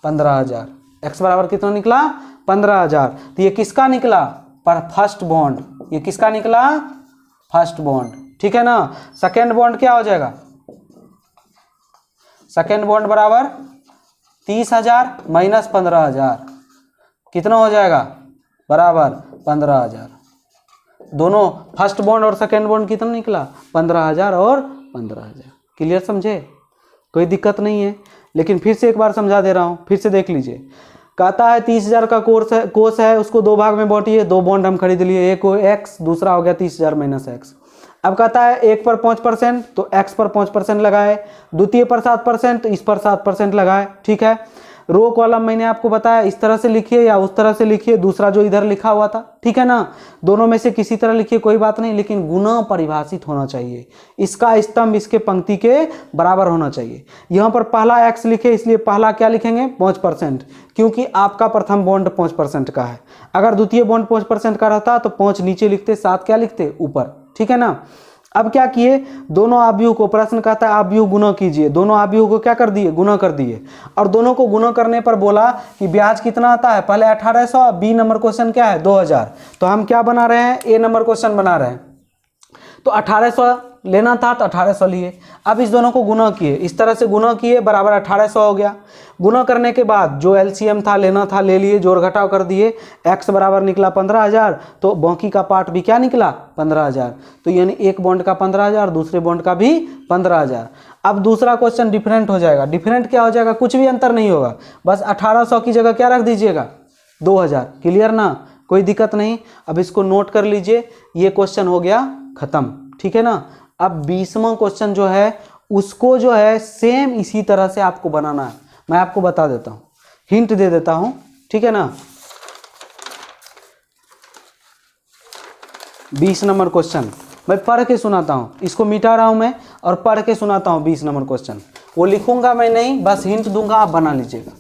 15,000। x बराबर कितना निकला, 15,000। तो ये किसका निकला, पर फर्स्ट बॉन्ड, ये किसका निकला, फर्स्ट बॉन्ड, ठीक है ना। सेकेंड बॉन्ड क्या हो जाएगा, सेकेंड बॉन्ड बराबर 30,000 माइनस 15,000 कितना हो जाएगा, बराबर 15,000। दोनों फर्स्ट बॉन्ड और सेकेंड बॉन्ड कितना निकला, 15,000 और 15,000। क्लियर समझे, कोई दिक्कत नहीं है। लेकिन फिर से एक बार समझा दे रहा हूँ, फिर से देख लीजिए। कहता है 30,000 का कोर्स है, उसको दो भाग में बांटिए। दो बॉन्ड हम खरीद लिए, एक एक्स, दूसरा हो गया 30,000 माइनस एक्स। अब कहता है एक पर 5%, तो एक्स पर 5% लगाए, द्वितीय पर 7%, इस पर 7% लगाए। ठीक है, रो कॉलम मैंने आपको बताया इस तरह से लिखिए या उस तरह से लिखिए, दूसरा जो इधर लिखा हुआ था, ठीक है ना, दोनों में से किसी तरह लिखिए, कोई बात नहीं, लेकिन गुना परिभाषित होना चाहिए। इसका स्तंभ इसके पंक्ति के बराबर होना चाहिए। यहाँ पर पहला एक्स लिखे, इसलिए पहला क्या लिखेंगे, 5%, क्योंकि आपका प्रथम बॉन्ड 5% का है। अगर द्वितीय बॉन्ड 5% का रहता तो 5 नीचे लिखते, 7 क्या लिखते, ऊपर। ठीक है ना। अब क्या किए, दोनों आव्यूह को, प्रश्न कहता है आव्यूह गुना कीजिए, दोनों आव्यूह को क्या कर दिए, गुना कर दिए। और दोनों को गुना करने पर बोला कि ब्याज कितना आता है, पहले 1800, बी नंबर क्वेश्चन क्या है, 2000। तो हम क्या बना रहे हैं, ए नंबर क्वेश्चन बना रहे हैं। तो 1800 लेना था तो 1800 लिए। अब इस दोनों को गुना किए, इस तरह से गुना किए, बराबर 1800 हो गया। गुना करने के बाद जो एलसीएम था लेना था ले लिए, जोड़ घटाव कर दिए, x बराबर निकला 15,000, तो बाकी का पार्ट भी क्या निकला, 15,000। तो यानी एक बॉन्ड का 15,000, दूसरे बॉन्ड का भी 15,000। अब दूसरा क्वेश्चन डिफरेंट हो जाएगा। डिफरेंट क्या हो जाएगा, कुछ भी अंतर नहीं होगा, बस 1800 की जगह क्या रख दीजिएगा, 2000। क्लियर ना, कोई दिक्कत नहीं। अब इसको नोट कर लीजिए, ये क्वेश्चन हो गया खत्म। ठीक है ना। अब 20वां क्वेश्चन जो है उसको जो है सेम इसी तरह से आपको बनाना है। मैं आपको बता देता हूं, हिंट दे देता हूं, ठीक है ना। 20 नंबर क्वेश्चन मैं पढ़ के सुनाता हूं, इसको मिटा रहा हूं मैं और पढ़ के सुनाता हूं। 20 नंबर क्वेश्चन वो लिखूंगा मैं नहीं, बस हिंट दूंगा, आप बना लीजिएगा।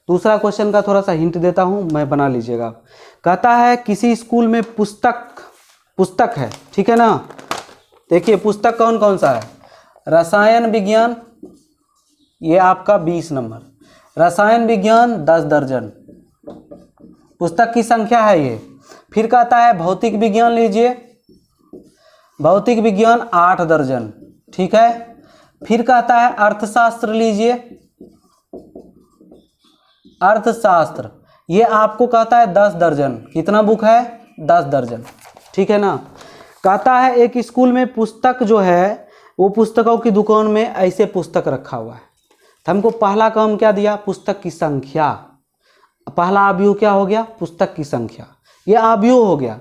दूसरा क्वेश्चन का थोड़ा सा हिंट देता हूं, मैं बना लीजिएगा। कहता है किसी स्कूल में पुस्तक है, ठीक है ना। देखिए पुस्तक कौन कौन सा है, रसायन विज्ञान, ये आपका 20 नंबर, रसायन विज्ञान 10 दर्जन पुस्तक की संख्या है ये। फिर कहता है भौतिक विज्ञान लीजिए, भौतिक विज्ञान 8 दर्जन, ठीक है। फिर कहता है अर्थशास्त्र लीजिए, अर्थशास्त्र ये आपको कहता है 10 दर्जन। कितना बुक है, 10 दर्जन, ठीक है ना। कहता है एक स्कूल में पुस्तक जो है वो पुस्तकों की दुकान में ऐसे पुस्तक रखा हुआ है। तो हमको पहला काम क्या दिया, पुस्तक की संख्या। पहला आव्यूह क्या हो गया, पुस्तक की संख्या, ये आव्यूह हो गया।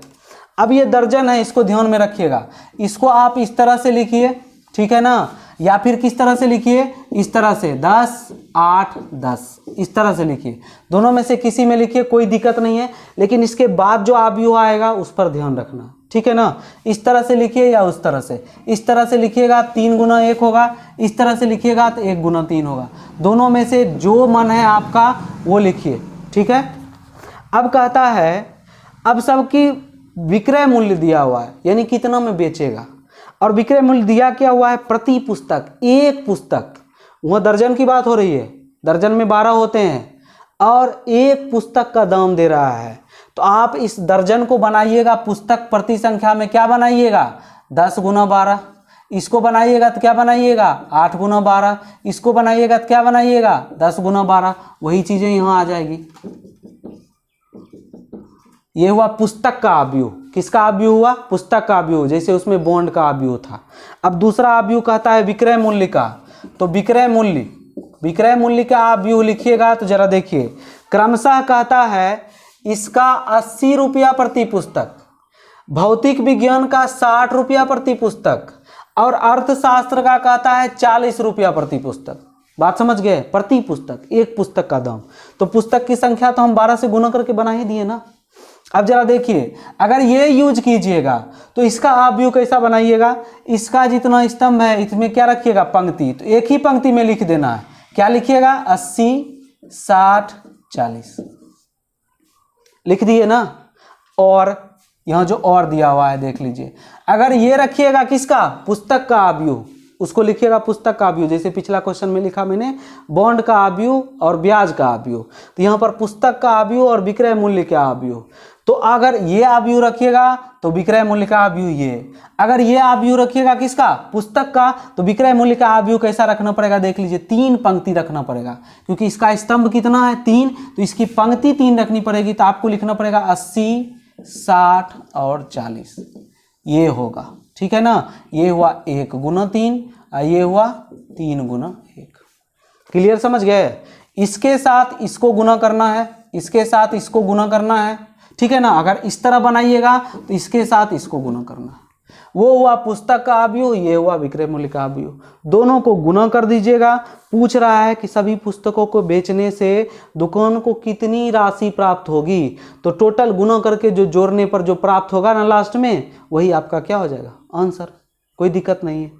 अब ये दर्जन है, इसको ध्यान में रखिएगा। इसको आप इस तरह से लिखिए, ठीक है ना, या फिर किस तरह से लिखिए, इस तरह से 10 8 10 इस तरह से लिखिए। दोनों में से किसी में लिखिए, कोई दिक्कत नहीं है, लेकिन इसके बाद जो आव्यूह आएगा उस पर ध्यान रखना, ठीक है ना। इस तरह से लिखिए या उस तरह से, इस तरह से लिखिएगा 3 गुना 1 होगा, इस तरह से लिखिएगा तो 1 गुना 3 होगा। दोनों में से जो मन है आपका वो लिखिए, ठीक है। अब कहता है अब सबकी विक्रय मूल्य दिया हुआ है, यानी कितना में बेचेगा, और विक्रय मूल्य दिया क्या हुआ है, प्रति पुस्तक, एक पुस्तक। वहाँ दर्जन की बात हो रही है, दर्जन में 12 होते हैं, और एक पुस्तक का दाम दे रहा है। तो आप इस दर्जन को बनाइएगा पुस्तक प्रति संख्या में, क्या बनाइएगा, 10 गुना 12। इसको बनाइएगा तो क्या बनाइएगा, 8 गुना 12। इसको बनाइएगा तो क्या बनाइएगा, 10 गुना 12। वही चीज़ें यहाँ आ जाएगी। ये हुआ पुस्तक का आव्यूह। किसका आव्यूह हुआ, पुस्तक का आव्यूह, जैसे उसमें बॉन्ड का आव्यूह था। अब दूसरा आव्यूह कहता है विक्रय मूल्य का। तो विक्रय मूल्य का आव्यूह लिखिएगा तो जरा देखिए, क्रमशः कहता है इसका 80 रुपया प्रति पुस्तक, भौतिक विज्ञान का 60 रुपया प्रति पुस्तक, और अर्थशास्त्र का कहता है 40 रुपया प्रति पुस्तक। बात समझ गए, प्रति पुस्तक, एक पुस्तक का दाम। तो पुस्तक की संख्या तो हम 12 से गुना करके बना ही दिए ना। अब जरा देखिए, अगर ये यूज कीजिएगा तो इसका आव्यूह कैसा बनाइएगा, इसका जितना स्तंभ है इसमें क्या रखिएगा, पंक्ति। तो एक ही पंक्ति में लिख देना है, क्या लिखिएगा, 80 60 40 लिख दिए ना। और यहाँ जो और दिया हुआ है देख लीजिए। अगर ये रखिएगा किसका, पुस्तक का आव्यूह, उसको लिखिएगा पुस्तक का आव्यूह। जैसे पिछला क्वेश्चन में लिखा मैंने बॉन्ड का आव्यूह और ब्याज का आव्यूह, तो यहाँ पर पुस्तक का आव्यूह और विक्रय मूल्य का आव्यूह। तो अगर ये आव्यूह रखिएगा तो विक्रय मूल्य का आव्यूह ये, अगर ये आव्यूह रखिएगा किसका, पुस्तक का, तो विक्रय मूल्य का आव्यूह कैसा रखना पड़ेगा, देख लीजिए 3 पंक्ति रखना पड़ेगा, क्योंकि इसका स्तंभ कितना है 3, तो इसकी पंक्ति 3 रखनी पड़ेगी। तो आपको लिखना पड़ेगा 80, 60 और 40, ये होगा, ठीक है ना। ये हुआ 1 गुना 3, ये हुआ 3 गुना 1। क्लियर, समझ गए। इसके साथ इसको गुना करना है, इसके साथ इसको गुना करना है, ठीक है ना। अगर इस तरह बनाइएगा तो इसके साथ इसको गुना करना है। वो हुआ पुस्तक का आव्यूह, ये हुआ विक्रय मूल्य का आव्यूह। दोनों को गुना कर दीजिएगा। पूछ रहा है कि सभी पुस्तकों को बेचने से दुकान को कितनी राशि प्राप्त होगी, तो टोटल गुना करके जो जोड़ने पर जो प्राप्त होगा ना लास्ट में, वही आपका क्या हो जाएगा, आंसर। कोई दिक्कत नहीं है।